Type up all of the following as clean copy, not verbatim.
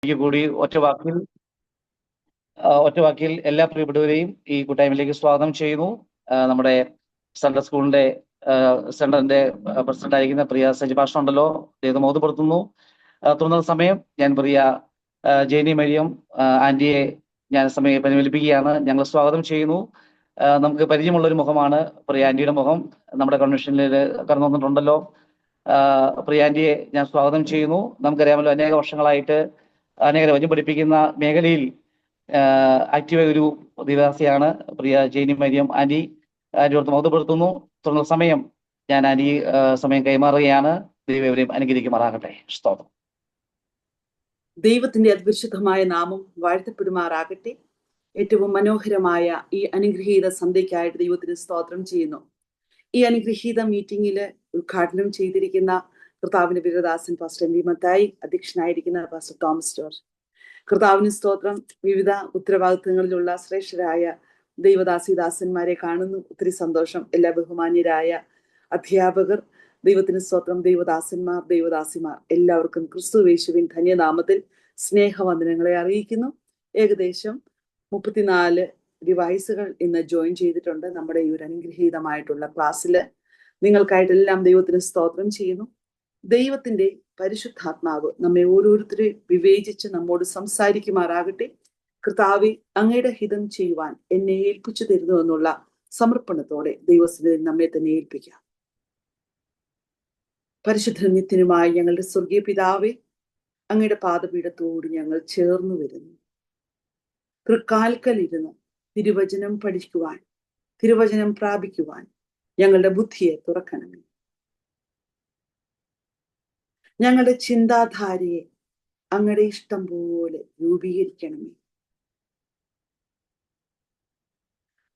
കൂടി ഒറ്റവാക്കിൽ എല്ലാ പ്രിയപ്പെട്ടവരെയും ഈ കൂട്ടായ്മയിലേക്ക് സ്വാഗതം ചെയ്യുന്നു. നമ്മുടെ സെൻട്രൽ സ്കൂളിന്റെ സെന്ററിന്റെ പ്രസിഡന്റ് ആയിരിക്കുന്ന പ്രിയ സജി ഭാഷ ഉണ്ടല്ലോ, അദ്ദേഹത്തെ ബോധപ്പെടുത്തുന്നു. തുടർന്ന സമയം ഞാൻ പ്രിയ ജെനി മരിയം ആന്റിയെ ഞാൻ സമയം പരിമേൽപ്പിക്കുകയാണ്. ഞങ്ങൾ സ്വാഗതം ചെയ്യുന്നു. നമുക്ക് പരിചയമുള്ള ഒരു മുഖമാണ് പ്രിയ ആന്റിയുടെ മുഖം. നമ്മുടെ കൺവെൻഷനിൽ കടന്നു വന്നിട്ടുണ്ടല്ലോ. പ്രിയ ആന്റിയെ ഞാൻ സ്വാഗതം ചെയ്യുന്നു. നമുക്കറിയാമല്ലോ, അനേക വർഷങ്ങളായിട്ട് അനേകരെ വചനം പഠിപ്പിക്കുന്ന മേഖലയിൽ ആക്റ്റീവായ ഒരു ദിവസിയാണ് പ്രിയ ജെനി മരിയം ആന്റി. ആന്റിയോട് ബോധപ്പെടുത്തുന്നു. തുടർന്ന സമയം ഞാൻ ആന്റി സമയം കൈമാറുകയാണ്. ദൈവം ഇവരെയും അനുഗ്രഹിക്കുമാറാകട്ടെ. സ്തോത്രം. ദൈവത്തിന്റെ അതിപരിശുദ്ധമായ നാമം വാഴ്ത്തപ്പെടുമാറാകട്ടെ. ഏറ്റവും മനോഹരമായ ഈ അനുഗ്രഹീത സന്ധ്യയ്ക്കായിട്ട് ദൈവത്തിന് സ്തോത്രം ചെയ്യുന്നു. ഈ അനുഗ്രഹീത മീറ്റിംഗില് ഉദ്ഘാടനം ചെയ്തിരിക്കുന്ന കർത്താവിന്റെ ബിരുദദാസൻ പാസ്റ്റർ എം വി മത്തായി, അധ്യക്ഷനായിരിക്കുന്ന പാസ്റ്റർ തോമസ് ജോർജ്, കർത്താവിന് സ്തോത്രം. വിവിധ ഉത്തരവാദിത്വങ്ങളിലുള്ള ശ്രേഷ്ഠരായ ദൈവദാസിദാസന്മാരെ കാണുന്നു. ഒത്തിരി സന്തോഷം. എല്ലാ ബഹുമാന്യരായ അധ്യാപകർ, ദൈവത്തിന് സ്തോത്രം, ദൈവദാസന്മാർ, ദൈവദാസിമാർ, എല്ലാവർക്കും ക്രിസ്തുയേശുവിൻ ധന്യനാമത്തിൽ സ്നേഹവന്ദനങ്ങളെ അറിയിക്കുന്നു. ഏകദേശം 34 ഡിവൈസുകൾ ഇന്ന് ജോയിൻ ചെയ്തിട്ടുണ്ട് നമ്മുടെ ഈ ഒരു അനുഗ്രഹീതമായിട്ടുള്ള ക്ലാസ്സില്. നിങ്ങൾക്കായിട്ടെല്ലാം ദൈവത്തിന് സ്തോത്രം ചെയ്യുന്നു. ദൈവത്തിന്റെ പരിശുദ്ധാത്മാവ് നമ്മെ ഓരോരുത്തരെ വിവേചിച്ച് നമ്മോട് സംസാരിക്കുമാറാകട്ടെ. കർത്താവെ, അങ്ങയുടെ ഹിതം ചെയ്യുവാൻ എന്നെ ഏൽപ്പിച്ചു തരുന്നു എന്നുള്ള സമർപ്പണത്തോടെ ദൈവത്തിന് നമ്മെ തന്നെ ഏൽപ്പിക്കാം. പരിശുദ്ധ നിത്യനുമായ ഞങ്ങളുടെ സ്വർഗീയ പിതാവേ, അങ്ങയുടെ പാദപീഠത്തോട് ഞങ്ങൾ ചേർന്നു വരുന്നു. തൃക്കാൽക്കലിരുന്ന് തിരുവചനം പഠിക്കുവാൻ, തിരുവചനം പ്രാപിക്കുവാൻ ഞങ്ങളുടെ ബുദ്ധിയെ തുറക്കണമേ. ഞങ്ങളുടെ ചിന്താധാരയെ അങ്ങയുടെ ഇഷ്ടം പോലെ രൂപീകരിക്കണമേ.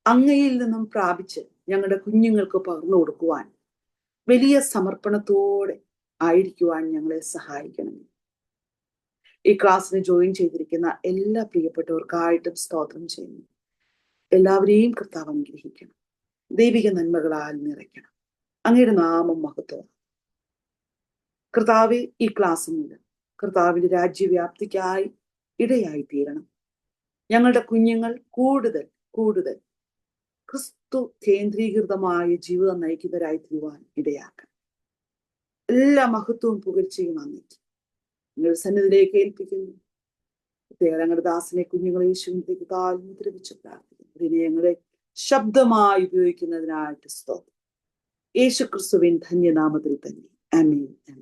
അങ്ങയിൽ നിന്നും പ്രാപിച്ച് ഞങ്ങളുടെ കുഞ്ഞുങ്ങൾക്ക് പകർന്നു കൊടുക്കുവാൻ വലിയ സമർപ്പണത്തോടെ ആയിരിക്കുവാൻ ഞങ്ങളെ സഹായിക്കണമേ. ഈ ക്ലാസ്സിന് ജോയിൻ ചെയ്തിരിക്കുന്ന എല്ലാ പ്രിയപ്പെട്ടവർക്കായിട്ടും സ്തോത്രം ചെയ്യുന്നു. എല്ലാവരെയും കർത്താവ് അനുഗ്രഹിക്കണം. ദൈവിക നന്മകളാൽ നിറയ്ക്കണം. അങ്ങയുടെ നാമം മഹത്വം. കർത്താവെ, ഈ ക്ലാസ് മൂലം കർത്താവിന്റെ രാജ്യവ്യാപ്തിക്കായി ഇടയായി തീരണം. ഞങ്ങളുടെ കുഞ്ഞുങ്ങൾ കൂടുതൽ കൂടുതൽ ക്രിസ്തു കേന്ദ്രീകൃതമായ ജീവിതം നയിക്കുന്നവരായി തീരുവാൻ ഇടയാക്കണം. എല്ലാ മഹത്വവും പുകഴ്ചയും അങ്ങേക്ക് നിങ്ങളുടെ സന്നിധിയിലേക്ക് ഏൽപ്പിക്കുന്നു. പ്രത്യേക ഞങ്ങളുടെ ദാസനെ കുഞ്ഞുങ്ങളെ യേശുവിലേക്ക് താഴ്ന്നിരവിച്ച് പ്രാർത്ഥിക്കുന്നു. ഇതിനെ ഞങ്ങളെ ശബ്ദമായി ഉപയോഗിക്കുന്നതിനായിട്ട് സ്തോത്രം. യേശു ക്രിസ്തുവിൻ ധന്യനാമത്തിൽ തന്നെ. ആമേൻ.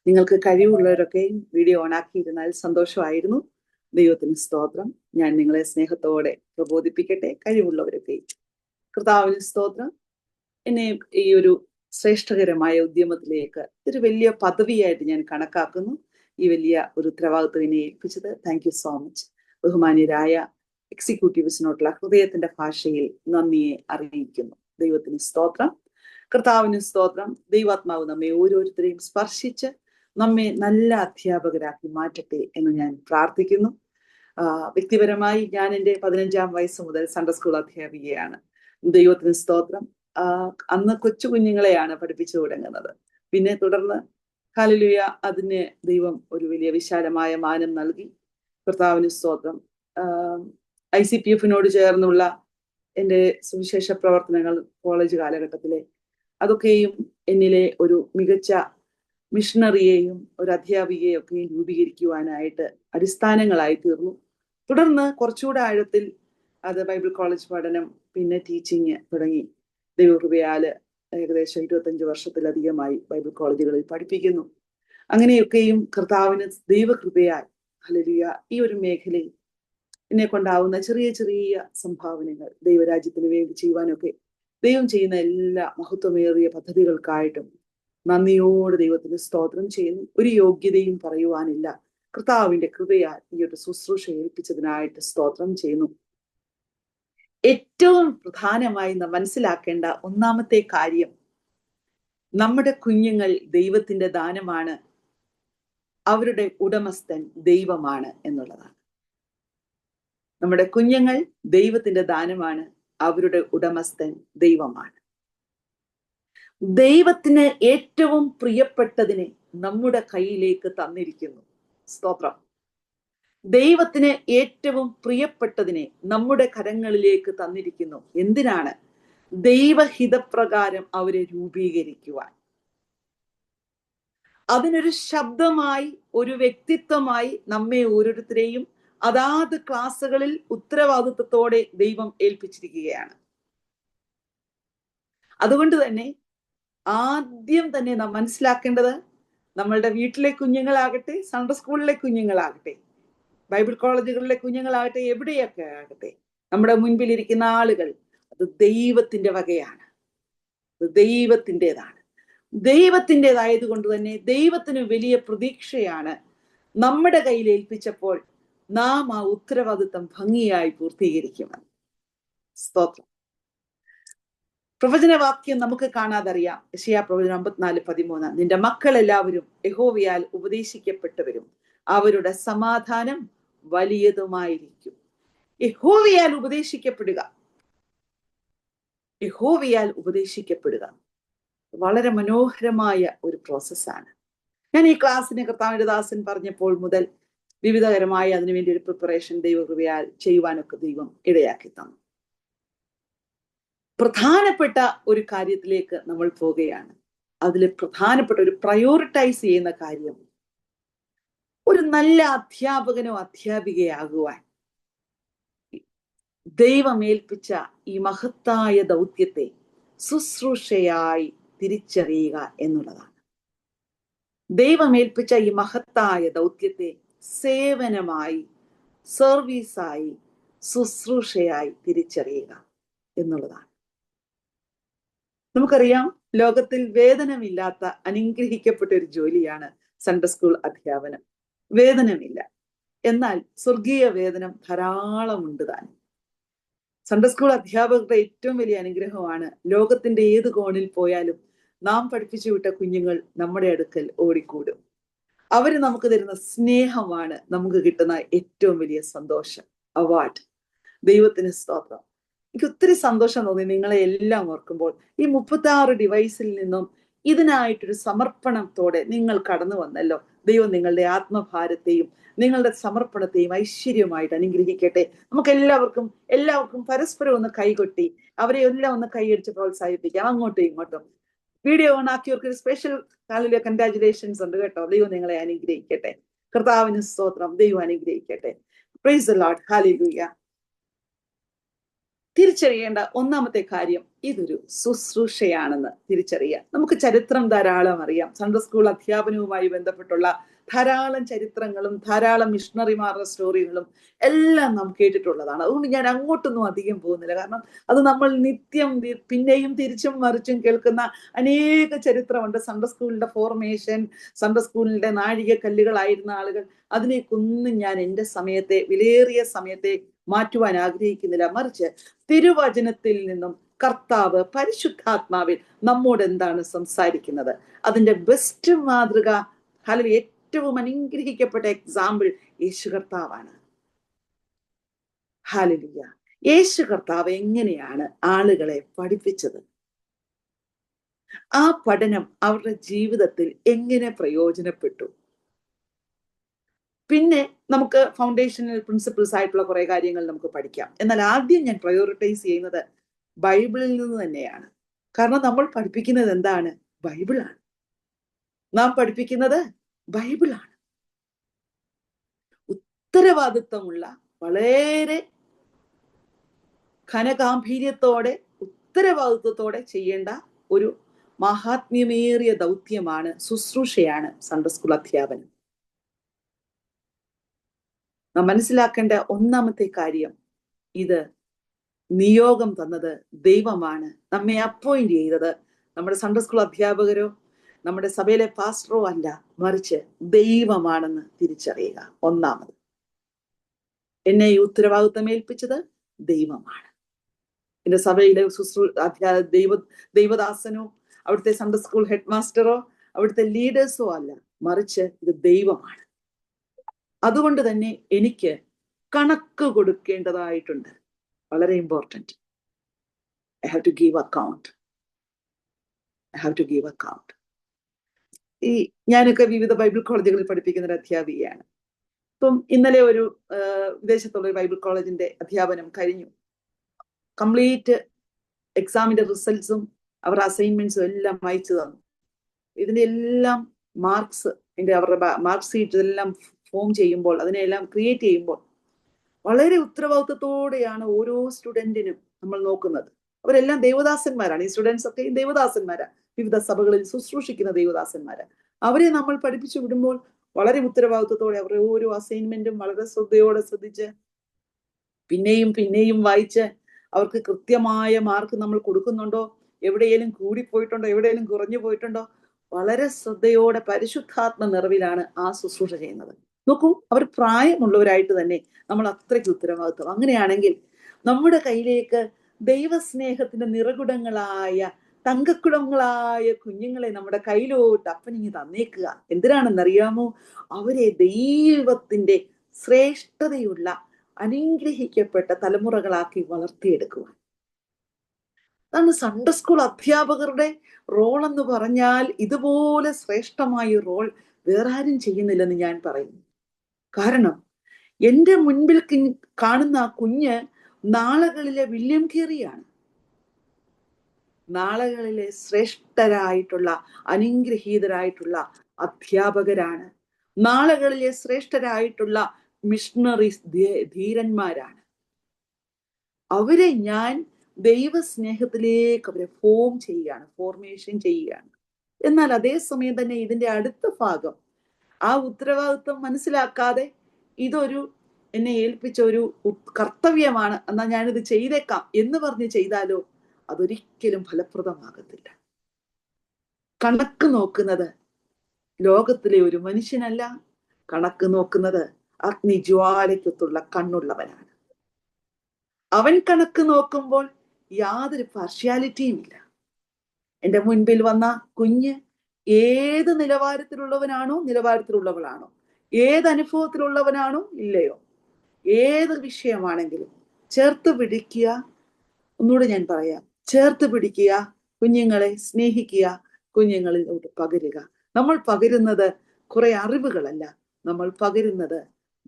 നിങ്ങൾക്ക് കഴിവുള്ളവരൊക്കെ വീഡിയോ ഓണാക്കിയിരുന്നാൽ സന്തോഷമായിരുന്നു. ദൈവത്തിന് സ്തോത്രം. ഞാൻ നിങ്ങളെ സ്നേഹത്തോടെ പ്രബോധിപ്പിക്കട്ടെ. കഴിവുള്ളവരൊക്കെ കർത്താവിന് സ്തോത്രം. എന്നെ ഈ ഒരു ശ്രേഷ്ഠകരമായ ഉദ്യമത്തിലേക്ക് ഒരു വലിയ പദവിയായിട്ട് ഞാൻ കണക്കാക്കുന്നു. ഈ വലിയ ഒരു ഉത്തരവാദിത്വം എന്നെ ഏൽപ്പിച്ചത് താങ്ക് യു സോ മച്ച്. ബഹുമാന്യരായ എക്സിക്യൂട്ടീവ്സിനോടുള്ള ഹൃദയത്തിന്റെ ഭാഷയിൽ നന്ദിയെ അറിയിക്കുന്നു. ദൈവത്തിന് സ്തോത്രം. കർത്താവിന് സ്തോത്രം. ദൈവാത്മാവ് നമ്മെ ഓരോരുത്തരെയും സ്പർശിച്ച് നമ്മെ നല്ല അധ്യാപകരാക്കി മാറ്റട്ടെ എന്ന് ഞാൻ പ്രാർത്ഥിക്കുന്നു. വ്യക്തിപരമായി ഞാൻ എൻ്റെ 15-ാം വയസ്സ് മുതൽ സൺഡേ സ്കൂൾ അധ്യാപികയാണ്. ദൈവത്തിന് സ്തോത്രം. അന്ന് കൊച്ചു കുഞ്ഞുങ്ങളെയാണ് പഠിപ്പിച്ചു തുടങ്ങുന്നത്. പിന്നെ തുടർന്ന് ഹല്ലേലൂയ അതിന് ദൈവം ഒരു വലിയ വിശാലമായ മാനം നൽകി. കർത്താവിന് സ്തോത്രം. ICPF ചേർന്നുള്ള എൻ്റെ സുവിശേഷ പ്രവർത്തനങ്ങൾ കോളേജ് കാലഘട്ടത്തിലെ അതൊക്കെയും എന്നിലെ ഒരു മികച്ച മിഷണറിയെയും ഒരു അധ്യാപികയെയും ഒക്കെ രൂപീകരിക്കുവാനായിട്ട് അടിസ്ഥാനങ്ങളായി തീർന്നു. തുടർന്ന് കുറച്ചുകൂടെ ആഴത്തിൽ അത് ബൈബിൾ കോളേജ് പഠനം, പിന്നെ ടീച്ചിങ് തുടങ്ങി ദൈവകൃപയാല് ഏകദേശം 25 വർഷത്തിലധികമായി ബൈബിൾ കോളേജുകളിൽ പഠിപ്പിക്കുന്നു. അങ്ങനെയൊക്കെയും കർത്താവിന് ദൈവകൃപയാൽ ഹല്ലേലൂയ ഈ ഒരു മേഖലയിൽ എന്നെ കൊണ്ടാവുന്ന ചെറിയ ചെറിയ സംഭാവനകൾ ദൈവരാജ്യത്തിന് വേണ്ടി ചെയ്യുവാനൊക്കെ ദൈവം ചെയ്യുന്ന എല്ലാ മഹത്വമേറിയ പദ്ധതികൾക്കായിട്ടും നന്ദിയോട് ദൈവത്തിന് സ്തോത്രം ചെയ്യുന്നു. ഒരു യോഗ്യതയും പറയുവാനില്ല. കർത്താവിന്റെ കൃപയാൽ ഈ ഒരു ശുശ്രൂഷ ഏൽപ്പിച്ചതിനായിട്ട് സ്തോത്രം ചെയ്യുന്നു. ഏറ്റവും പ്രധാനമായി നാം മനസ്സിലാക്കേണ്ട ഒന്നാമത്തെ കാര്യം, നമ്മുടെ കുഞ്ഞുങ്ങൾ ദൈവത്തിന്റെ ദാനമാണ്, അവരുടെ ഉടമസ്ഥൻ ദൈവമാണ് എന്നുള്ളതാണ്. നമ്മുടെ കുഞ്ഞുങ്ങൾ ദൈവത്തിന്റെ ദാനമാണ്, അവരുടെ ഉടമസ്ഥൻ ദൈവമാണ്. ദൈവത്തിന് ഏറ്റവും പ്രിയപ്പെട്ടതിനെ നമ്മുടെ കയ്യിലേക്ക് തന്നിരിക്കുന്നു. സ്തോത്രം. ദൈവത്തിന് ഏറ്റവും പ്രിയപ്പെട്ടതിനെ നമ്മുടെ കരങ്ങളിലേക്ക് തന്നിരിക്കുന്നു. എന്തിനാണ്? ദൈവഹിതപ്രകാരം അവരെ രൂപീകരിക്കുവാൻ. അതിനൊരു ശബ്ദമായി, ഒരു വ്യക്തിത്വമായി നമ്മെ ഓരോരുത്തരെയും അതാത് ക്ലാസ്സുകളിൽ ഉത്തരവാദിത്വത്തോടെ ദൈവം ഏൽപ്പിച്ചിരിക്കുകയാണ്. അതുകൊണ്ട് തന്നെ ആദ്യം തന്നെ നാം മനസ്സിലാക്കേണ്ടത്, നമ്മളുടെ വീട്ടിലെ കുഞ്ഞുങ്ങളാകട്ടെ, സൺഡേ സ്കൂളിലെ കുഞ്ഞുങ്ങളാകട്ടെ, ബൈബിൾ കോളേജുകളിലെ കുഞ്ഞുങ്ങളാകട്ടെ, എവിടെയൊക്കെ ആകട്ടെ, നമ്മുടെ മുൻപിലിരിക്കുന്ന ആളുകൾ അത് ദൈവത്തിന്റെ വകയാണ്, അത് ദൈവത്തിൻ്റെതാണ്. ദൈവത്തിൻ്റെതായത് കൊണ്ട് തന്നെ ദൈവത്തിന് വലിയ പ്രതീക്ഷയാണ് നമ്മുടെ കയ്യിൽ ഏൽപ്പിച്ചപ്പോൾ നാം ആ ഉത്തരവാദിത്വം ഭംഗിയായി പൂർത്തീകരിക്കുമെന്ന്. സ്തോത്രം. പ്രവചനവാക്യം നമുക്ക് കാണാതറിയാം. യെശയ്യാ പ്രവചനം 54:13. നിന്റെ മക്കൾ എല്ലാവരും യഹോവയാൽ ഉപദേശിക്കപ്പെട്ടവരും അവരുടെ സമാധാനം വലിയതുമായിരിക്കും. യഹോവയാൽ ഉപദേശിക്കപ്പെടുക, യഹോവയാൽ ഉപദേശിക്കപ്പെടുക വളരെ മനോഹരമായ ഒരു പ്രോസസ്സാണ്. ഞാൻ ഈ ക്ലാസ്സിന് കർത്താവിന്റെ ദാസൻ പറഞ്ഞപ്പോൾ മുതൽ വിവിധകരമായ അതിനുവേണ്ടി ഒരു പ്രിപ്പറേഷൻ ദൈവകൃപയാൽ ചെയ്യുവാനൊക്കെ ദൈവം ഇടയാക്കി തന്നു. പ്രധാനപ്പെട്ട ഒരു കാര്യത്തിലേക്ക് നമ്മൾ പോവുകയാണ്. അതിൽ പ്രധാനപ്പെട്ട ഒരു പ്രയോറിറ്റൈസ് ചെയ്യുന്ന കാര്യം, ഒരു നല്ല അധ്യാപകനോ അധ്യാപികയാകുവാൻ ദൈവം ഏൽപ്പിച്ച ഈ മഹത്തായ ദൗത്യത്തെ ശുശ്രൂഷയായി തിരിച്ചറിയുക എന്നുള്ളതാണ്. ദൈവം ഏൽപ്പിച്ച ഈ മഹത്തായ ദൗത്യത്തെ സേവനമായി, സർവീസായി, ശുശ്രൂഷയായി തിരിച്ചറിയുക എന്നുള്ളതാണ്. നമുക്കറിയാം, ലോകത്തിൽ വേതനമില്ലാത്ത അനുഗ്രഹിക്കപ്പെട്ട ഒരു ജോലിയാണ് സൺഡേ സ്കൂൾ അധ്യാപനം. വേതനമില്ല, എന്നാൽ സ്വർഗീയ വേതനം ധാരാളമുണ്ട് താനും. സൺഡേ സ്കൂൾ അധ്യാപകരുടെ ഏറ്റവും വലിയ അനുഗ്രഹമാണ് ലോകത്തിന്റെ ഏത് കോണിൽ പോയാലും നാം പഠിപ്പിച്ചു വിട്ട കുഞ്ഞുങ്ങൾ നമ്മുടെ അടുക്കൽ ഓടിക്കൂടും. അവര് നമുക്ക് തരുന്ന സ്നേഹമാണ് നമുക്ക് കിട്ടുന്ന ഏറ്റവും വലിയ സന്തോഷം, അവാർഡ്. ദൈവത്തിന് സ്തോത്രം. എനിക്ക് ഒത്തിരി സന്തോഷം തോന്നി നിങ്ങളെ എല്ലാം ഓർക്കുമ്പോൾ. ഈ 36 ഡിവൈസിൽ നിന്നും ഇതിനായിട്ടൊരു സമർപ്പണത്തോടെ നിങ്ങൾ കടന്നു വന്നല്ലോ. ദൈവം നിങ്ങളുടെ ആത്മഭാരത്തെയും നിങ്ങളുടെ സമർപ്പണത്തെയും ഐശ്വര്യമായിട്ട് അനുഗ്രഹിക്കട്ടെ. നമുക്ക് എല്ലാവർക്കും പരസ്പരം ഒന്ന് കൈകൊട്ടി അവരെ എല്ലാം ഒന്ന് കൈയടിച്ച് പ്രോത്സാഹിപ്പിക്കാം, അങ്ങോട്ടും ഇങ്ങോട്ടും. വീഡിയോ ഓൺ ആക്കിയവർക്ക് ഒരു സ്പെഷ്യൽ കൺഗ്രാജുലേഷൻസ് ഉണ്ട് കേട്ടോ. ദൈവം നിങ്ങളെ അനുഗ്രഹിക്കട്ടെ. കർത്താവിന് സ്തോത്രം. ദൈവം അനുഗ്രഹിക്കട്ടെ. Praise the Lord. ഹല്ലേലൂയ. തിരിച്ചറിയേണ്ട ഒന്നാമത്തെ കാര്യം, ഇതൊരു ശുശ്രൂഷയാണെന്ന് തിരിച്ചറിയാം. നമുക്ക് ചരിത്രം ധാരാളം അറിയാം. സൺഡേ സ്കൂൾ അധ്യാപനവുമായി ബന്ധപ്പെട്ടുള്ള ധാരാളം ചരിത്രങ്ങളും ധാരാളം മിഷണറിമാരുടെ സ്റ്റോറികളും എല്ലാം നാം കേട്ടിട്ടുള്ളതാണ്. അതുകൊണ്ട് ഞാൻ അങ്ങോട്ടൊന്നും അധികം പോകുന്നില്ല. കാരണം അത് നമ്മൾ നിത്യം പിന്നെയും തിരിച്ചും മറിച്ചും കേൾക്കുന്ന അനേക ചരിത്രമുണ്ട്. സൺഡേ സ്കൂളിന്റെ ഫോർമേഷൻ, സൺഡേ സ്കൂളിന്റെ നാഴികക്കല്ലുകളായിരുന്ന ആളുകൾ, അതിനെക്കൊന്നും ഞാൻ എൻ്റെ സമയത്തെ, വിലയേറിയ സമയത്തെ മാറ്റുവാൻ ആഗ്രഹിക്കുന്നില്ല. മറിച്ച് തിരുവചനത്തിൽ നിന്നും കർത്താവ് പരിശുദ്ധാത്മാവിൽ നമ്മോട് എന്താണ് സംസാരിക്കുന്നത്, അതിന്റെ ബെസ്റ്റ് മാതൃക, അല്ലെങ്കിൽ ഏറ്റവും അനുഗ്രഹിക്കപ്പെട്ട എക്സാമ്പിൾ യേശു കർത്താവാണ്. ഹല്ലേലൂയ. യേശു കർത്താവ് എങ്ങനെയാണ് ആളുകളെ പഠിപ്പിച്ചത്? ആ പഠനം അവരുടെ ജീവിതത്തിൽ എങ്ങനെ പ്രയോജനപ്പെട്ടു? പിന്നെ നമുക്ക് ഫൗണ്ടേഷണൽ പ്രിൻസിപ്പിൾസ് ആയിട്ടുള്ള കുറെ കാര്യങ്ങൾ നമുക്ക് പഠിക്കാം. എന്നാൽ ആദ്യം ഞാൻ പ്രയോറിറ്റൈസ് ചെയ്യുന്നത് ബൈബിളിൽ നിന്ന് തന്നെയാണ്. കാരണം നമ്മൾ പഠിപ്പിക്കുന്നത് എന്താണ്? ബൈബിളാണ്. നാം പഠിപ്പിക്കുന്നത് ബൈബിളാണ്. ഉത്തരവാദിത്വമുള്ള, വളരെ ഘനഗാംഭീര്യത്തോടെ ഉത്തരവാദിത്വത്തോടെ ചെയ്യേണ്ട ഒരു മഹാത്മ്യമേറിയ ദൗത്യമാണ്, ശുശ്രൂഷയാണ് സൺഡേ സ്കൂൾ അധ്യാപനം. നാം മനസ്സിലാക്കേണ്ട ഒന്നാമത്തെ കാര്യം, ഇത് നിയോഗം തന്നത് ദൈവമാണ്. നമ്മെ അപ്പോയിന്റ് ചെയ്തത് നമ്മുടെ സൺഡേ സ്കൂൾ അധ്യാപകരോ നമ്മുടെ സഭയിലെ പാസ്റ്ററോ അല്ല, മറിച്ച് ദൈവമാണെന്ന് തിരിച്ചറിയുക. ഒന്നാമത്, എന്നെ ഈ ഉത്തരവാദിത്വം ഏൽപ്പിച്ചത് ദൈവമാണ്. എന്റെ സഭയിലെ ദൈവദാസനോ അവിടുത്തെ സൺഡേ സ്കൂൾ ഹെഡ് മാസ്റ്ററോ അവിടുത്തെ ലീഡേഴ്സോ അല്ല, മറിച്ച് ഇത് ദൈവമാണ്. അതുകൊണ്ട് തന്നെ എനിക്ക് കണക്ക് കൊടുക്കേണ്ടതായിട്ടുണ്ട്. വളരെ important. I have to give account. ഞാനൊക്കെ വിവിധ ബൈബിൾ കോളേജുകളിൽ പഠിപ്പിക്കുന്ന ഒരു അധ്യാപികയാണ്. ഇപ്പം ഇന്നലെ ഒരു വിദേശത്തുള്ള ഒരു ബൈബിൾ കോളേജിന്റെ അധ്യാപനം കഴിഞ്ഞു. കംപ്ലീറ്റ് എക്സാമിന്റെ റിസൾട്ട്സും അവരുടെ അസൈൻമെന്റ്സും എല്ലാം അയച്ചു തന്നു. ഇതിന്റെ എല്ലാം മാർക്സ്, അവരുടെ മാർക്ക് ഷീറ്റ് ഇതെല്ലാം ഫോം ചെയ്യുമ്പോൾ, അതിനെല്ലാം ക്രിയേറ്റ് ചെയ്യുമ്പോൾ വളരെ ഉത്തരവാദിത്വത്തോടെയാണ് ഓരോ സ്റ്റുഡന്റിനും നമ്മൾ നോക്കുന്നത്. അവരെല്ലാം ദേവദാസന്മാരാണ്. ഈ സ്റ്റുഡൻസ് ഒക്കെ ദേവദാസന്മാരാണ്, വിവിധ സഭകളിൽ ശുശ്രൂഷിക്കുന്ന ദേവദാസന്മാരാണ്. അവരെ നമ്മൾ പഠിപ്പിച്ചു വിടുമ്പോൾ വളരെ ഉത്തരവാദിത്വത്തോടെ അവരുടെ ഓരോ അസൈൻമെന്റും വളരെ ശ്രദ്ധയോടെ ശ്രദ്ധിച്ച് പിന്നെയും പിന്നെയും വായിച്ച് അവർക്ക് കൃത്യമായ മാർക്ക് നമ്മൾ കൊടുക്കുന്നുണ്ടോ, എവിടെയെങ്കിലും കൂടിപ്പോയിട്ടുണ്ടോ, എവിടെയെങ്കിലും കുറഞ്ഞു പോയിട്ടുണ്ടോ, വളരെ ശ്രദ്ധയോടെ പരിശുദ്ധാത്മ നിറവിലാണ് ആ ശുശ്രൂഷ ചെയ്യുന്നത്. നോക്കൂ, അവർ പ്രായമുള്ളവരായിട്ട് തന്നെ നമ്മൾ അത്രയ്ക്ക് ഉത്തരവാദിത്വം. അങ്ങനെയാണെങ്കിൽ നമ്മുടെ കയ്യിലേക്ക് ദൈവസ്നേഹത്തിന്റെ നിറകുടങ്ങളായ തങ്കക്കുടങ്ങളായ കുഞ്ഞുങ്ങളെ നമ്മുടെ കയ്യിലോട്ട് അപ്പനിങ്ങി തന്നേക്കുക. എന്തിനാണെന്നറിയാമോ? അവരെ ദൈവത്തിന്റെ ശ്രേഷ്ഠതയുള്ള അനുഗ്രഹിക്കപ്പെട്ട തലമുറകളാക്കി വളർത്തിയെടുക്കുവാൻ. അതാണ് സൺഡേ സ്കൂൾ അധ്യാപകരുടെ റോൾ എന്ന് പറഞ്ഞാൽ. ഇതുപോലെ ശ്രേഷ്ഠമായ റോൾ വേറെ ആരും ചെയ്യുന്നില്ലെന്ന് ഞാൻ പറയുന്നു. കാരണം എൻ്റെ മുൻപിൽ കാണുന്ന ആ കുഞ്ഞ് നാളുകളിലെ വില്യം കേറിയാണ്. നാളുകളിലെ ശ്രേഷ്ഠരായിട്ടുള്ള അനുഗ്രഹീതരായിട്ടുള്ള അധ്യാപകരാണ്. നാളുകളിലെ ശ്രേഷ്ഠരായിട്ടുള്ള മിഷണറീസ്, ധീരന്മാരാണ്. അവരെ ഞാൻ ദൈവസ്നേഹത്തിലേക്ക് അവരെ ഫോർമേഷൻ ചെയ്യുകയാണ്. എന്നാൽ അതേസമയം തന്നെ ഇതിന്റെ അടുത്ത ഭാഗം, ആ ഉത്തരവാദിത്വം മനസ്സിലാക്കാതെ ഇതൊരു എന്നെ ഏൽപ്പിച്ച ഒരു കർത്തവ്യമാണ്, എന്നാൽ ഞാനിത് ചെയ്തേക്കാം എന്ന് പറഞ്ഞ് ചെയ്താലോ അതൊരിക്കലും ഫലപ്രദമാകത്തില്ല. കണക്ക് നോക്കുന്നത് ലോകത്തിലെ ഒരു മനുഷ്യനല്ല, കണക്ക് നോക്കുന്നത് അഗ്നിജ്വാലയ്ക്കത്തുള്ള കണ്ണുള്ളവനാണ്. അവൻ കണക്ക് നോക്കുമ്പോൾ യാതൊരു പാർഷ്യാലിറ്റിയും ഇല്ല. എൻ്റെ മുൻപിൽ വന്ന കുഞ്ഞ് ഏത് നിലവാരത്തിലുള്ളവളാണോ, ഏത് അനുഭവത്തിലുള്ളവനാണോ ഇല്ലയോ, ഏത് വിഷയമാണെങ്കിലും ചേർത്ത് പിടിക്കുക. ഒന്നുകൂടെ ഞാൻ പറയാം, ചേർത്ത് പിടിക്കുക, കുഞ്ഞുങ്ങളെ സ്നേഹിക്കുക, കുഞ്ഞുങ്ങളിലോട്ട് പകരുക. നമ്മൾ പകരുന്നത് കുറെ അറിവുകളല്ല, നമ്മൾ പകരുന്നത്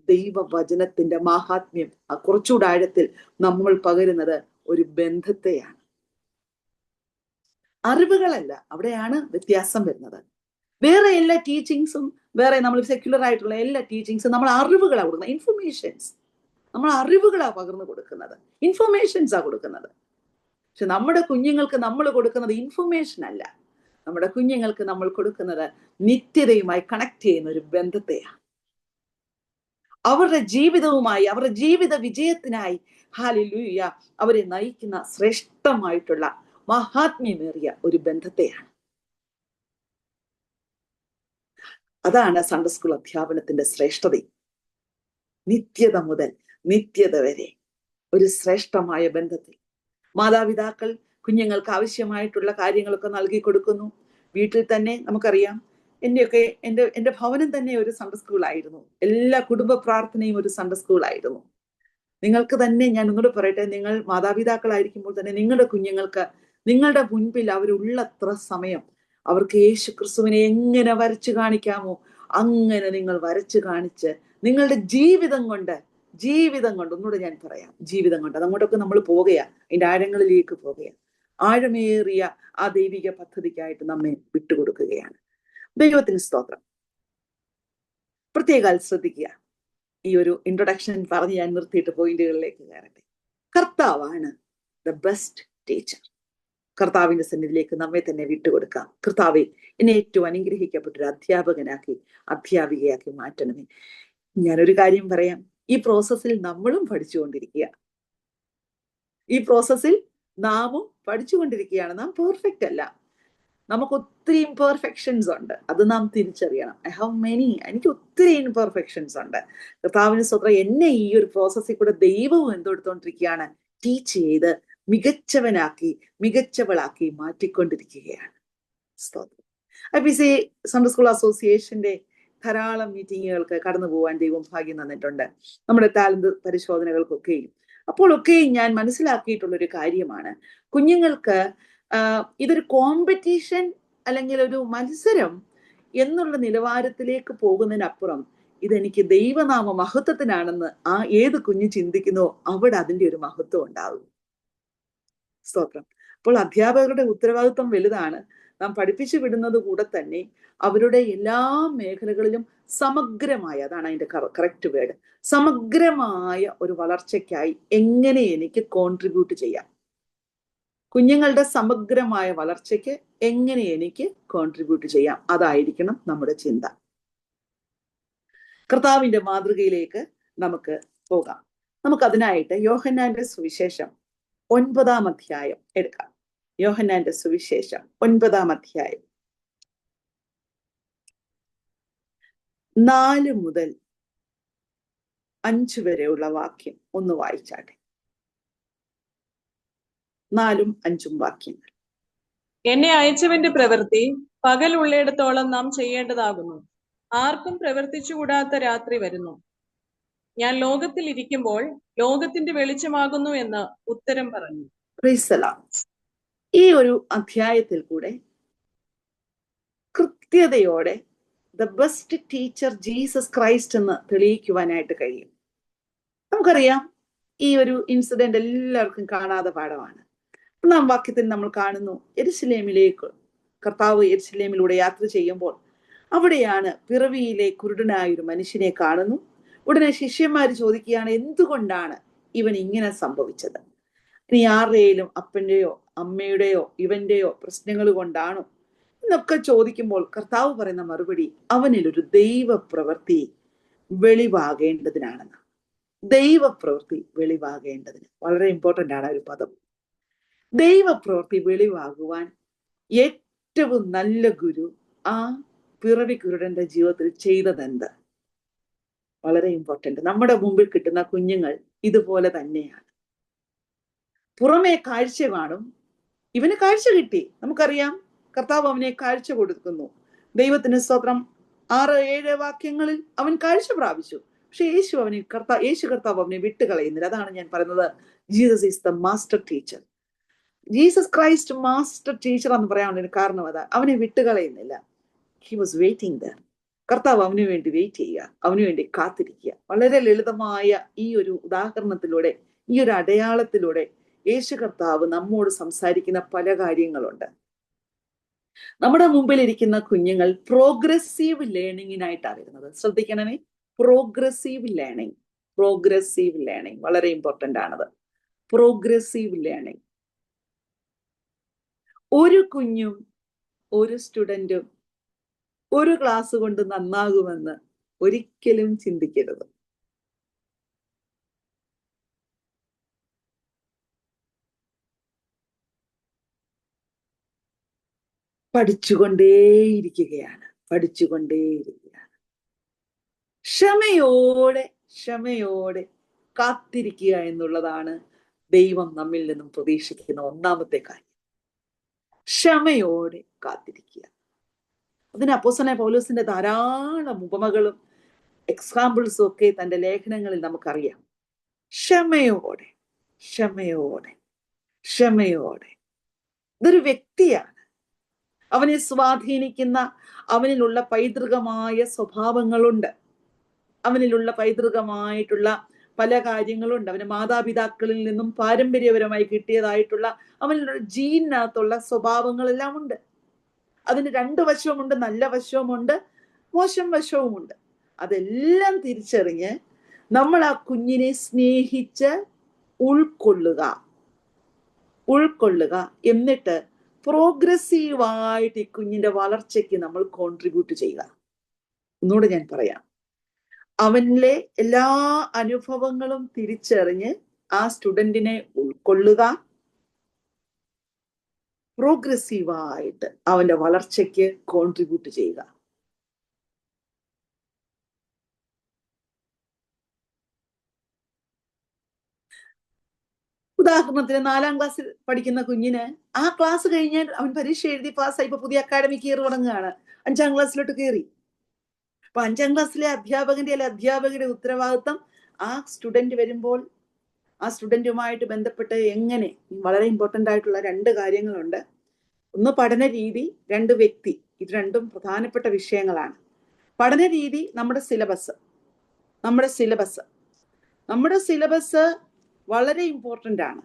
ദൈവവചനത്തിന്റെ മാഹാത്മ്യം. കുറച്ചുകൂടെ ആഴത്തിൽ നമ്മൾ പകരുന്നത് ഒരു ബന്ധത്തെയാണ്, അറിവുകളല്ല. അവിടെയാണ് വ്യത്യാസം വരുന്നത്. വേറെ എല്ലാ ടീച്ചിങ്സും, വേറെ നമ്മൾ സെക്യുലർ ആയിട്ടുള്ള എല്ലാ ടീച്ചിങ്സും നമ്മൾ അറിവുകളാണ് കൊടുക്കുന്നത്, ഇൻഫർമേഷൻസ്. നമ്മൾ അറിവുകളാണ് പകർന്നു കൊടുക്കുന്നത്, ഇൻഫർമേഷൻസാണ് കൊടുക്കുന്നത്. പക്ഷെ നമ്മുടെ കുഞ്ഞുങ്ങൾക്ക് നമ്മൾ കൊടുക്കുന്നത് ഇൻഫർമേഷൻ അല്ല, നമ്മുടെ കുഞ്ഞുങ്ങൾക്ക് നമ്മൾ കൊടുക്കുന്നത് നിത്യതയുമായി കണക്ട് ചെയ്യുന്ന ഒരു ബന്ധത്തെയാണ്. അവരുടെ ജീവിതവുമായി, അവരുടെ ജീവിത വിജയത്തിനായി ഹല്ലേലൂയ അവരെ നയിക്കുന്ന ശ്രേഷ്ഠമായിട്ടുള്ള മഹാത്മ്യമേറിയ ഒരു ബന്ധത്തെയാണ്. അതാണ് സൺഡേ സ്കൂൾ അധ്യാപനത്തിന്റെ ശ്രേഷ്ഠത. നിത്യത മുതൽ നിത്യത വരെ ഒരു ശ്രേഷ്ഠമായ ബന്ധത്തിൽ മാതാപിതാക്കൾ കുഞ്ഞുങ്ങൾക്ക് ആവശ്യമായിട്ടുള്ള കാര്യങ്ങളൊക്കെ നൽകി കൊടുക്കുന്നു. വീട്ടിൽ തന്നെ നമുക്കറിയാം, എൻ്റെ ഭവനം തന്നെ ഒരു സൺഡേ സ്കൂളായിരുന്നു. എല്ലാ കുടുംബ പ്രാർത്ഥനയും ഒരു സൺഡേ സ്കൂളായിരുന്നു. നിങ്ങൾക്ക് തന്നെ ഞാൻ ഒന്നുകൂടെ പറയട്ടെ, നിങ്ങൾ മാതാപിതാക്കളായിരിക്കുമ്പോൾ തന്നെ നിങ്ങളുടെ കുഞ്ഞുങ്ങൾക്ക് നിങ്ങളുടെ മുൻപിൽ അവരുള്ളത്ര സമയം അവർക്ക് യേശു ക്രിസ്തുവിനെ എങ്ങനെ വരച്ചു കാണിക്കാമോ അങ്ങനെ നിങ്ങൾ വരച്ചു കാണിച്ച് നിങ്ങളുടെ ജീവിതം കൊണ്ട് ഒന്നുകൂടെ ഞാൻ പറയാം, ജീവിതം കൊണ്ട് അതങ്ങോട്ടൊക്കെ നമ്മൾ പോകുകയാ, അതിൻ്റെ ആഴങ്ങളിലേക്ക് പോകുകയാണ്. ആഴമേറിയ ആ ദൈവിക പദ്ധതിക്കായിട്ട് നമ്മെ വിട്ടുകൊടുക്കുകയാണ്. ദൈവത്തിന് സ്തോത്രം. പ്രത്യേകം ശ്രദ്ധിക്കുക. ഈ ഒരു ഇൻട്രൊഡക്ഷൻ പറഞ്ഞ് ഞാൻ നിർത്തിയിട്ട് പോയിന്റുകളിലേക്ക് കയറട്ടെ. കർത്താവാണ് ദ ബെസ്റ്റ് ടീച്ചർ. കർത്താവിന്റെ സന്നിധിയിലേക്ക് നമ്മെ തന്നെ വിട്ടുകൊടുക്കാം. കർത്താവെ, എന്നെ ഏറ്റവും അനുഗ്രഹിക്കപ്പെട്ടൊരു അധ്യാപികയാക്കി മാറ്റണമേ. ഞാനൊരു കാര്യം പറയാം, ഈ പ്രോസസ്സിൽ നമ്മളും പഠിച്ചുകൊണ്ടിരിക്കുക. ഈ പ്രോസസ്സിൽ നാമും പഠിച്ചുകൊണ്ടിരിക്കുകയാണ്. നാം പെർഫെക്റ്റ് അല്ല, നമുക്ക് ഒത്തിരി ഇംപെർഫെക്ഷൻസ് ഉണ്ട്. അത് നാം തിരിച്ചറിയണം. എനിക്ക് ഒത്തിരി ഇംപെർഫെക്ഷൻസ് ഉണ്ട്. കർത്താവിന് സ്വന്തം എന്നെ ഈ ഒരു പ്രോസസ്സിൽ കൂടെ ദൈവവും എന്തെടുത്തോണ്ടിരിക്കുകയാണ്, ടീച്ച് ചെയ്ത് മികച്ചവളാക്കി മാറ്റിക്കൊണ്ടിരിക്കുകയാണ്. IPC സൺഡേ സ്കൂൾ അസോസിയേഷന്റെ ധാരാളം മീറ്റിങ്ങുകൾക്ക് കടന്നു പോകാൻ ദൈവം ഭാഗ്യം തന്നിട്ടുണ്ട്, നമ്മുടെ ടാലന്റ് പരിശോധനകൾക്കൊക്കെയും. അപ്പോഴൊക്കെയും ഞാൻ മനസ്സിലാക്കിയിട്ടുള്ളൊരു കാര്യമാണ്, കുഞ്ഞുങ്ങൾക്ക് ഇതൊരു കോമ്പറ്റീഷൻ അല്ലെങ്കിൽ ഒരു മത്സരം എന്നുള്ള നിലവാരത്തിലേക്ക് പോകുന്നതിനപ്പുറം ഇതെനിക്ക് ദൈവനാമ മഹത്വത്തിനാണെന്ന് ഏത് കുഞ്ഞ് ചിന്തിക്കുന്നോ അവിടെ അതിന്റെ ഒരു മഹത്വം ഉണ്ടാകും. സ്തോത്രം. അപ്പോൾ അധ്യാപകരുടെ ഉത്തരവാദിത്വം വലുതാണ്. നാം പഠിപ്പിച്ചു വിടുന്നത് കൂടെ തന്നെ അവരുടെ എല്ലാ മേഖലകളിലും സമഗ്രമായ, അതാണ് അതിന്റെ കറക്റ്റ് വേർഡ്, സമഗ്രമായ ഒരു വളർച്ചയ്ക്കായി എങ്ങനെ എനിക്ക് കോൺട്രിബ്യൂട്ട് ചെയ്യാം, കുഞ്ഞുങ്ങളുടെ സമഗ്രമായ വളർച്ചയ്ക്ക് എങ്ങനെ എനിക്ക് കോൺട്രിബ്യൂട്ട് ചെയ്യാം, അതായിരിക്കണം നമ്മുടെ ചിന്ത. കർത്താവിന്റെ മാതൃകയിലേക്ക് നമുക്ക് പോകാം. നമുക്കതിനായിട്ട് യോഹന്നാന്റെ സുവിശേഷം 9-ാം അധ്യായം എടുക്കാം. യോഹന്നാന്റെ സുവിശേഷം 9-ാം അധ്യായം 4 മുതൽ 5 വരെയുള്ള വാക്യം ഒന്ന് വായിച്ചാട്ടെ. 4ഉം 5ഉം വാക്യങ്ങൾ. എന്നെ അയച്ചവന്റെ പ്രവൃത്തി പകൽ ഉള്ളിടത്തോളം നാം ചെയ്യേണ്ടതാകുന്നു. ആർക്കും പ്രവർത്തിച്ചുകൂടാത്ത രാത്രി വരുന്നു. ഞാൻ ലോകത്തിൽ ഇരിക്കുമ്പോൾ ലോകത്തിന്റെ വെളിച്ചമാകുന്നു എന്ന് ഉത്തരം പറഞ്ഞു. ഈ ഒരു അധ്യായത്തിൽ കൂടെ കൃത്യതയോടെ the best teacher Jesus Christ എന്ന് തെളിയിക്കുവാനായിട്ട് കഴിയും. നമുക്കറിയാം, ഈ ഒരു ഇൻസിഡന്റ് എല്ലാവർക്കും കാണാതെ പാഠമാണ്. 1-ാം വാക്യത്തിൽ നമ്മൾ കാണുന്നു, യെരുശലേമിലേക്ക് കർത്താവ് യെരുശലേമിലൂടെ യാത്ര ചെയ്യുമ്പോൾ അവിടെയാണ് പിറവിയിലെ കുരുടനായൊരു മനുഷ്യനെ കാണുന്നു. ഉടനെ ശിഷ്യന്മാര് ചോദിക്കുകയാണ്, എന്തുകൊണ്ടാണ് ഇവൻ ഇങ്ങനെ സംഭവിച്ചത്? ഇനി ആരുടെയും അപ്പന്റെയോ അമ്മയുടെയോ ഇവന്റെയോ പ്രശ്നങ്ങൾ കൊണ്ടാണോ എന്നൊക്കെ ചോദിക്കുമ്പോൾ കർത്താവ് പറയുന്ന മറുപടി, അവനിലൊരു ദൈവപ്രവൃത്തി വെളിവാകേണ്ടതിനാണെന്ന്. ദൈവപ്രവൃത്തി വെളിവാകേണ്ടതിന്. വളരെ ഇമ്പോർട്ടൻ്റ് ആണ് ഒരു പദം. ദൈവപ്രവൃത്തി വെളിവാകുവാൻ ഏറ്റവും നല്ല ഗുരു ആ പിറവി കുരുടന്റെ ജീവിതത്തിൽ ചെയ്തതെന്ത്? വളരെ ഇമ്പോർട്ടൻ്റ്. നമ്മുടെ മുമ്പിൽ കിട്ടുന്ന കുഞ്ഞുങ്ങൾ ഇതുപോലെ തന്നെയാണ്. പുറമേ കാഴ്ച കാണും. ഇവന് കാഴ്ച കിട്ടി, നമുക്കറിയാം, കർത്താവ് അവനെ കാഴ്ച കൊടുക്കുന്നു. ദൈവത്തിന് സ്തോത്രം. 6-7 വാക്യങ്ങളിൽ അവൻ കാഴ്ച പ്രാപിച്ചു. പക്ഷെ യേശു കർത്താവ് അവനെ വിട്ടുകളയുന്നില്ല. അതാണ് ഞാൻ പറയുന്നത്, Jesus is the master teacher. Jesus Christ master teacher എന്ന് പറയാനുള്ള കാരണം അതാണ്. അവനെ വിട്ടുകളയുന്നില്ല. He was waiting there. കർത്താവ് അവന് വേണ്ടി വെയിറ്റ് ചെയ്യുക, അവന് വേണ്ടി കാത്തിരിക്കുക. വളരെ ലളിതമായ ഈ ഒരു ഉദാഹരണത്തിലൂടെ, ഈ ഒരു അടയാളത്തിലൂടെ യേശു കർത്താവ് നമ്മോട് സംസാരിക്കുന്ന പല കാര്യങ്ങളുണ്ട്. നമ്മുടെ മുമ്പിൽ ഇരിക്കുന്ന കുഞ്ഞുങ്ങൾ പ്രോഗ്രസീവ് ലേണിങ്ങിനായിട്ടാണ് വരുന്നത്. ശ്രദ്ധിക്കണമേ, പ്രോഗ്രസീവ് ലേണിംഗ്. പ്രോഗ്രസീവ് ലേണിംഗ് വളരെ ഇമ്പോർട്ടൻ്റ് ആണത്. Progressive learning. ഒരു കുഞ്ഞും ഒരു സ്റ്റുഡൻറ്റും ഒരു ക്ലാസ് കൊണ്ട് നന്നാകുമെന്ന് ഒരിക്കലും ചിന്തിക്കരുത്. പഠിച്ചുകൊണ്ടേയിരിക്കുകയാണ്. ക്ഷമയോടെ കാത്തിരിക്കുക എന്നുള്ളതാണ് ദൈവം നമ്മിൽ നിന്നും പ്രതീക്ഷിക്കുന്ന ഒന്നാമത്തെ കാര്യം. ക്ഷമയോടെ കാത്തിരിക്കുക. അതിന് അപ്പോസ്തലനായ പൗലോസിന്റെ ധാരാളം ഉപമകളും എക്സാമ്പിൾസും ഒക്കെ തന്റെ ലേഖനങ്ങളിൽ നമുക്കറിയാം. ക്ഷമയോടെ. ഇതൊരു വ്യക്തിയാണ്. അവനെ സ്വാധീനിക്കുന്ന അവനിലുള്ള പൈതൃകമായ സ്വഭാവങ്ങളുണ്ട്. അവനിലുള്ള പൈതൃകമായിട്ടുള്ള പല കാര്യങ്ങളുണ്ട്. അവന് മാതാപിതാക്കളിൽ നിന്നും പാരമ്പര്യപരമായി കിട്ടിയതായിട്ടുള്ള അവനിലുള്ള ജീനിനകത്തുള്ള സ്വഭാവങ്ങളെല്ലാം ഉണ്ട്. അതിന് 2 വശവുമുണ്ട്. നല്ല വശവുമുണ്ട്, മോശം വശവുമുണ്ട്. അതെല്ലാം തിരിച്ചറിഞ്ഞ് നമ്മൾ ആ കുഞ്ഞിനെ സ്നേഹിച്ച് ഉൾക്കൊള്ളുക. എന്നിട്ട് പ്രോഗ്രസീവായിട്ട് ഈ കുഞ്ഞിന്റെ വളർച്ചയ്ക്ക് നമ്മൾ കോൺട്രിബ്യൂട്ട് ചെയ്യുക. ഒന്നുകൂടെ ഞാൻ പറയാം, അവനിലെ എല്ലാ അനുഭവങ്ങളും തിരിച്ചറിഞ്ഞ് ആ സ്റ്റുഡന്റിനെ ഉൾക്കൊള്ളുക, പ്രോഗ്രസീവായിട്ട് അവന്റെ വളർച്ചയ്ക്ക് കോൺട്രിബ്യൂട്ട് ചെയ്യുക. ഉദാഹരണത്തിന് 4-ാം ക്ലാസ്സിൽ പഠിക്കുന്ന കുഞ്ഞിന് ആ ക്ലാസ് കഴിഞ്ഞാൽ അവൻ പരീക്ഷ എഴുതി പാസ്സായി. ഇപ്പൊ പുതിയ അക്കാഡമിക് ഇയർ തുടങ്ങുകയാണ്. 5-ാം ക്ലാസ്സിലോട്ട് കയറി. അപ്പൊ 5-ാം ക്ലാസ്സിലെ അധ്യാപകരുടെ ഉത്തരവാദിത്വം ആ സ്റ്റുഡന്റ് വരുമ്പോൾ ആ സ്റ്റുഡന്റുമായിട്ട് ബന്ധപ്പെട്ട് എങ്ങനെ, വളരെ ഇമ്പോർട്ടൻ്റ് ആയിട്ടുള്ള 2 കാര്യങ്ങളുണ്ട്. ഒന്ന് പഠന രീതി, 2 വ്യക്തി. ഇത് രണ്ടും പ്രധാനപ്പെട്ട വിഷയങ്ങളാണ്. പഠന രീതി നമ്മുടെ സിലബസ്, നമ്മുടെ സിലബസ് വളരെ ഇമ്പോർട്ടൻ്റ് ആണ്.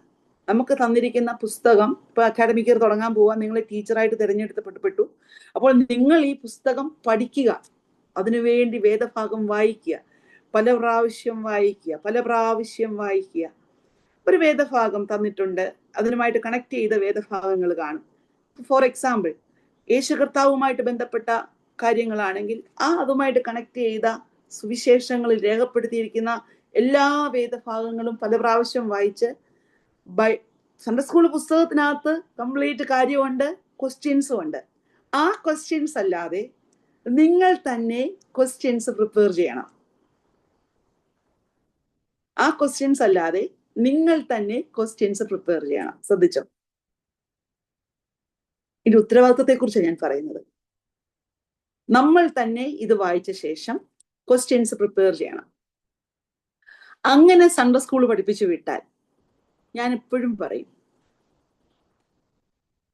നമുക്ക് തന്നിരിക്കുന്ന പുസ്തകം, ഇപ്പൊ അക്കാഡമിക് ഇയർ തുടങ്ങാൻ പോവാൻ നിങ്ങൾ ടീച്ചറായിട്ട് തിരഞ്ഞെടുക്കപ്പെട്ടു. അപ്പോൾ നിങ്ങൾ ഈ പുസ്തകം പഠിക്കുക, അതിനുവേണ്ടി വേദഭാഗം വായിക്കുക, പല പ്രാവശ്യം വായിക്കുക. ഒരു വേദഭാഗം തന്നിട്ടുണ്ട്, അതിനുമായിട്ട് കണക്ട് ചെയ്ത വേദഭാഗങ്ങൾ കാണും. ഫോർ എക്സാമ്പിൾ, യേശു കർത്താവുമായിട്ട് ബന്ധപ്പെട്ട കാര്യങ്ങളാണെങ്കിൽ അതുമായിട്ട് കണക്ട് ചെയ്ത സുവിശേഷങ്ങളിൽ രേഖപ്പെടുത്തിയിരിക്കുന്ന എല്ലാ വേദഭാഗങ്ങളും പല പ്രാവശ്യം വായിച്ച്, സൺഡേ സ്കൂൾ പുസ്തകത്തിനകത്ത് കംപ്ലീറ്റ് കാര്യമുണ്ട്, ക്വസ്റ്റ്യൻസും ഉണ്ട്. ആ ക്വസ്റ്റ്യൻസ് അല്ലാതെ നിങ്ങൾ തന്നെ ക്വസ്റ്റ്യൻസ് പ്രിപ്പയർ ചെയ്യണം. ശ്രദ്ധിച്ചോ? ഇതിന്റെ ഉത്തരവാദിത്വത്തെ കുറിച്ച് ഞാൻ പറയുന്നത്. നമ്മൾ തന്നെ ഇത് വായിച്ച ശേഷം ക്വസ്റ്റ്യൻസ് പ്രിപ്പയർ ചെയ്യണം. അങ്ങനെ സൺഡേ സ്കൂൾ പഠിപ്പിച്ചു വിട്ടാൽ, ഞാൻ എപ്പോഴും പറയും,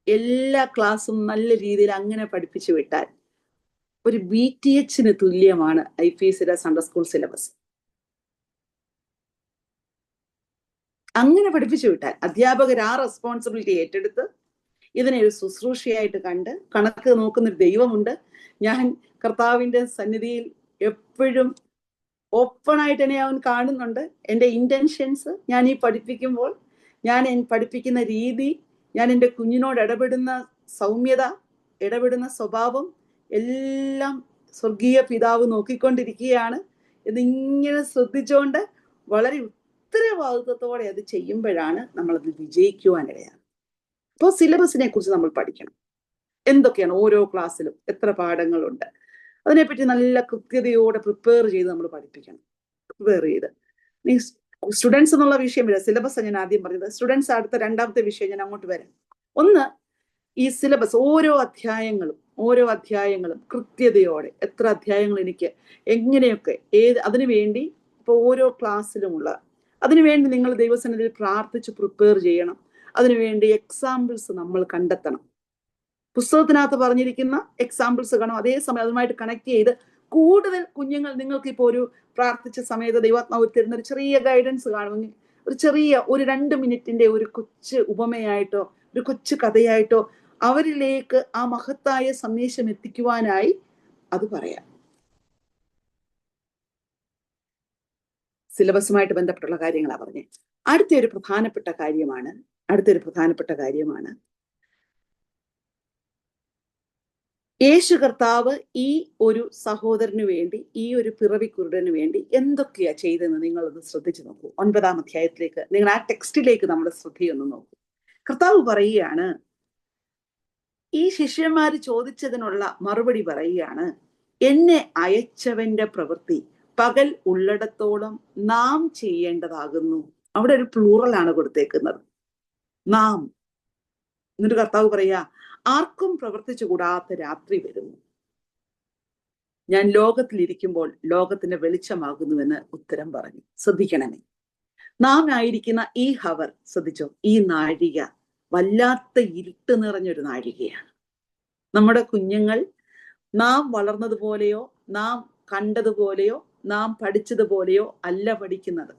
എല്ലാ ക്ലാസ്സും നല്ല രീതിയിൽ അങ്ങനെ പഠിപ്പിച്ചു വിട്ടാൽ ഒരു BTH തുല്യമാണ് IPSCയുടെ സൺഡേ സ്കൂൾ സിലബസ്. അങ്ങനെ പഠിപ്പിച്ചു വിട്ടാൽ അധ്യാപകർ ആ റെസ്പോൺസിബിലിറ്റി ഏറ്റെടുത്ത് ഇതിനെ ഒരു ശുശ്രൂഷയായിട്ട് കണ്ട്, കണക്ക് നോക്കുന്നൊരു ദൈവമുണ്ട്. ഞാൻ കർത്താവിന്റെ സന്നിധിയിൽ എപ്പോഴും ഓപ്പണായിട്ട് തന്നെ അവൻ കാണുന്നുണ്ട്. എൻ്റെ ഇന്റൻഷൻസ്, ഞാൻ ഈ പഠിപ്പിക്കുമ്പോൾ, ഞാൻ പഠിപ്പിക്കുന്ന രീതി, ഞാൻ എൻ്റെ കുഞ്ഞിനോട് ഇടപെടുന്ന സൗമ്യത, ഇടപെടുന്ന സ്വഭാവം എല്ലാം സ്വർഗീയ പിതാവ് നോക്കിക്കൊണ്ടിരിക്കുകയാണ്. ഇതിങ്ങനെ ശ്രദ്ധിച്ചുകൊണ്ട് വളരെ ഉത്തരവാദിത്വത്തോടെ അത് ചെയ്യുമ്പോഴാണ് നമ്മളത് വിജയിക്കുവാനിടയാണ്. അപ്പോൾ സിലബസിനെ കുറിച്ച് നമ്മൾ പഠിക്കണം. എന്തൊക്കെയാണ് ഓരോ ക്ലാസ്സിലും, എത്ര പാഠങ്ങളുണ്ട്, അതിനെപ്പറ്റി നല്ല കൃത്യതയോടെ പ്രിപ്പയർ ചെയ്ത് നമ്മൾ പഠിപ്പിക്കണം. സ്റ്റുഡൻസ് എന്നുള്ള വിഷയം വരാം, സിലബസ് ഞാൻ ആദ്യം പറഞ്ഞത്. സ്റ്റുഡൻസ് അടുത്ത രണ്ടാമത്തെ വിഷയം ഞാൻ അങ്ങോട്ട് വരാം. ഒന്ന്, ഈ സിലബസ് ഓരോ അധ്യായങ്ങളും കൃത്യതയോടെ, എത്ര അധ്യായങ്ങൾ എനിക്ക് എങ്ങനെയൊക്കെ അതിനുവേണ്ടി ഇപ്പോൾ ഓരോ ക്ലാസ്സിലുമുള്ള, അതിനുവേണ്ടി നിങ്ങൾ ദൈവസന്നിധിയിൽ പ്രാർത്ഥിച്ച് പ്രിപ്പയർ ചെയ്യണം. അതിനുവേണ്ടി എക്സാമ്പിൾസ് നമ്മൾ കണ്ടെത്തണം. പുസ്തകത്തിനകത്ത് പറഞ്ഞിരിക്കുന്ന എക്സാമ്പിൾസ് കാണും, അതേസമയം അതുമായിട്ട് കണക്ട് ചെയ്ത് കൂടുതൽ കുഞ്ഞുങ്ങൾ, നിങ്ങൾക്ക് ഇപ്പോൾ ഒരു പ്രാർത്ഥിച്ച സമയത്ത് ദൈവാത്മാവ് തരുന്ന ഒരു ചെറിയ ഗൈഡൻസ് കാണുമെങ്കിൽ, ഒരു ചെറിയ 2 മിനിറ്റിന്റെ ഒരു കൊച്ചു ഉപമയായിട്ടോ ഒരു കൊച്ചു കഥയായിട്ടോ അവരിലേക്ക് ആ മഹത്തായ സന്ദേശം എത്തിക്കുവാനായി അത് പറയാം. സിലബസുമായിട്ട് ബന്ധപ്പെട്ടുള്ള കാര്യങ്ങളാണ് പറഞ്ഞത്. അടുത്തൊരു പ്രധാനപ്പെട്ട കാര്യമാണ് യേശു കർത്താവ് ഈ ഒരു സഹോദരന് വേണ്ടി, ഈ ഒരു പിറവിക്കുരുടന് വേണ്ടി എന്തൊക്കെയാ ചെയ്തെന്ന് നിങ്ങളൊന്ന് ശ്രദ്ധിച്ചു നോക്കൂ. 9-ാം അധ്യായത്തിലേക്ക്, നിങ്ങൾ ആ ടെക്സ്റ്റിലേക്ക് നമ്മുടെ ശ്രദ്ധയൊന്ന് നോക്കൂ. കർത്താവ് പറയുകയാണ്, ഈ ശിഷ്യന്മാര് ചോദിച്ചതിനുള്ള മറുപടി പറയുകയാണ്, എന്നെ അയച്ചവന്റെ പ്രവൃത്തി പകൽ ഉള്ളിടത്തോളം നാം ചെയ്യേണ്ടതാകുന്നു. അവിടെ ഒരു പ്ലൂറലാണ് കൊടുത്തേക്കുന്നത്, നാം. എന്നിട്ട് കർത്താവ് പറയാ, ആർക്കും പ്രവർത്തിച്ചു കൂടാത്ത രാത്രി വരുന്നു. ഞാൻ ലോകത്തിലിരിക്കുമ്പോൾ ലോകത്തിന്റെ വെളിച്ചമാകുന്നുവെന്ന് ഉത്തരം പറഞ്ഞു. ശ്രദ്ധിക്കണമേ, നാം ആയിരിക്കുന്ന ഈ ഹവർ, ശ്രദ്ധിച്ചോ, ഈ നാഴിക വല്ലാത്ത ഇരുട്ട് നിറഞ്ഞൊരു നാഴികയാണ്. നമ്മുടെ കുഞ്ഞുങ്ങൾ നാം വളർന്നതുപോലെയോ നാം കണ്ടതുപോലെയോ നാം പഠിച്ചതുപോലെയോ അല്ല പഠിക്കുന്നത്.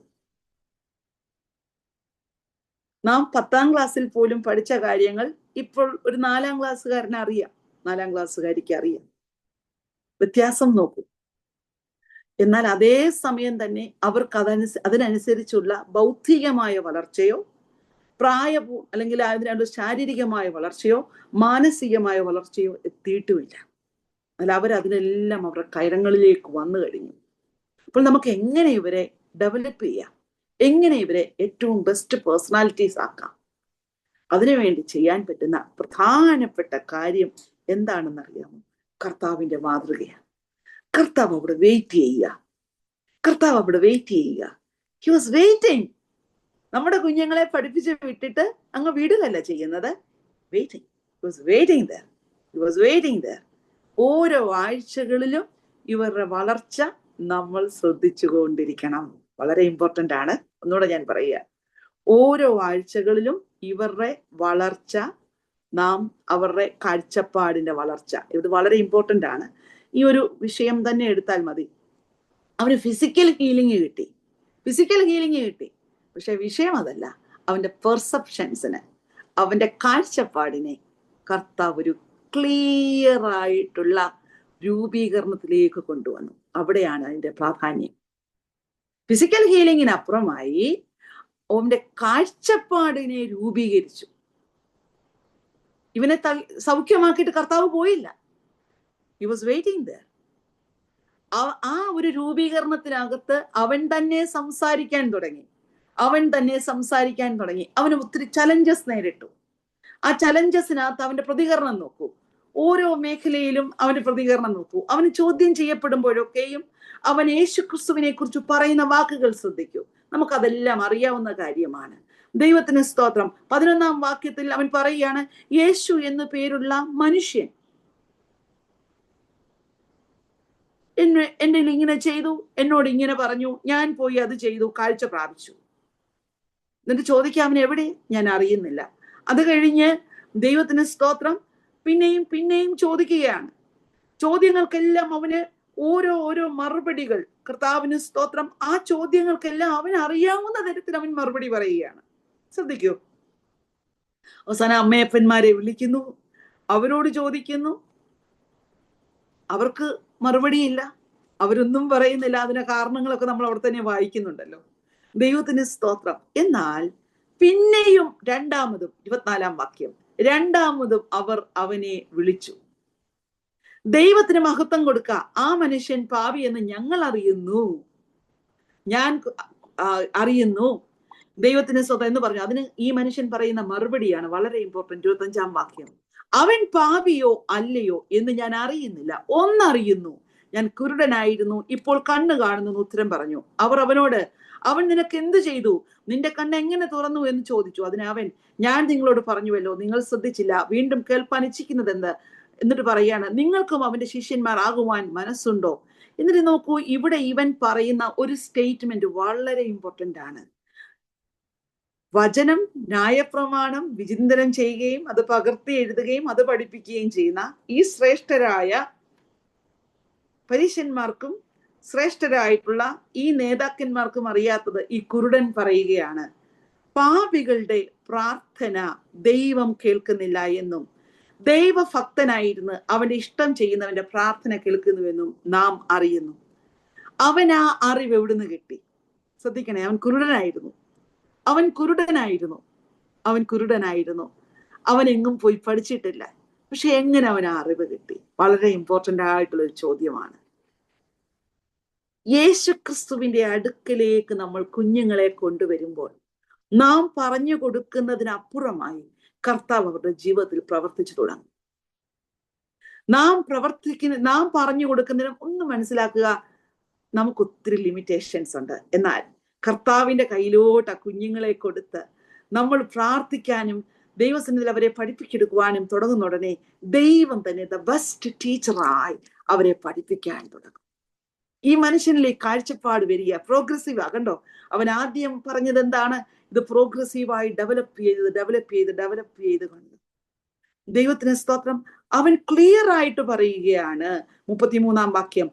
നാം 10-ാം ക്ലാസ്സിൽ പോലും പഠിച്ച കാര്യങ്ങൾ ഇപ്പോൾ ഒരു 4-ാം ക്ലാസ്സുകാരനെ അറിയാം, 4-ാം ക്ലാസ്സുകാരിക്ക് അറിയാം. വ്യത്യാസം നോക്കൂ. എന്നാൽ അതേ സമയം തന്നെ അവർക്ക് അതിനനുസരിച്ചുള്ള ബൗദ്ധികമായ വളർച്ചയോ അല്ലെങ്കിൽ അതിനുള്ള ശാരീരികമായ വളർച്ചയോ മാനസികമായ വളർച്ചയോ എത്തിയിട്ടുമില്ല. അല്ല, അവരതിനെല്ലാം അവരുടെ കയറങ്ങളിലേക്ക് വന്നു കഴിഞ്ഞു. അപ്പോൾ നമുക്ക് എങ്ങനെ ഇവരെ ഡെവലപ്പ് ചെയ്യാം, എങ്ങനെ ഇവരെ ഏറ്റവും ബെസ്റ്റ് പേഴ്സണാലിറ്റീസ് ആക്കാം, അതിനുവേണ്ടി ചെയ്യാൻ പറ്റുന്ന പ്രധാനപ്പെട്ട കാര്യം എന്താണെന്ന് അറിയാമോ? കർത്താവിന്റെ മാതൃകയാണ്. കർത്താവ് അവിടെ വെയിറ്റ് ചെയ്യുക. He was waiting. നമ്മുടെ കുഞ്ഞുങ്ങളെ പഠിപ്പിച്ച് വിട്ടിട്ട് അങ്ങ് വിടുകയല്ല ചെയ്യുന്നത്, വെയിറ്റിംഗ് there. ഓരോ ആഴ്ചകളിലും ഇവരുടെ വളർച്ച നമ്മൾ ശ്രദ്ധിച്ചുകൊണ്ടിരിക്കണം. വളരെ ഇമ്പോർട്ടൻ്റ് ആണ്. ഒന്നുകൂടെ ഞാൻ പറയുക, ഓരോ ആഴ്ചകളിലും ഇവരുടെ വളർച്ച, അവരുടെ കാഴ്ചപ്പാടിന്റെ വളർച്ച, ഇത് വളരെ ഇമ്പോർട്ടൻ്റ് ആണ്. ഈ ഒരു വിഷയം തന്നെ എടുത്താൽ മതി. അവന് ഫിസിക്കൽ ഹീലിംഗ് കിട്ടി. പക്ഷെ വിഷയം അതല്ല. അവന്റെ പെർസെപ്ഷൻസിന്, അവന്റെ കാഴ്ചപ്പാടിനെ കർത്താവ് ഒരു ക്ലിയർ ആയിട്ടുള്ള രൂപീകരണത്തിലേക്ക് കൊണ്ടുവന്നു. അവിടെയാണ് അതിന്റെ പ്രാധാന്യം. ഫിസിക്കൽ ഹീലിംഗിന് അപ്പുറമായി അവന്റെ കാഴ്ചപ്പാടിനെ രൂപീകരിച്ചു. ഇവനെ സൗഖ്യമാക്കിയിട്ട് കർത്താവ് പോയില്ല. He was waiting there. ആ ഒരു രൂപീകരണത്തിനകത്ത് അവൻ തന്നെ സംസാരിക്കാൻ തുടങ്ങി. അവന് ഒത്തിരി ചലഞ്ചസ് നേരിട്ടു. ആ ചലഞ്ചസിനകത്ത് അവന്റെ പ്രതികരണം നോക്കൂ. ഓരോ മേഖലയിലും അവന്റെ പ്രതികരണം നോക്കൂ. അവന് ചോദ്യം ചെയ്യപ്പെടുമ്പോഴൊക്കെയും അവൻ യേശുക്രിസ്തുവിനെ കുറിച്ച് പറയുന്ന വാക്കുകൾ ശ്രദ്ധിക്കൂ. നമുക്കതെല്ലാം അറിയാവുന്ന കാര്യമാണ്. ദൈവത്തിന് സ്തോത്രം. 11-ാം വാക്യത്തിൽ അവൻ പറയുകയാണ്, യേശു എന്നു പേരുള്ള മനുഷ്യൻ എന്നെ ഇങ്ങനെ ചെയ്തു, എന്നോട് ഇങ്ങനെ പറഞ്ഞു, ഞാൻ പോയി അത് ചെയ്തു, കാഴ്ച പ്രാപിച്ചു. എന്നിട്ട് ചോദിക്കാം, അവൻ എവിടെ? ഞാൻ അറിയുന്നില്ല. അത് കഴിഞ്ഞ് ദൈവത്തിന് സ്തോത്രം പിന്നെയും ചോദിക്കുകയാണ്. ചോദ്യങ്ങൾക്കെല്ലാം അവന് ഓരോ മറുപടികൾ. കർത്താവിന് സ്തോത്രം. ആ ചോദ്യങ്ങൾക്കെല്ലാം അവന് അറിയാവുന്ന തരത്തിൽ അവൻ മറുപടി പറയുകയാണ്. ശ്രദ്ധിക്കൂ. അവസാനം അമ്മയപ്പന്മാരെ വിളിക്കുന്നു, അവരോട് ചോദിക്കുന്നു. അവർക്ക് മറുപടിയില്ല, അവരൊന്നും പറയുന്നില്ല. അതിന്റെ കാരണങ്ങളൊക്കെ നമ്മൾ അവിടെ തന്നെ വായിക്കുന്നുണ്ടല്ലോ. ദൈവത്തിന് സ്തോത്രം. എന്നാൽ പിന്നെയും രണ്ടാമതും 24-ാം വാക്യം, രണ്ടാമതും അവർ അവനെ വിളിച്ചു. ദൈവത്തിന് മഹത്വം കൊടുക്കുക. ആ മനുഷ്യൻ പാപി എന്ന് ഞങ്ങൾ അറിയുന്നു. ദൈവത്തിന് സ്വതം എന്ന് പറഞ്ഞു. അതിന് ഈ മനുഷ്യൻ പറയുന്ന മറുപടിയാണ് വളരെ ഇമ്പോർട്ടന്റ്. 25-ാം വാക്യം, അവൻ പാപിയോ അല്ലയോ എന്ന് ഞാൻ അറിയുന്നില്ല. ഒന്നറിയുന്നു, ഞാൻ കുരുടനായിരുന്നു, ഇപ്പോൾ കണ്ണ് കാണുന്നു എന്ന് ഉത്തരം പറഞ്ഞു. അവർ അവനോട്, അവൻ നിനക്ക് എന്ത് ചെയ്തു? നിന്റെ കണ്ണ് എങ്ങനെ തുറന്നു എന്ന് ചോദിച്ചു. അതിന് അവൻ, ഞാൻ നിങ്ങളോട് പറഞ്ഞുവല്ലോ, നിങ്ങൾ ശ്രദ്ധിച്ചില്ല. വീണ്ടും കേൾപ്പാൻ ഇച്ഛിക്കുന്നത് എന്ത്? എന്നിട്ട് പറയാണ്, നിങ്ങൾക്കും അവന്റെ ശിഷ്യന്മാർ ആകുവാൻ മനസ്സുണ്ടോ? എന്നിട്ട് നോക്കൂ, ഇവിടെ ഇവൻ പറയുന്ന ഒരു സ്റ്റേറ്റ്മെന്റ് വളരെ ഇമ്പോർട്ടന്റ് ആണ്. വചനം, ന്യായപ്രമാണം വിചിന്തനം ചെയ്യുകയും അത് പകർത്തി എഴുതുകയും അത് പഠിപ്പിക്കുകയും ചെയ്യുന്ന ഈ ശ്രേഷ്ഠരായ പരീശന്മാർക്കും ശ്രേഷ്ഠരായിട്ടുള്ള ഈ നേതാക്കന്മാർക്കും അറിയാത്തത് ഈ കുരുടൻ പറയുകയാണ്, പാപികളുടെ പ്രാർത്ഥന ദൈവം കേൾക്കുന്നില്ല എന്നും ദൈവഭക്തനായിരുന്ന് അവന്റെ ഇഷ്ടം ചെയ്യുന്നവന്റെ പ്രാർത്ഥന കേൾക്കുന്നുവെന്നും നാം അറിയുന്നു. അവൻ ആ അറിവ് എവിടുന്ന് കിട്ടി? ശ്രദ്ധിക്കണേ, അവൻ കുരുടനായിരുന്നു. അവൻ എങ്ങും പോയി പഠിച്ചിട്ടില്ല. പക്ഷെ എങ്ങനെ അവൻ ആ അറിവ് കിട്ടി? വളരെ ഇമ്പോർട്ടന്റ് ആയിട്ടുള്ള ഒരു ചോദ്യമാണ്. യേശുക്രിസ്തുവിന്റെ അടുക്കലേക്ക് നമ്മൾ കുഞ്ഞുങ്ങളെ കൊണ്ടുവരുമ്പോൾ നാം പറഞ്ഞു കൊടുക്കുന്നതിനപ്പുറമായി കർത്താവ് അവരുടെ ജീവിതത്തിൽ പ്രവർത്തിച്ചു തുടങ്ങും. നാം പറഞ്ഞു കൊടുക്കുന്നതിനും ഒന്ന് മനസ്സിലാക്കുക, നമുക്ക് ഒത്തിരി ലിമിറ്റേഷൻസ് ഉണ്ട്. എന്നാൽ കർത്താവിന്റെ കയ്യിലോട്ട് ആ കുഞ്ഞുങ്ങളെ കൊടുത്ത് നമ്മൾ പ്രാർത്ഥിക്കാനും ദൈവസന്നിധിയിൽ അവരെ പഠിപ്പിച്ചെടുക്കുവാനും തുടങ്ങുന്ന ഉടനെ ദൈവം തന്നെ ദ ബെസ്റ്റ് ടീച്ചറായി അവരെ പഠിപ്പിക്കാൻ തുടങ്ങും. ഈ മനുഷ്യനിലേക്ക് കാഴ്ചപ്പാട് വരിക, പ്രോഗ്രസീവ് ആകണ്ടോ. അവൻ ആദ്യം പറഞ്ഞത് എന്താണ്? ഇത് പ്രോഗ്രസീവായി ഡെവലപ്പ് ചെയ്ത് കൊണ്ട് ദൈവത്തിന് സ്തോത്രം. അവൻ ക്ലിയർ ആയിട്ട് പറയുകയാണ് 33-ാം വാക്യം,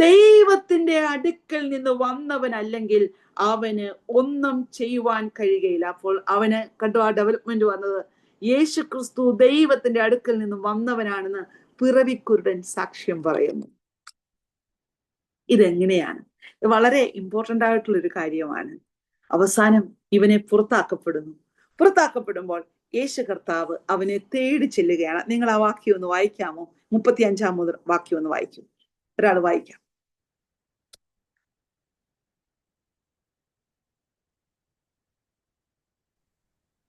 ദൈവത്തിന്റെ അടുക്കൽ നിന്ന് വന്നവനല്ലെങ്കിൽ അവന് ഒന്നും ചെയ്യുവാൻ കഴിയുകയില്ല. അപ്പോൾ അവന് കണ്ടു ആ ഡെവലപ്മെന്റ് വന്നത്. യേശു ക്രിസ്തു ദൈവത്തിന്റെ അടുക്കൽ നിന്ന് വന്നവനാണെന്ന് പിറവിക്കുരുടൻ സാക്ഷ്യം പറയുന്നു. ഇതെങ്ങനെയാണ്? ഇത് വളരെ ഇമ്പോർട്ടന്റ് ആയിട്ടുള്ള ഒരു കാര്യമാണ്. അവസാനം ഇവനെ പുറത്താക്കപ്പെടുമ്പോൾ യേശു കർത്താവ് അവനെ തേടി ചെല്ലുകയാണ്. നിങ്ങൾ ആ വാക്യം ഒന്ന് വായിക്കാമോ? 35-ാം വാക്യം ഒന്ന് വായിക്കും. ഒരാൾ വായിക്കാം.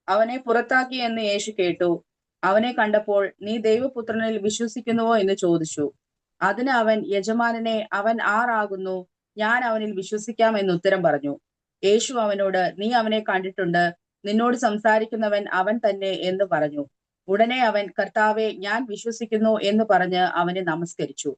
അവനെ പുറത്താക്കി എന്ന് യേശു കേട്ടു. അവനെ കണ്ടപ്പോൾ, നീ ദൈവപുത്രനിൽ വിശ്വസിക്കുന്നുവോ എന്ന് ചോദിച്ചു. അതിന് അവൻ, യജമാനനെ, അവൻ ആറാകുന്നു, ഞാൻ അവനിൽ വിശ്വസിക്കാം എന്ന് ഉത്തരം പറഞ്ഞു. യേശു അവനോട്, നീ അവനെ കണ്ടിട്ടുണ്ട്, നിന്നോട് സംസാരിക്കുന്നവൻ അവൻ തന്നെ എന്ന് പറഞ്ഞു. ഉടനെ അവൻ, കർത്താവെ, ഞാൻ വിശ്വസിക്കുന്നു എന്ന് പറഞ്ഞ് അവനെ നമസ്കരിച്ചു.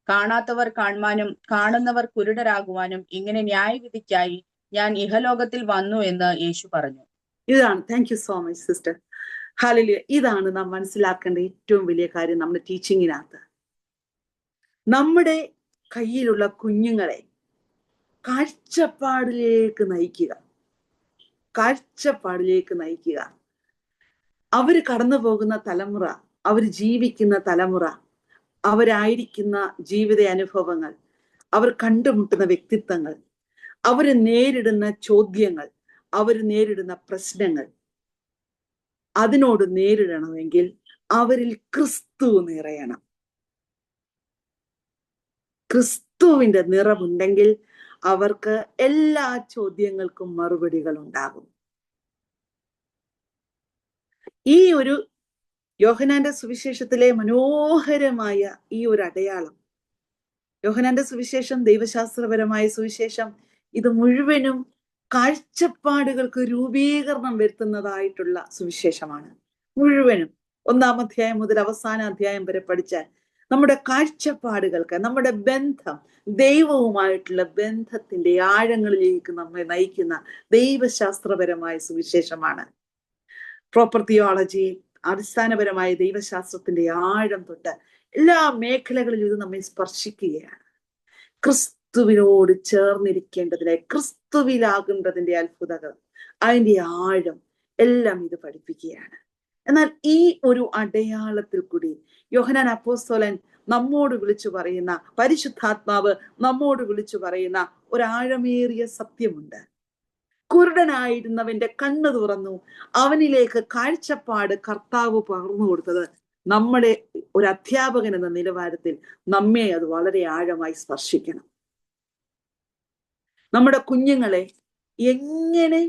കാണാത്തവർ കാൺമാനും കാണുന്നവർ കുരുടരാകുവാനും ഇങ്ങനെ ന്യായവിധിക്കായി ഞാൻ ഇഹലോകത്തിൽ വന്നു എന്ന് യേശു പറഞ്ഞു. ഇതാണ്, thank you so much sister. Hallelujah. ഇതാണ് നാം മനസ്സിലാക്കേണ്ട ഏറ്റവും വലിയ കാര്യം നമ്മുടെ ടീച്ചിങ്ങിനകത്ത്. നമ്മുടെ കയ്യിലുള്ള കുഞ്ഞുങ്ങളെ കാഴ്ചപ്പാടിലേക്ക് നയിക്കുക. കാഴ്ചപ്പാടിലേക്ക് നയിക്കുക. അവര് കടന്നു പോകുന്ന തലമുറ, അവർ ജീവിക്കുന്ന തലമുറ, അവരായിരിക്കുന്ന ജീവിത അനുഭവങ്ങൾ, അവർ കണ്ടുമുട്ടുന്ന വ്യക്തിത്വങ്ങൾ, അവര് നേരിടുന്ന ചോദ്യങ്ങൾ, അവര് നേരിടുന്ന പ്രശ്നങ്ങൾ, അതിനോട് നേരിടണമെങ്കിൽ അവരിൽ ക്രിസ്തു നിറയണം. ക്രിസ്തുവിന്റെ നിറമുണ്ടെങ്കിൽ അവർക്ക് എല്ലാ ചോദ്യങ്ങൾക്കും മറുപടികൾ ഉണ്ടാകും. ഈ ഒരു യോഹന്നാന്റെ സുവിശേഷത്തിലെ മനോഹരമായ ഈ ഒരു അടയാളം, യോഹന്നാന്റെ സുവിശേഷം ദൈവശാസ്ത്രപരമായ സുവിശേഷം, ഇത് മുഴുവനും കാഴ്ചപ്പാടുകൾക്ക് രൂപീകരണം വരുത്തുന്നതായിട്ടുള്ള സുവിശേഷമാണ്. മുഴുവനും 1-ാം അധ്യായം മുതൽ അവസാന അധ്യായം വരെ പഠിച്ചാൽ നമ്മുടെ കാഴ്ചപ്പാടുകൾക്ക്, നമ്മുടെ ബന്ധം, ദൈവവുമായിട്ടുള്ള ബന്ധത്തിന്റെ ആഴങ്ങളിലേക്ക് നമ്മെ നയിക്കുന്ന ദൈവശാസ്ത്രപരമായ സുവിശേഷമാണ്. പ്രോപ്പർ തിയോളജി, അടിസ്ഥാനപരമായ ദൈവശാസ്ത്രത്തിന്റെ ആഴം തൊട്ട് എല്ലാ മേഖലകളിലും ഇത് നമ്മെ സ്പർശിക്കുകയാണ്. ക്രിസ്തുവിനോട് ചേർന്നിരിക്കേണ്ടതിനെ, ക്രിസ്തുവിലാകേണ്ടതിന്റെ അത്ഭുതങ്ങൾ, അതിന്റെ ആഴം എല്ലാം ഇത് പഠിപ്പിക്കുകയാണ്. എന്നാൽ ഈ ഒരു അടയാളത്തിൽ കൂടി യോഹന്നാൻ അപ്പോസ്തലൻ നമ്മോട് വിളിച്ചു പറയുന്ന, പരിശുദ്ധാത്മാവ് നമ്മോട് വിളിച്ചു പറയുന്ന ഒരാഴമേറിയ സത്യമുണ്ട്. കുരുടനായിരുന്നവന്റെ കണ്ണ് തുറന്നു, അവനിലേക്ക് കാഴ്ചപ്പാട് കർത്താവ് പകർന്നു കൊടുത്തത് നമ്മുടെ ഒരു അധ്യാപകൻ എന്ന നിലവാരത്തിൽ നമ്മെ അത് വളരെ ആഴമായി സ്പർശിക്കണം. നമ്മുടെ കുഞ്ഞുങ്ങളെ എങ്ങനെ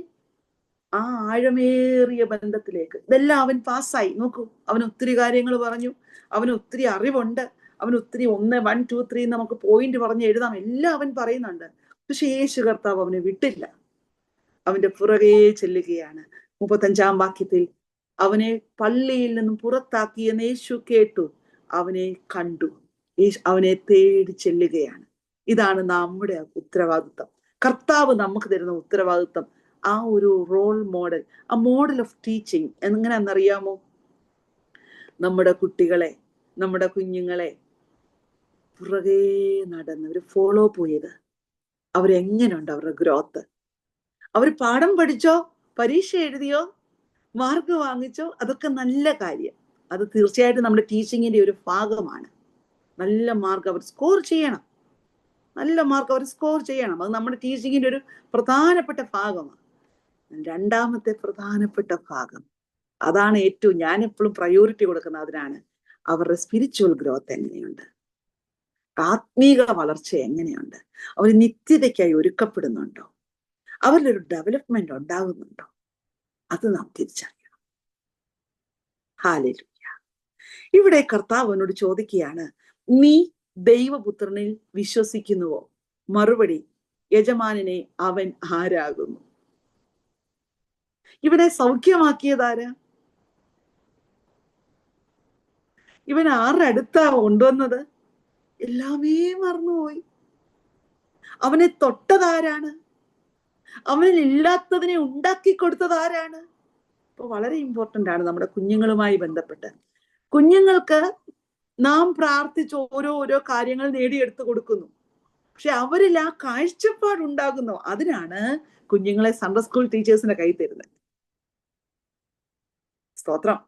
ആ ആഴമേറിയ ബന്ധത്തിലേക്ക്, ഇതെല്ലാം അവൻ പാസ്സായി. നോക്കൂ, അവൻ ഒത്തിരി കാര്യങ്ങൾ പറഞ്ഞു, അവന് ഒത്തിരി അറിവുണ്ട്, അവന് ഒത്തിരി 1, 1, 2, 3 നമുക്ക് പോയിന്റ് പറഞ്ഞ് എഴുതാം, എല്ലാം അവൻ പറയുന്നുണ്ട്. പക്ഷെ യേശു കർത്താവ് അവനെ വിട്ടില്ല, അവന്റെ പുറകെ ചെല്ലുകയാണ്. 35-ാം വാക്യത്തിൽ അവനെ പള്ളിയിൽ നിന്നും പുറത്താക്കിയെന്ന് യേശു കേട്ടു, അവനെ കണ്ടു, അവനെ തേടി ചെല്ലുകയാണ്. ഇതാണ് നമ്മുടെ ഉത്തരവാദിത്വം. കർത്താവ് നമുക്ക് തരുന്ന ഉത്തരവാദിത്വം. ആ ഒരു റോൾ മോഡൽ, ആ മോഡൽ ഓഫ് ടീച്ചിങ് എങ്ങനെയാണെന്നറിയാമോ? നമ്മുടെ കുട്ടികളെ, നമ്മുടെ കുഞ്ഞുങ്ങളെ പുറകെ നടന്ന് ഒരു ഫോളോ അപ്പ് ചെയ്ത് അവരെങ്ങനെയുണ്ട് അവരുടെ ഗ്രോത്ത്, അവർ പാഠം പഠിച്ചോ, പരീക്ഷ എഴുതിയോ, മാർക്ക് വാങ്ങിച്ചോ, അതൊക്കെ നല്ല കാര്യം. അത് തീർച്ചയായിട്ടും നമ്മുടെ ടീച്ചിങ്ങിന്റെ ഒരു ഭാഗമാണ്. നല്ല മാർക്ക് അവർ സ്കോർ ചെയ്യണം, നല്ല മാർക്ക് അവർ സ്കോർ ചെയ്യണം. അത് നമ്മുടെ ടീച്ചിങ്ങിന്റെ ഒരു പ്രധാനപ്പെട്ട ഭാഗമാണ്. രണ്ടാമത്തെ പ്രധാനപ്പെട്ട ഭാഗം, അതാണ് ഏറ്റവും ഞാൻ എപ്പോഴും പ്രയോറിറ്റി കൊടുക്കുന്നത്, അതിനാണ്. അവരുടെ സ്പിരിച്വൽ ഗ്രോത്ത് എങ്ങനെയുണ്ട്, ആത്മീക വളർച്ച എങ്ങനെയുണ്ട്, അവർ നിത്യതയ്ക്കായി ഒരുക്കപ്പെടുന്നുണ്ടോ, അവരിലൊരു ഡെവലപ്മെന്റ് ഉണ്ടാകുന്നുണ്ടോ, അത് നാം തിരിച്ചറിയണം. ഹല്ലേലൂയ. ഇവിടെ കർത്താവ് അവനോട് ചോദിക്കുകയാണ്, നീ ദൈവപുത്രനിൽ വിശ്വസിക്കുന്നുവോ? മറുപടി, യജമാനനെ, അവൻ ആരാകുന്നു? ഇവനെ സൗഖ്യമാക്കിയതാരാ? ഇവൻ ആരുടെ അടുത്താ കൊണ്ടുവന്നത്? എല്ലാമേ മറന്നുപോയി. അവനെ തൊട്ടതാരാണ്? അവനിൽ ഇല്ലാത്തതിനെ ഉണ്ടാക്കി കൊടുത്തത് ആരാണ്? അപ്പൊ വളരെ ഇമ്പോർട്ടന്റ് ആണ് നമ്മുടെ കുഞ്ഞുങ്ങളുമായി ബന്ധപ്പെട്ട്. കുഞ്ഞുങ്ങൾക്ക് നാം പ്രാർത്ഥിച്ച് ഓരോ കാര്യങ്ങൾ നേടിയെടുത്തു കൊടുക്കുന്നു. പക്ഷെ അവരിൽ ആ കാഴ്ചപ്പാടുണ്ടാകുന്നു. അതിനാണ് കുഞ്ഞുങ്ങളെ സൺഡേ സ്കൂൾ ടീച്ചേഴ്സിന്റെ കൈ തരുന്നത്. സ്തോത്രം.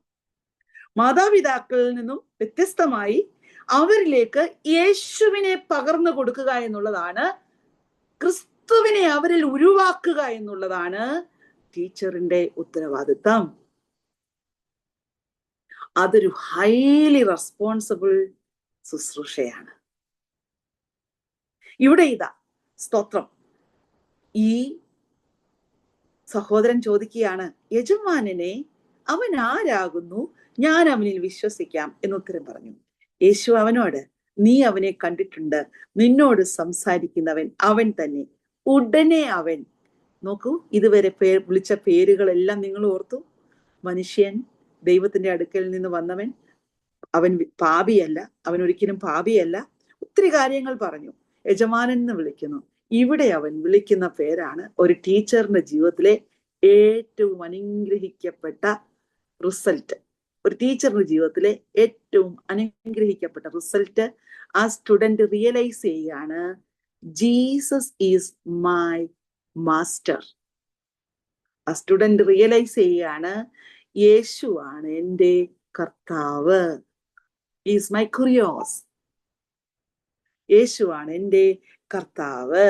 മാതാപിതാക്കളിൽ നിന്നും വ്യത്യസ്തമായി അവരിലേക്ക് യേശുവിനെ പകർന്നു കൊടുക്കുക എന്നുള്ളതാണ്, ക്രിസ്തുവിനെ അവരിൽ ഉരുവാക്കുക എന്നുള്ളതാണ് ടീച്ചറിന്റെ ഉത്തരവാദിത്തം. അതൊരു ഹൈലി റെസ്പോൺസിബിൾ ശുശ്രൂഷയാണ്. ഇവിടെ ഇതാ സ്തോത്രം, ഈ സഹോദരൻ ചോദിക്കുകയാണ്, യജമാനനെ, അവൻ ആരാകുന്നു? ഞാൻ അവനിൽ വിശ്വസിക്കാം എന്നുത്തരം പറഞ്ഞു. യേശു അവനോട്, നീ അവനെ കണ്ടിട്ടുണ്ട്, നിന്നോട് സംസാരിക്കുന്നവൻ അവൻ തന്നെ. ഉടനെ അവൻ, നോക്കൂ, ഇതുവരെ വിളിച്ച പേരുകളെല്ലാം നിങ്ങൾ ഓർത്തു. മനുഷ്യൻ, ദൈവത്തിന്റെ അടുക്കൽ നിന്ന് വന്നവൻ, അവൻ പാപിയല്ല, അവൻ ഒരിക്കലും പാപിയല്ല, ഒത്തിരി കാര്യങ്ങൾ പറഞ്ഞു. യജമാനൻ എന്ന് വിളിക്കുന്നു. ഇവിടെ അവൻ വിളിക്കുന്ന പേരാണ് ഒരു ടീച്ചറിന്റെ ജീവിതത്തിലെ ഏറ്റവും അനുഗ്രഹിക്കപ്പെട്ട റിസൾട്ട്. ഒരു ടീച്ചറിന്റെ ജീവിതത്തിലെ ഏറ്റവും അനുഗ്രഹിക്കപ്പെട്ട റിസൾട്ട് ആ സ്റ്റുഡന്റ് റിയലൈസ് ചെയ്യാണ്, ജീസസ് ഈസ് മൈ മാസ്റ്റർ. ആ സ്റ്റുഡന്റ് റിയലൈസ് ചെയ്യാണ്, യേശുവാണ് എൻ്റെ കർത്താവ്. ഈസ് മൈ കുറിയോസ്. യേശുവാണ് എൻ്റെ കർത്താവ്.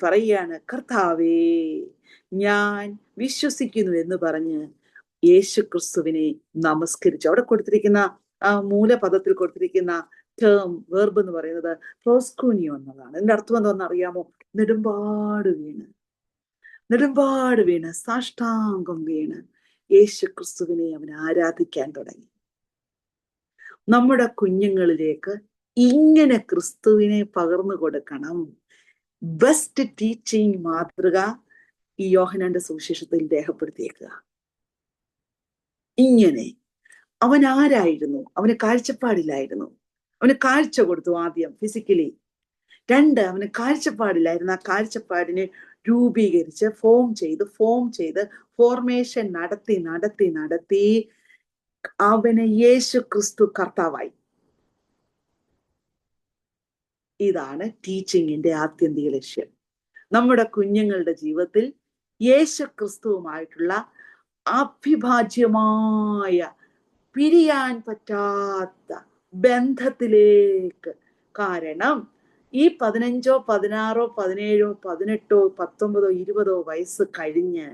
പറയാണ്, കർത്താവേ ഞാൻ വിശ്വസിക്കുന്നു എന്ന് പറഞ്ഞ് യേശു ക്രിസ്തുവിനെ നമസ്കരിച്ചു. അവിടെ കൊടുത്തിരിക്കുന്ന ആ മൂലപദത്തിൽ കൊടുത്തിരിക്കുന്ന ടേം വെർബ് എന്ന് പറയുന്നത് പ്രോസ്കൂനിയോ എന്നതാണ്. ഇതിന്റെ അർത്ഥം എന്താണെന്ന് അറിയാമോ? നെടുമ്പാട് വീണ് സാഷ്ടാംഗം വീണ് യേശു ക്രിസ്തുവിനെ അവൻ ആരാധിക്കാൻ തുടങ്ങി. നമ്മുടെ കുഞ്ഞുങ്ങളിലേക്ക് ഇങ്ങനെ ക്രിസ്തുവിനെ പകർന്നു കൊടുക്കണം. ബെസ്റ്റ് ടീച്ചിങ് മാതൃക ഈ യോഹന്നാന്റെ സുവിശേഷത്തിൽ രേഖപ്പെടുത്തിയേക്കുക. ഇങ്ങനെ അവൻ ആരായിരുന്നു? അവന് കാഴ്ചപ്പാടില്ലായിരുന്നു. അവന് കാഴ്ച കൊടുത്തു. ആദ്യം ഫിസിക്കലി. 2, അവന് കാഴ്ചപ്പാടില്ലായിരുന്നു. ആ കാഴ്ചപ്പാടിനെ രൂപീകരിച്ച് ഫോം ചെയ്ത് ഫോർമേഷൻ നടത്തി അവന് യേശു ക്രിസ്തു കർത്താവായി. ഇതാണ് ടീച്ചിങ്ങിന്റെ ആത്യന്തിക ലക്ഷ്യം. നമ്മുടെ കുഞ്ഞുങ്ങളുടെ ജീവിതത്തിൽ യേശു ക്രിസ്തുവുമായിട്ടുള്ള അവിഭാജ്യമായ പിരിയാൻ പറ്റാത്ത ബന്ധത്തിലേക്ക്. കാരണം ഈ 15, 16, 17, 18, 19, 20 വയസ്സ് കഴിഞ്ഞ്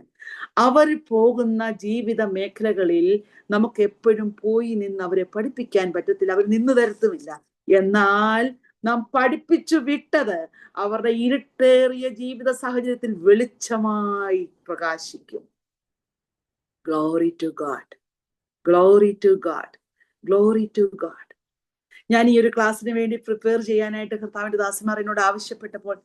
അവർ പോകുന്ന ജീവിത മേഖലകളിൽ നമുക്ക് എപ്പോഴും പോയി നിന്ന് അവരെ പഠിപ്പിക്കാൻ പറ്റത്തില്ല. അവർ നിന്നു തരത്തുമില്ല. എന്നാൽ നാം പഠിപ്പിച്ചു വിട്ടത് അവരുടെ ഇരുട്ടേറിയ ജീവിത സാഹചര്യത്തിൽ വെളിച്ചമായി പ്രകാശിക്കും. Glory to God, glory to God, glory to God. ഞാൻ ഈ ഒരു ക്ലാസ്സിന് വേണ്ടി പ്രിപ്പയർ ചെയ്യാനായിട്ട് കർത്താവിന്റെ ദാസന്മാർ എന്നോട് ആവശ്യപ്പെട്ടപ്പോൾ,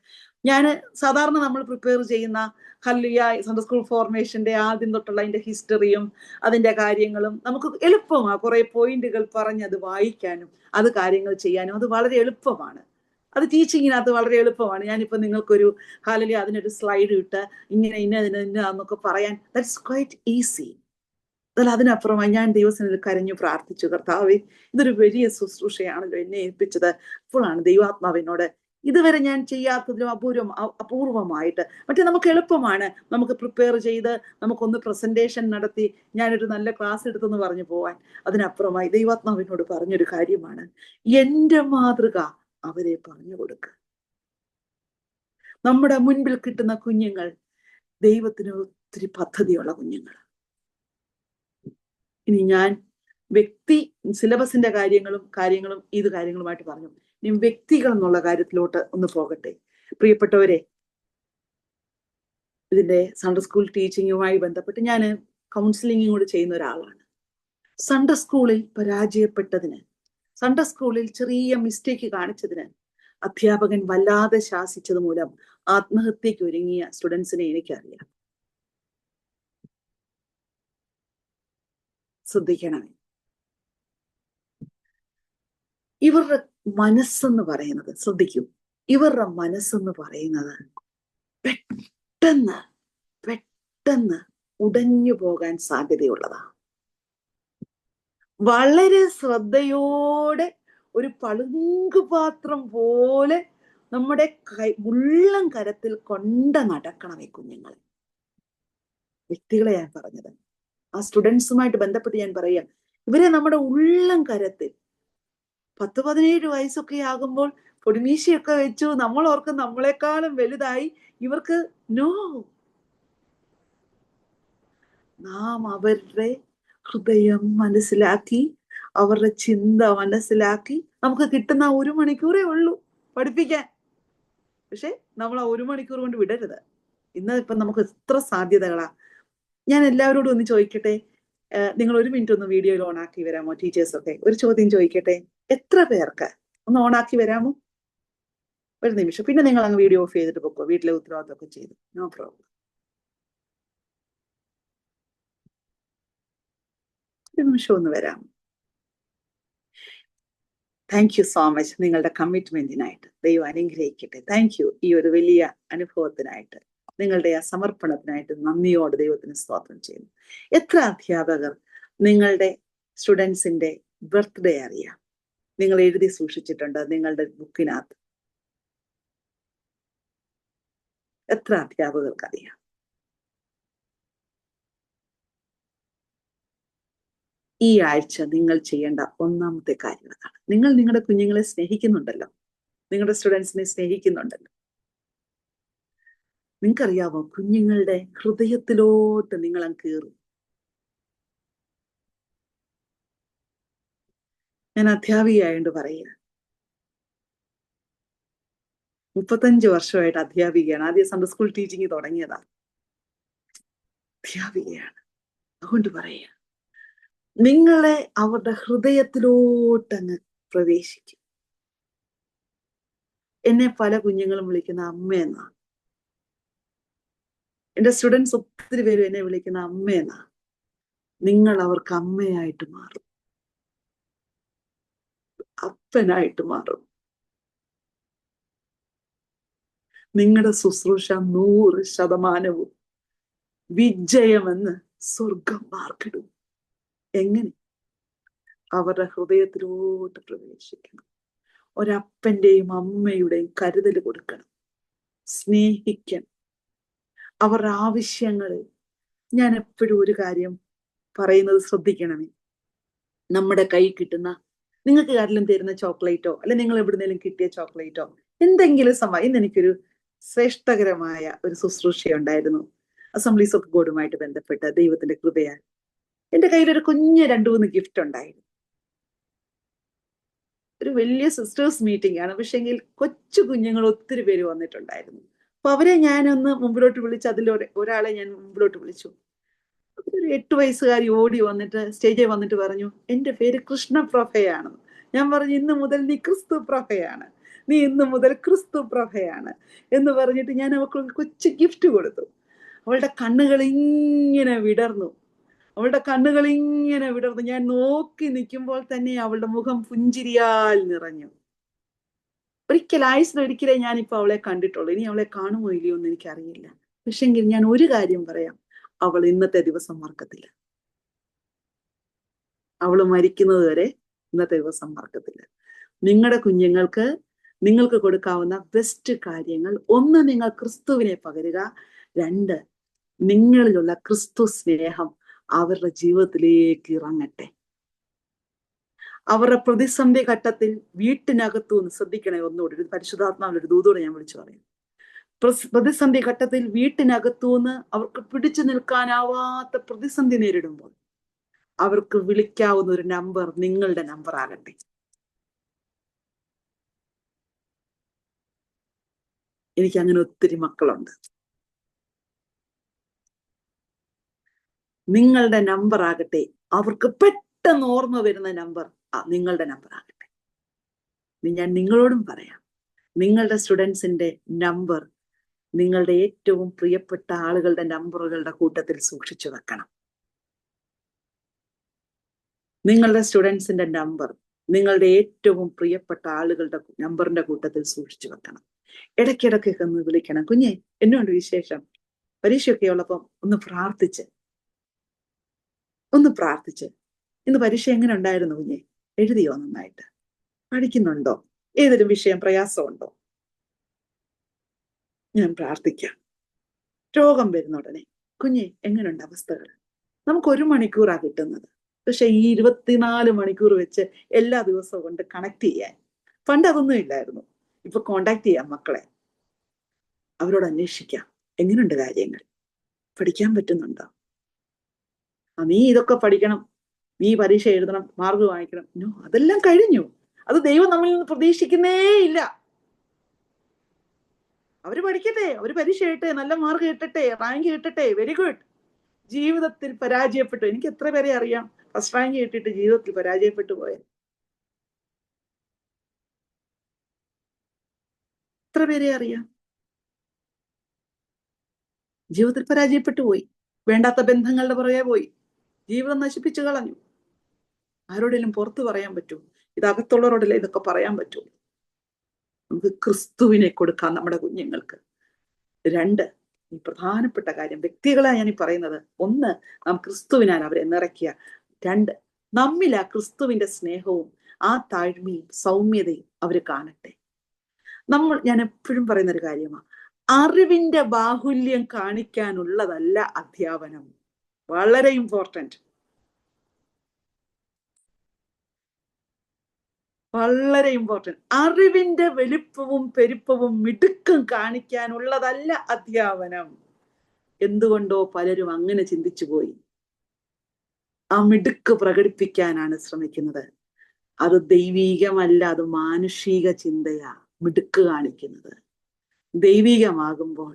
ഞാൻ സാധാരണ നമ്മൾ പ്രിപ്പയർ ചെയ്യുന്ന ഹല്ലേലൂയ സൺഡേ സ്കൂൾ ഫോർമേഷന്റെ ആദ്യം തൊട്ടുള്ള അതിന്റെ ഹിസ്റ്ററിയും അതിന്റെ കാര്യങ്ങളും നമുക്ക് എളുപ്പമാണ്. കുറെ പോയിന്റുകൾ പറഞ്ഞ് അത് വായിക്കാനും അത് കാര്യങ്ങൾ ചെയ്യാനും അത് വളരെ എളുപ്പമാണ്. അത് ടീച്ചിങ്ങിനകത്ത് വളരെ എളുപ്പമാണ്. ഞാനിപ്പോൾ നിങ്ങൾക്കൊരു ഹല്ലേലൂയ അതിനൊരു സ്ലൈഡ് ഇട്ട് ഇങ്ങനെ ഇന്നൊക്കെ പറയാൻ, ദാറ്റ്സ് ക്വൈറ്റ് ഈസി. എന്നാൽ അതിനപ്പുറമായി ഞാൻ ദൈവസന്നിധിയിൽ കരഞ്ഞു പ്രാർത്ഥിച്ചു, കർത്താവേ ഇതൊരു വലിയ ശുശ്രൂഷയാണല്ലോ എന്നെ ഏൽപ്പിച്ചത്. അപ്പോഴാണ് ദൈവാത്മാവിനോട് ഇതുവരെ ഞാൻ ചെയ്യാത്തതിലും അപൂർവമായിട്ട്, മറ്റേ നമുക്ക് എളുപ്പമാണ്, നമുക്ക് പ്രിപ്പയർ ചെയ്ത് നമുക്കൊന്ന് പ്രസന്റേഷൻ നടത്തി ഞാനൊരു നല്ല ക്ലാസ് എടുത്തെന്ന് പറഞ്ഞു പോവാൻ. അതിനപ്പുറമായി ദൈവാത്മാവിനോട് പറഞ്ഞൊരു കാര്യമാണ്, എൻ്റെ മാതൃക അവരെ പറഞ്ഞു കൊടുക്കുക. നമ്മുടെ മുൻപിൽ കിട്ടുന്ന കുഞ്ഞുങ്ങൾ ദൈവത്തിന് ഒത്തിരി പദ്ധതിയുള്ള കുഞ്ഞുങ്ങൾ. ഇനി ഞാൻ വ്യക്തി സിലബസിന്റെ കാര്യങ്ങളും ഇത് കാര്യങ്ങളുമായിട്ട് പറഞ്ഞു. ഇനി വ്യക്തികൾ എന്നുള്ള കാര്യത്തിലോട്ട് ഒന്ന് പോകട്ടെ. പ്രിയപ്പെട്ടവരെ, ഇതിന്റെ സൺഡേ സ്കൂൾ ടീച്ചിങ്ങുമായി ബന്ധപ്പെട്ട് ഞാൻ കൗൺസിലിംഗും കൂടി ചെയ്യുന്ന ഒരാളാണ്. സൺഡേ സ്കൂളിൽ പരാജയപ്പെട്ടതിന്, സൺഡേ സ്കൂളിൽ ചെറിയ മിസ്റ്റേക്ക് കാണിച്ചതിന് അധ്യാപകൻ വല്ലാതെ ശാസിച്ചത് മൂലം ആത്മഹത്യക്ക് ഒരുങ്ങിയ സ്റ്റുഡൻസിനെ എനിക്കറിയാം. ശ്രദ്ധിക്കണമേ. ഇവരുടെ മനസ്സെന്ന് പറയുന്നത്, ശ്രദ്ധിക്കൂ, ഇവരുടെ മനസ്സെന്ന് പറയുന്നത് പെട്ടെന്ന് ഉടഞ്ഞു പോകാൻ സാധ്യതയുള്ളതാണ്. വളരെ ശ്രദ്ധയോടെ ഒരു പളുങ്കുപാത്രം പോലെ നമ്മുടെ ഉള്ളം കരത്തിൽ കൊണ്ട് നടക്കണം ഈ കുഞ്ഞുങ്ങളെ. വ്യക്തികളെ ഞാൻ പറഞ്ഞത്, ആ സ്റ്റുഡൻസുമായിട്ട് ബന്ധപ്പെട്ട് ഞാൻ പറയാം, ഇവരെ നമ്മുടെ ഉള്ളം കരത്തിൽ 10-17 വയസ്സൊക്കെ ആകുമ്പോൾ പൊടിമീശയൊക്കെ വെച്ചു നമ്മൾ ഓർക്കും നമ്മളെക്കാളും വലുതായി. ഇവർക്ക് നാം അവരുടെ ഹൃദയം മനസ്സിലാക്കി, അവരുടെ ചിന്ത മനസ്സിലാക്കി, നമുക്ക് കിട്ടുന്ന 1 മണിക്കൂറേ ഉള്ളൂ പഠിപ്പിക്കാൻ. പക്ഷെ നമ്മൾ ആ 1 മണിക്കൂർ കൊണ്ട് വിടരുത്. ഇപ്പം നമുക്ക് എത്ര സാധ്യതകളാ. ഞാൻ എല്ലാവരോടും ഒന്ന് ചോദിക്കട്ടെ, നിങ്ങൾ 1 മിനിറ്റ് ഒന്ന് വീഡിയോയിൽ ഓണാക്കി വരാമോ? ടീച്ചേഴ്സൊക്കെ ഒരു ചോദ്യം ചോദിക്കട്ടെ, എത്ര പേർക്ക് ഒന്ന് ഓണാക്കി വരാമോ? 1 നിമിഷം. പിന്നെ നിങ്ങൾ അങ്ങ് വീഡിയോ ഓഫ് ചെയ്തിട്ട് പൊക്കോ, വീട്ടിലെ ഉത്തരവാദിത്തമൊക്കെ ചെയ്തു. No problem. 1 നിമിഷം ഒന്ന് വരാമോ? താങ്ക് യു സോ മച്ച് നിങ്ങളുടെ കമ്മിറ്റ്മെന്റിനായിട്ട്. ദൈവം അനുഗ്രഹിക്കട്ടെ. താങ്ക് യു ഈ ഒരു വലിയ അനുഭവത്തിനായിട്ട്, നിങ്ങളുടെ ആ സമർപ്പണത്തിനായിട്ട് നന്ദിയോടെ ദൈവത്തിന് സ്തോത്രം ചെയ്യുന്നു. എത്ര അധ്യാപകർ നിങ്ങളുടെ സ്റ്റുഡൻസിന്റെ ബർത്ത്ഡേ അറിയാം? നിങ്ങൾ എഴുതി സൂക്ഷിച്ചിട്ടുണ്ട് നിങ്ങളുടെ ബുക്കിനകത്ത്. എത്ര അധ്യാപകർക്കറിയാം? ഈ ആഴ്ച നിങ്ങൾ ചെയ്യേണ്ട ഒന്നാമത്തെ കാര്യം അതാണ്. നിങ്ങൾ നിങ്ങളുടെ കുഞ്ഞുങ്ങളെ സ്നേഹിക്കുന്നുണ്ടല്ലോ, നിങ്ങളുടെ സ്റ്റുഡൻസിനെ സ്നേഹിക്കുന്നുണ്ടല്ലോ. നിങ്ങൾക്കറിയാമോ, കുഞ്ഞുങ്ങളുടെ ഹൃദയത്തിലോട്ട് നിങ്ങൾ അങ്ങ് കയറും. ഞാൻ അധ്യാപികയായോണ്ട് പറയുക, 35 വർഷമായിട്ട് അധ്യാപികയാണ്. ആദ്യം സൺഡേ സ്കൂൾ ടീച്ചിങ് തുടങ്ങിയതാണ്, അധ്യാപികയാണ്. അതുകൊണ്ട് പറയുക, നിങ്ങളെ അവരുടെ ഹൃദയത്തിലോട്ടങ്ങ് പ്രവേശിക്കും. എന്നെ പല കുഞ്ഞുങ്ങളും വിളിക്കുന്ന അമ്മയെന്നാണ്. എന്റെ സ്റ്റുഡൻസ് ഒത്തിരി പേരും എന്നെ വിളിക്കുന്ന അമ്മയെന്നാണ്. നിങ്ങൾ അവർക്ക് അമ്മയായിട്ട് മാറും, അപ്പനായിട്ട് മാറും. നിങ്ങളുടെ ശുശ്രൂഷ 100% വിജയമെന്ന് സ്വർഗം മാർക്കിടും. എങ്ങനെ? അവരുടെ ഹൃദയത്തിലോട്ട് പ്രവേശിക്കണം. ഒരപ്പന്റെയും അമ്മയുടെയും കരുതൽ കൊടുക്കണം, സ്നേഹിക്കണം. അവരുടെ ആവശ്യങ്ങളിൽ ഞാൻ എപ്പോഴും ഒരു കാര്യം പറയുന്നത് ശ്രദ്ധിക്കണമേ. നമ്മുടെ കൈ കിട്ടുന്ന, നിങ്ങൾക്ക് ആരെങ്കിലും തരുന്ന ചോക്ലേറ്റോ അല്ലെ നിങ്ങൾ എവിടുന്നേലും കിട്ടിയ ചോക്ലേറ്റോ എന്തെങ്കിലും ഇന്ന് എനിക്കൊരു ശ്രേഷ്ഠകരമായ ഒരു ശുശ്രൂഷയുണ്ടായിരുന്നു അസംബ്ലീസ് ഓഫ് ഗോഡുമായിട്ട് ബന്ധപ്പെട്ട്. ദൈവത്തിന്റെ കൃപയാൽ എന്റെ കയ്യിൽ ഒരു കുഞ്ഞ് 2-3 ഗിഫ്റ്റ് ഉണ്ടായിരുന്നു. ഒരു വലിയ സിസ്റ്റേഴ്സ് മീറ്റിംഗ് ആണ്, പക്ഷെങ്കിൽ കൊച്ചു കുഞ്ഞുങ്ങൾ ഒത്തിരി പേര് വന്നിട്ടുണ്ടായിരുന്നു. അപ്പൊ അവരെ ഞാനൊന്ന് മുമ്പിലോട്ട് വിളിച്ച്, അതിൽ ഒരാളെ ഞാൻ മുമ്പിലോട്ട് വിളിച്ചു. ഒരു 8 വയസ്സുകാരി ഓടി വന്നിട്ട് സ്റ്റേജിൽ വന്നിട്ട് പറഞ്ഞു, എന്റെ പേര് കൃഷ്ണപ്രഭയാണ്. ഞാൻ പറഞ്ഞു, ഇന്ന് മുതൽ നീ ക്രിസ്തു പ്രഭയാണ്, നീ ഇന്ന് മുതൽ ക്രിസ്തു പ്രഭയാണ് എന്ന് പറഞ്ഞിട്ട് ഞാൻ അവൾക്ക് കൊച്ചു ഗിഫ്റ്റ് കൊടുത്തു. അവളുടെ കണ്ണുകൾ ഇങ്ങനെ വിടർന്നു, ഞാൻ നോക്കി നിൽക്കുമ്പോൾ തന്നെ അവളുടെ മുഖം പുഞ്ചിരിയാൽ നിറഞ്ഞു. ആയുസ്സിലൊരിക്കലേ ഞാനിപ്പോ അവളെ കണ്ടിട്ടുള്ളൂ. ഇനി അവളെ കാണുമോ ഇല്ലയോ എന്ന് എനിക്കറിയില്ല. പക്ഷെങ്കിൽ ഞാൻ ഒരു കാര്യം പറയാം, അവൾ ഇന്നത്തെ ദിവസം മറക്കത്തില്ല. അവൾ മരിക്കുന്നത് വരെ ഇന്നത്തെ ദിവസം മറക്കത്തില്ല. നിങ്ങളുടെ കുഞ്ഞുങ്ങൾക്ക് നിങ്ങൾക്ക് കൊടുക്കാവുന്ന ബെസ്റ്റ് കാര്യങ്ങൾ, 1, നിങ്ങൾ ക്രിസ്തുവിനെ പകരുക. 2, നിങ്ങളിലുള്ള ക്രിസ്തു സ്നേഹം അവരുടെ ജീവിതത്തിലേക്ക് ഇറങ്ങട്ടെ. അവരുടെ പ്രതിസന്ധി ഘട്ടത്തിൽ വീട്ടിനകത്തു നിന്ന് ശ്രദ്ധിക്കണേ. ഒന്നുകൂടി പരിശുദ്ധാത്മാവിന്റെ ഒരു ദൂതോടെ ഞാൻ വിളിച്ചു പറയും. പ്രതിസന്ധി ഘട്ടത്തിൽ വീട്ടിനകത്തുനിന്ന് അവർക്ക് പിടിച്ചു നിൽക്കാനാവാത്ത പ്രതിസന്ധി നേരിടുമ്പോൾ അവർക്ക് വിളിക്കാവുന്ന ഒരു നമ്പർ നിങ്ങളുടെ നമ്പർ ആകട്ടെ. എനിക്ക് അങ്ങനെ ഒത്തിരി മക്കളുണ്ട്. നിങ്ങളുടെ നമ്പർ ആകട്ടെ, അവർക്ക് പെട്ടെന്ന് ഓർമ്മ വരുന്ന നമ്പർ നിങ്ങളുടെ നമ്പർ ആകട്ടെ. ഞാൻ നിങ്ങളോടും പറയാം, നിങ്ങളുടെ സ്റ്റുഡൻസിന്റെ നമ്പർ നിങ്ങളുടെ ഏറ്റവും പ്രിയപ്പെട്ട ആളുകളുടെ നമ്പറുകളുടെ കൂട്ടത്തിൽ സൂക്ഷിച്ചു വെക്കണം. നിങ്ങളുടെ സ്റ്റുഡൻസിന്റെ നമ്പർ നിങ്ങളുടെ ഏറ്റവും പ്രിയപ്പെട്ട ആളുകളുടെ നമ്പറിന്റെ കൂട്ടത്തിൽ സൂക്ഷിച്ചു വെക്കണം. ഇടയ്ക്കിടയ്ക്കൊക്കെ ഒന്ന് വിളിക്കണം, കുഞ്ഞെ എന്നോണ്ട് വിശേഷം, പരീക്ഷയൊക്കെ ഉള്ളപ്പം ഒന്ന് പ്രാർത്ഥിച്ച് ഇന്ന് പരീക്ഷ എങ്ങനെ ഉണ്ടായിരുന്നു കുഞ്ഞെ, എഴുതിയോ, നന്നായിട്ട് പഠിക്കുന്നുണ്ടോ, ഏതൊരു വിഷയം പ്രയാസമുണ്ടോ? ഞാൻ പ്രാർത്ഥിക്കാം. രോഗം വരുന്ന ഉടനെ കുഞ്ഞെ എങ്ങനെയുണ്ട് അവസ്ഥകൾ? നമുക്ക് 1 മണിക്കൂറാ കിട്ടുന്നത്, പക്ഷെ ഈ 24 മണിക്കൂർ വെച്ച് എല്ലാ ദിവസവും കൊണ്ട് കണക്ട് ചെയ്യാൻ. പണ്ട് അതൊന്നും ഇല്ലായിരുന്നു. ഇപ്പൊ കോണ്ടാക്ട് ചെയ്യാം മക്കളെ, അവരോട് അന്വേഷിക്കാം എങ്ങനെയുണ്ട് കാര്യങ്ങൾ, പഠിക്കാൻ പറ്റുന്നുണ്ടോ, നീ ഇതൊക്കെ പഠിക്കണം, നീ പരീക്ഷ എഴുതണം, മാർക്ക് വാങ്ങിക്കണം. നോ, അതെല്ലാം കഴിഞ്ഞു. അത് ദൈവം നമ്മളിൽ നിന്ന് പ്രതീക്ഷിക്കുന്നേ ഇല്ല. അവര് പഠിക്കട്ടെ, അവര് പരീക്ഷ എഴുതട്ടെ, നല്ല മാർക്ക് കിട്ടട്ടെ, റാങ്ക് കിട്ടട്ടെ, വെരി ഗുഡ്. ജീവിതത്തിൽ പരാജയപ്പെട്ടു, എനിക്ക് എത്ര പേരെ അറിയാം ഫസ്റ്റ് റാങ്ക് കിട്ടിയിട്ട് ജീവിതത്തിൽ പരാജയപ്പെട്ടു പോയ എത്ര പേരെ അറിയാം? ജീവിതത്തിൽ പരാജയപ്പെട്ടു പോയി, വേണ്ടാത്ത ബന്ധങ്ങളുടെ പുറകെ പോയി, ജീവിതം നശിപ്പിച്ചു കളഞ്ഞു. ആരോടെങ്കിലും പുറത്ത് പറയാൻ പറ്റുമോ? ഇതകത്തുള്ളവരോടല്ലേ ഇതൊക്കെ പറയാൻ പറ്റുമോ? നമുക്ക് ക്രിസ്തുവിനെ കൊടുക്കാം നമ്മുടെ കുഞ്ഞുങ്ങൾക്ക്. 2, ഈ പ്രധാനപ്പെട്ട കാര്യം, വ്യക്തികളാണ് ഞാൻ ഈ പറയുന്നത്. 1, നാം ക്രിസ്തുവിനാൽ അവരെ നിറയ്ക്കുക. 2, നമ്മിൽ ആ ക്രിസ്തുവിന്റെ സ്നേഹവും ആ താഴ്മയും സൗമ്യതയും അവര് കാണട്ടെ. ഞാൻ എപ്പോഴും പറയുന്ന ഒരു കാര്യമാണ്, അറിവിന്റെ ബാഹുല്യം കാണിക്കാനുള്ളതല്ല അധ്യാപനം. വളരെ ഇമ്പോർട്ടന്റ്, വളരെ ഇമ്പോർട്ടന്റ്. അറിവിന്റെ വലിപ്പവും പെരുപ്പവും മിടുക്കും കാണിക്കാനുള്ളതല്ല അധ്യാപനം. എന്തുകൊണ്ടോ പലരും അങ്ങനെ ചിന്തിച്ചു പോയി. ആ മിടുക്ക് പ്രകടിപ്പിക്കാനാണ് ശ്രമിക്കുന്നത്. അത് ദൈവീകമല്ല, അത് മാനുഷിക ചിന്തയാ മിടുക്ക് കാണിക്കുന്നത്. ദൈവികമാകുമ്പോൾ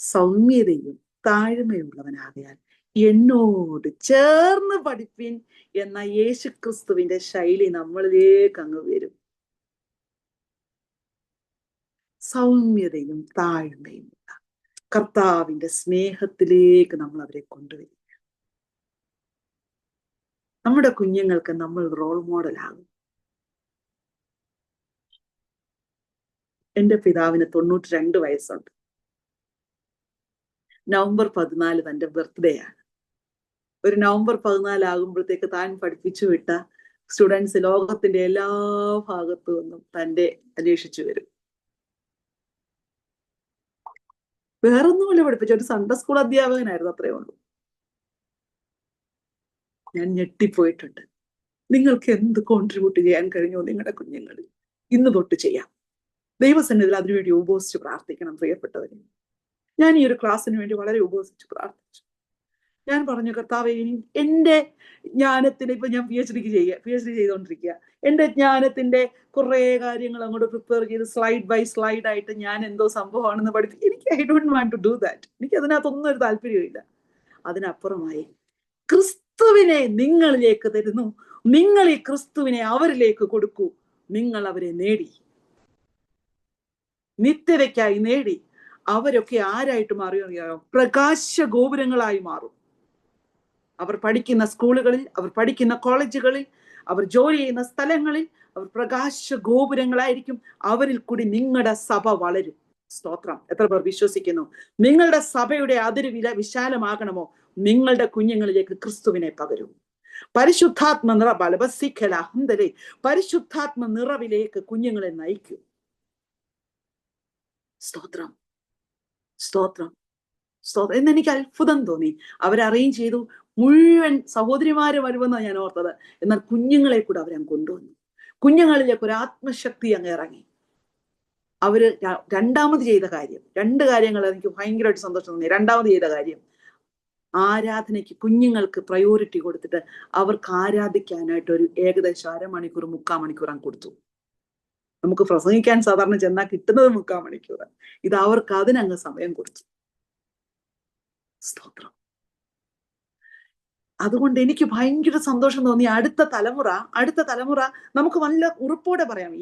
സൗമ്യതയും താഴ്മയുള്ളവനാകയാൽ എന്നോട് ചേർന്ന് പഠിപ്പിൻ എന്ന യേശുക്രിസ്തുവിന്റെ ശൈലി നമ്മളിലേക്ക് അങ്ങ് വരും. സൗമ്യതയും താഴ്മയും കർത്താവിന്റെ സ്നേഹത്തിലേക്ക് നമ്മൾ അവരെ കൊണ്ടുവരും. നമ്മുടെ കുഞ്ഞുങ്ങൾക്ക് നമ്മൾ റോൾ മോഡലാകും. എൻ്റെ പിതാവിന് 92 വയസ്സുണ്ട്. നവംബർ 14 തൻ്റെ ബർത്ത്ഡേ ആണ്. ഒരു നവംബർ 14 ആകുമ്പോഴത്തേക്ക് താൻ പഠിപ്പിച്ചു വിട്ട സ്റ്റുഡൻസ് ലോകത്തിന്റെ എല്ലാ ഭാഗത്തു നിന്നും തൻ്റെ അന്വേഷിച്ചു വരും. വേറൊന്നുമില്ല പഠിപ്പിച്ച, ഒരു സൺഡേ സ്കൂൾ അധ്യാപകനായിരുന്നു, അത്രയേ ഉള്ളൂ. ഞാൻ ഞെട്ടിപ്പോയിട്ടുണ്ട്. നിങ്ങൾക്ക് എന്ത് കോൺട്രിബ്യൂട്ട് ചെയ്യാൻ കഴിഞ്ഞോ നിങ്ങളുടെ കുഞ്ഞുങ്ങളിൽ ഇന്ന് തൊട്ട് ചെയ്യാം. ദൈവസന്നിധിയിൽ അതിനുവേണ്ടി ഉപവസിച്ച് പ്രാർത്ഥിക്കണം പ്രിയപ്പെട്ടവരെ. ഞാൻ ഈ ഒരു ക്ലാസ്സിന് വേണ്ടി വളരെ ഉപവസിച്ച് പ്രാർത്ഥിച്ചു. ഞാൻ പറഞ്ഞു, കർത്താവേ, എൻ്റെ ജ്ഞാനത്തിന്, ഇപ്പൊ ഞാൻ പി എച്ച് ഡി ചെയ്തുകൊണ്ടിരിക്കുക, എൻ്റെ ജ്ഞാനത്തിന്റെ കുറെ കാര്യങ്ങൾ അങ്ങോട്ട് പ്രിപ്പയർ ചെയ്ത് സ്ലൈഡ് ബൈ സ്ലൈഡ് ആയിട്ട് ഞാൻ എന്തോ സംഭവമാണെന്ന് പഠിപ്പിക്കും. എനിക്ക് I don't want to do that. എനിക്ക് അതിനകത്തൊന്നും ഒരു താല്പര്യമില്ല. അതിനപ്പുറമായി ക്രിസ്തുവിനെ നിങ്ങളിലേക്ക് തരുന്നു. നിങ്ങൾ ഈ ക്രിസ്തുവിനെ അവരിലേക്ക് കൊടുക്കൂ. നിങ്ങൾ അവരെ നേടി, നിത്യതയ്ക്കായി നേടി. അവരൊക്കെ ആരായിട്ട് മാറിയോ? പ്രകാശ ഗോപുരങ്ങളായി മാറും. അവർ പഠിക്കുന്ന സ്കൂളുകളിൽ, അവർ പഠിക്കുന്ന കോളേജുകളിൽ, അവർ ജോലി ചെയ്യുന്ന സ്ഥലങ്ങളിൽ അവർ പ്രകാശ ഗോപുരങ്ങളായിരിക്കും. അവരിൽ കൂടി നിങ്ങളുടെ സഭ വളരും. സ്തോത്രം. എത്ര പേർ വിശ്വസിക്കുന്നു? നിങ്ങളുടെ സഭയുടെ അതിര് വിശാലമാകണമോ? നിങ്ങളുടെ കുഞ്ഞുങ്ങളിലേക്ക് ക്രിസ്തുവിനെ പകരും. പരിശുദ്ധാത്മ പരിശുദ്ധാത്മ നിറവിലേക്ക് കുഞ്ഞുങ്ങളെ നയിക്കൂ. സ്തോത്രം, സ്തോത്രം, സ്തോത്രം. എന്നെനിക്ക് അത്ഭുതം തോന്നി. അവർ അറേഞ്ച് ചെയ്തു. മുഴുവൻ സഹോദരിമാര് വരുമെന്നാണ് ഞാൻ ഓർത്തത്. എന്നാൽ കുഞ്ഞുങ്ങളെ കൂടെ അവരങ്ങ് കൊണ്ടുവന്നു. കുഞ്ഞുങ്ങളിലേക്ക് ഒരു ആത്മശക്തി അങ്ങ് ഇറങ്ങി. അവര് രണ്ടാമത് ചെയ്ത കാര്യം, 2 കാര്യങ്ങൾ എനിക്ക് ഭയങ്കരമായിട്ട് സന്തോഷം തോന്നി. രണ്ടാമത് ചെയ്ത കാര്യം, ആരാധനയ്ക്ക് കുഞ്ഞുങ്ങൾക്ക് പ്രയോറിറ്റി കൊടുത്തിട്ട് അവർക്ക് ആരാധിക്കാനായിട്ട് ഒരു ഏകദേശം 1/2 മണിക്കൂർ 3/4 മണിക്കൂർ അങ്ങ് കൊടുത്തു. നമുക്ക് പ്രസംഗിക്കാൻ സാധാരണ ചെന്നാൽ കിട്ടുന്നത് 3/4 മണിക്കൂർ. ഇത് അവർക്ക് അതിനങ്ങ് സമയം കൊടുത്തു. സ്തോത്രം. അതുകൊണ്ട് എനിക്ക് ഭയങ്കര സന്തോഷം തോന്നി. അടുത്ത തലമുറ നമുക്ക് നല്ല ഉറപ്പോടെ പറയാം,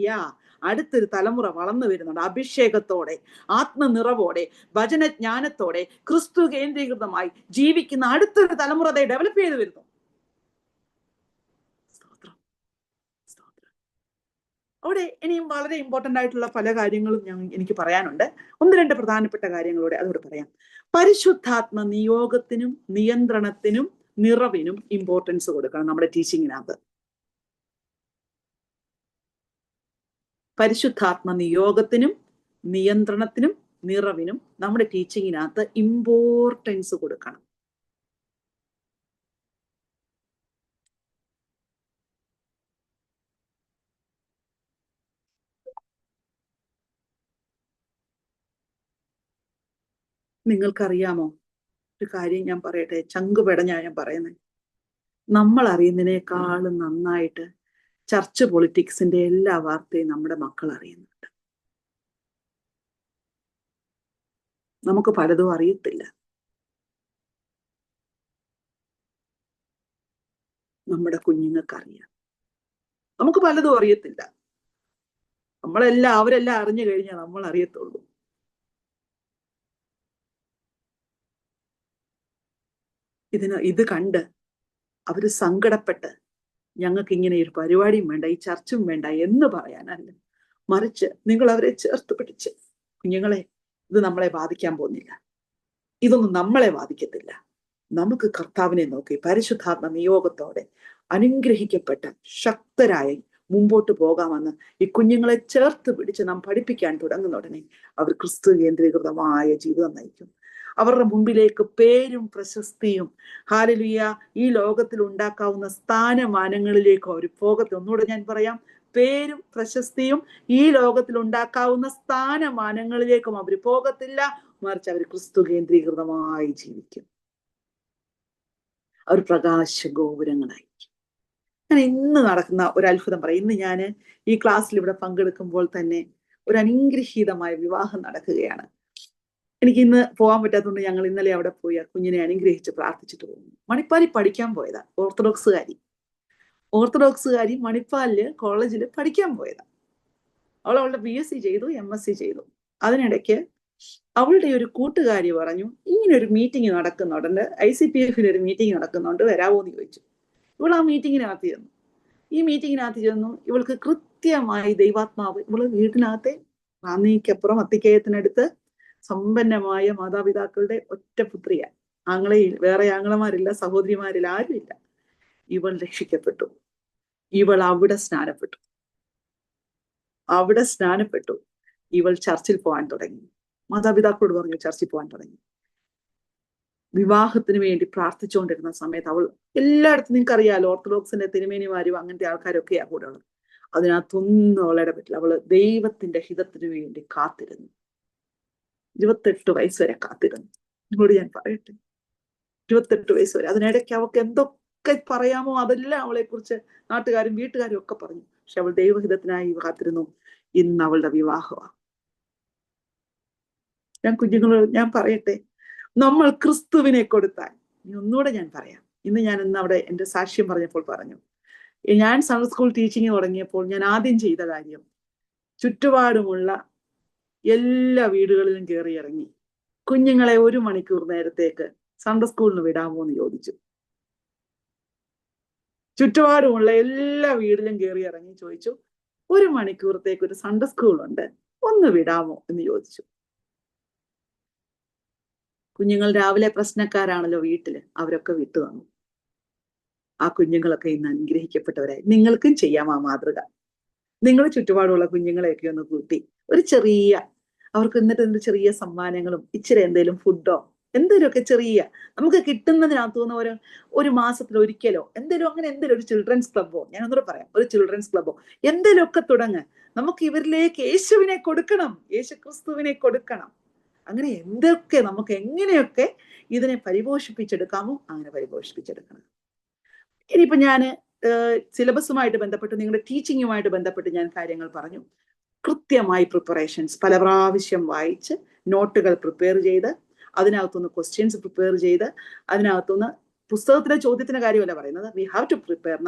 അടുത്തൊരു തലമുറ വളർന്നു വരുന്നുണ്ട്. അഭിഷേകത്തോടെ, ആത്മനിറവോടെ, വചനജ്ഞാനത്തോടെ, ക്രിസ്തു കേന്ദ്രീകൃതമായി ജീവിക്കുന്ന അടുത്തൊരു തലമുറ ഡെവലപ്പ് ചെയ്ത് വരുന്നു. സ്തോത്രം, സ്തോത്രം. അവിടെ ഇനിയും വളരെ ഇമ്പോർട്ടന്റ് ആയിട്ടുള്ള പല കാര്യങ്ങളും എനിക്ക് പറയാനുണ്ട്. 1-2 പ്രധാനപ്പെട്ട കാര്യങ്ങളോടെ അതോടെ പറയാം. പരിശുദ്ധാത്മ നിയോഗത്തിനും നിയന്ത്രണത്തിനും നിറവിനും ഇമ്പോർട്ടൻസ് കൊടുക്കണം നമ്മുടെ ടീച്ചിങ്ങിനകത്ത്. പരിശുദ്ധാത്മ നിയോഗത്തിനും നിയന്ത്രണത്തിനും നിറവിനും നമ്മുടെ ടീച്ചിങ്ങിനകത്ത് ഇമ്പോർട്ടൻസ് കൊടുക്കണം. നിങ്ങൾക്കറിയാമോ, ഒരു കാര്യം ഞാൻ പറയട്ടെ, ചങ്കുപെടഞ്ഞാ ഞാൻ പറയുന്നത്. നമ്മൾ അറിയുന്നതിനേക്കാളും നന്നായിട്ട് ചർച്ച് പൊളിറ്റിക്സിന്റെ എല്ലാ വാർത്തയും നമ്മുടെ മക്കൾ അറിയുന്നുണ്ട്. നമുക്ക് പലതും അറിയത്തില്ല. നമ്മുടെ കുഞ്ഞുങ്ങൾക്കറിയാം. നമുക്ക് പലതും അറിയത്തില്ല. അവരെല്ലാം അറിഞ്ഞു കഴിഞ്ഞാൽ നമ്മൾ അറിയത്തുള്ളൂ. ഇത് കണ്ട് അവര് സങ്കടപ്പെട്ട് ഞങ്ങൾക്ക് ഇങ്ങനെ ഒരു പരിപാടിയും വേണ്ട, ഈ ചർച്ചും വേണ്ട എന്ന് പറയാനല്ല, മറിച്ച് നിങ്ങൾ അവരെ ചേർത്ത് പിടിച്ച്, കുഞ്ഞുങ്ങളെ, ഇത് നമ്മളെ ബാധിക്കാൻ പോകുന്നില്ല, ഇതൊന്നും നമ്മളെ ബാധിക്കത്തില്ല. നമുക്ക് കർത്താവിനെ നോക്കി പരിശുദ്ധാത്മ നിയോഗത്തോടെ അനുഗ്രഹിക്കപ്പെട്ട ശക്തരായി മുമ്പോട്ട് പോകാമെന്ന് ഈ കുഞ്ഞുങ്ങളെ ചേർത്ത് പിടിച്ച് നാം പഠിപ്പിക്കാൻ തുടങ്ങുന്ന ഉടനെ അവർ ക്രിസ്തു കേന്ദ്രീകൃതമായ ജീവിതം നയിക്കും. അവരുടെ മുമ്പിലേക്ക് പേരും പ്രശസ്തിയും ഹല്ലേലൂയ ഈ ലോകത്തിൽ ഉണ്ടാക്കാവുന്ന സ്ഥാനമാനങ്ങളിലേക്ക് അവർ പോകത്തില്ല. ഒന്നുകൂടെ ഞാൻ പറയാം, പേരും പ്രശസ്തിയും ഈ ലോകത്തിൽ ഉണ്ടാക്കാവുന്ന സ്ഥാനമാനങ്ങളിലേക്കും അവർ പോകത്തില്ല, മറിച്ച് അവർ ക്രിസ്തു കേന്ദ്രീകൃതമായി ജീവിക്കും. അവർ പ്രകാശ ഗോപുരങ്ങളായിരിക്കും. ഞാൻ ഇന്ന് നടക്കുന്ന ഒരു അത്ഭുതം പറയാം. ഇന്ന് ഞാൻ ഈ ക്ലാസ്സിൽ ഇവിടെ പങ്കെടുക്കുമ്പോൾ തന്നെ ഒരു അനുഗ്രഹീതമായ വിവാഹം നടക്കുകയാണ്. എനിക്ക് ഇന്ന് പോകാൻ പറ്റാത്തതുകൊണ്ട് ഞങ്ങൾ ഇന്നലെ അവിടെ പോയി ആ കുഞ്ഞിനെ അനുഗ്രഹിച്ച് പ്രാർത്ഥിച്ചിട്ട് പോകുന്നു. മണിപ്പാലിൽ പഠിക്കാൻ പോയതാ, ഓർത്തഡോക്സുകാരി മണിപ്പാലില് കോളേജിൽ പഠിക്കാൻ പോയതാ. അവളുടെ BSc ചെയ്തു, MSc ചെയ്തു. അതിനിടയ്ക്ക് അവളുടെ ഒരു കൂട്ടുകാരി പറഞ്ഞു, ഇങ്ങനെ ഒരു മീറ്റിംഗ് നടക്കുന്നുണ്ട്, ICPF ഒരു മീറ്റിംഗ് നടക്കുന്നുണ്ട്, വരാവോ എന്ന് ചോദിച്ചു. ഇവൾ ആ മീറ്റിങ്ങിനകത്ത് ചെന്നു. ഈ മീറ്റിങ്ങിനകത്ത് ചെന്നു ഇവൾക്ക് കൃത്യമായി ദൈവാത്മാവ്, ഇവള് വീട്ടിനകത്തെ റാന്നിക്കപ്പുറം അത്തിക്കയത്തിനടുത്ത് സമ്പന്നമായ മാതാപിതാക്കളുടെ ഒറ്റ പുത്രിയ, വേറെ ആങ്ങളമാരില്ല, സഹോദരിമാരില്ല, ആരുമില്ല. ഇവൾ രക്ഷിക്കപ്പെട്ടു. ഇവൾ അവിടെ സ്നാനപ്പെട്ടു. ഇവൾ ചർച്ചിൽ പോകാൻ തുടങ്ങി. മാതാപിതാക്കളോട് പറഞ്ഞു ചർച്ചിൽ പോകാൻ തുടങ്ങി. വിവാഹത്തിന് വേണ്ടി പ്രാർത്ഥിച്ചുകൊണ്ടിരുന്ന സമയത്ത് അവൾ എല്ലായിടത്തും, നിങ്ങൾക്ക് അറിയാലോ, ഓർത്തഡോക്സിന്റെ തിരുമേനിമാരും അങ്ങനത്തെ ആൾക്കാരൊക്കെയാ കൂടെ ഉള്ളത്. അതിനകത്തൊന്നും അവളുടെ പറ്റില്ല. അവള് ദൈവത്തിന്റെ ഹിതത്തിന് വേണ്ടി കാത്തിരുന്നു. 28 വയസ്സ് വരെ കാത്തിരുന്നു. എന്നോട് ഞാൻ പറയട്ടെ, 28 വയസ്സ് വരെ. അതിനിടയ്ക്ക് അവൾക്ക് എന്തൊക്കെ പറയാമോ അതെല്ലാം അവളെ കുറിച്ച് നാട്ടുകാരും വീട്ടുകാരും ഒക്കെ പറഞ്ഞു. പക്ഷെ അവൾ ദൈവഹിതത്തിനായി കാത്തിരുന്നു. ഇന്ന് അവളുടെ വിവാഹമാണ്. ഞാൻ പറയട്ടെ, നമ്മൾ ക്രിസ്തുവിനെ കൊടുത്താൽ, ഒന്നുകൂടെ ഞാൻ പറയാം. ഇന്ന് അവിടെ എൻ്റെ സാക്ഷ്യം പറഞ്ഞപ്പോൾ പറഞ്ഞു, ഞാൻ സൺഡേ സ്കൂൾ ടീച്ചിങ് തുടങ്ങിയപ്പോൾ ഞാൻ ആദ്യം ചെയ്ത കാര്യം, ചുറ്റുപാടുമുള്ള എല്ലാ വീടുകളിലും കയറി ഇറങ്ങി കുഞ്ഞുങ്ങളെ 1 മണിക്കൂർ നേരത്തേക്ക് സൺഡേ സ്കൂളിന് വിടാമോ എന്ന് ചോദിച്ചു. ചുറ്റുപാടുമുള്ള എല്ലാ വീടിലും കയറി ഇറങ്ങി ചോദിച്ചു, 1 മണിക്കൂറത്തേക്ക് ഒരു സൺഡേ സ്കൂളുണ്ട്, ഒന്ന് വിടാമോ എന്ന് ചോദിച്ചു. കുഞ്ഞുങ്ങൾ രാവിലെ പ്രശ്നക്കാരാണല്ലോ വീട്ടില്, അവരൊക്കെ വിട്ടു തന്നു. ആ കുഞ്ഞുങ്ങളൊക്കെ ഇന്ന് അനുഗ്രഹിക്കപ്പെട്ടവരായി. നിങ്ങൾക്കും ചെയ്യാം ആ മാതൃക. നിങ്ങൾ ചുറ്റുപാടുള്ള കുഞ്ഞുങ്ങളെയൊക്കെ ഒന്ന് കൂട്ടി അവർക്ക് എന്നിട്ട് ചെറിയ സമ്മാനങ്ങളും ഇച്ചിരി എന്തെങ്കിലും ഫുഡോ എന്തെങ്കിലുമൊക്കെ ചെറിയ നമുക്ക് കിട്ടുന്നതിനകത്തുനിന്ന് ഒരു മാസത്തിൽ ഒരിക്കലോ എന്തെങ്കിലും ഒരു ചിൽഡ്രൻസ് ക്ലബ്ബോ, ഞാൻ ഒന്നുകൂടെ പറയാം, ഒരു ചിൽഡ്രൻസ് ക്ലബ്ബോ എന്തെങ്കിലുമൊക്കെ തുടങ്ങ്. നമുക്ക് ഇവരിലേക്ക് യേശുവിനെ കൊടുക്കണം, യേശുക്രിസ്തുവിനെ കൊടുക്കണം. അങ്ങനെ നമുക്ക് എങ്ങനെയൊക്കെ ഇതിനെ പരിപോഷിപ്പിച്ചെടുക്കാമോ അങ്ങനെ പരിപോഷിപ്പിച്ചെടുക്കണം. ഇനിയിപ്പോ ഞാൻ സിലബസുമായിട്ട് ബന്ധപ്പെട്ട്, നിങ്ങളുടെ ടീച്ചിങ്ങുമായിട്ട് ബന്ധപ്പെട്ട് ഞാൻ കാര്യങ്ങൾ പറഞ്ഞു. കൃത്യമായി പ്രിപ്പറേഷൻസ് പല പ്രാവശ്യം വായിച്ച്, നോട്ടുകൾ പ്രിപ്പയർ ചെയ്ത്, അതിനകത്തുനിന്ന് ക്വസ്റ്റ്യൻസ് പ്രിപ്പയർ ചെയ്ത്, അതിനകത്തുനിന്ന് പുസ്തകത്തിലെ ചോദ്യത്തിന്റെ കാര്യമല്ല പറയുന്നത്, വി ഹാവ് ടു പ്രിപ്പയർ.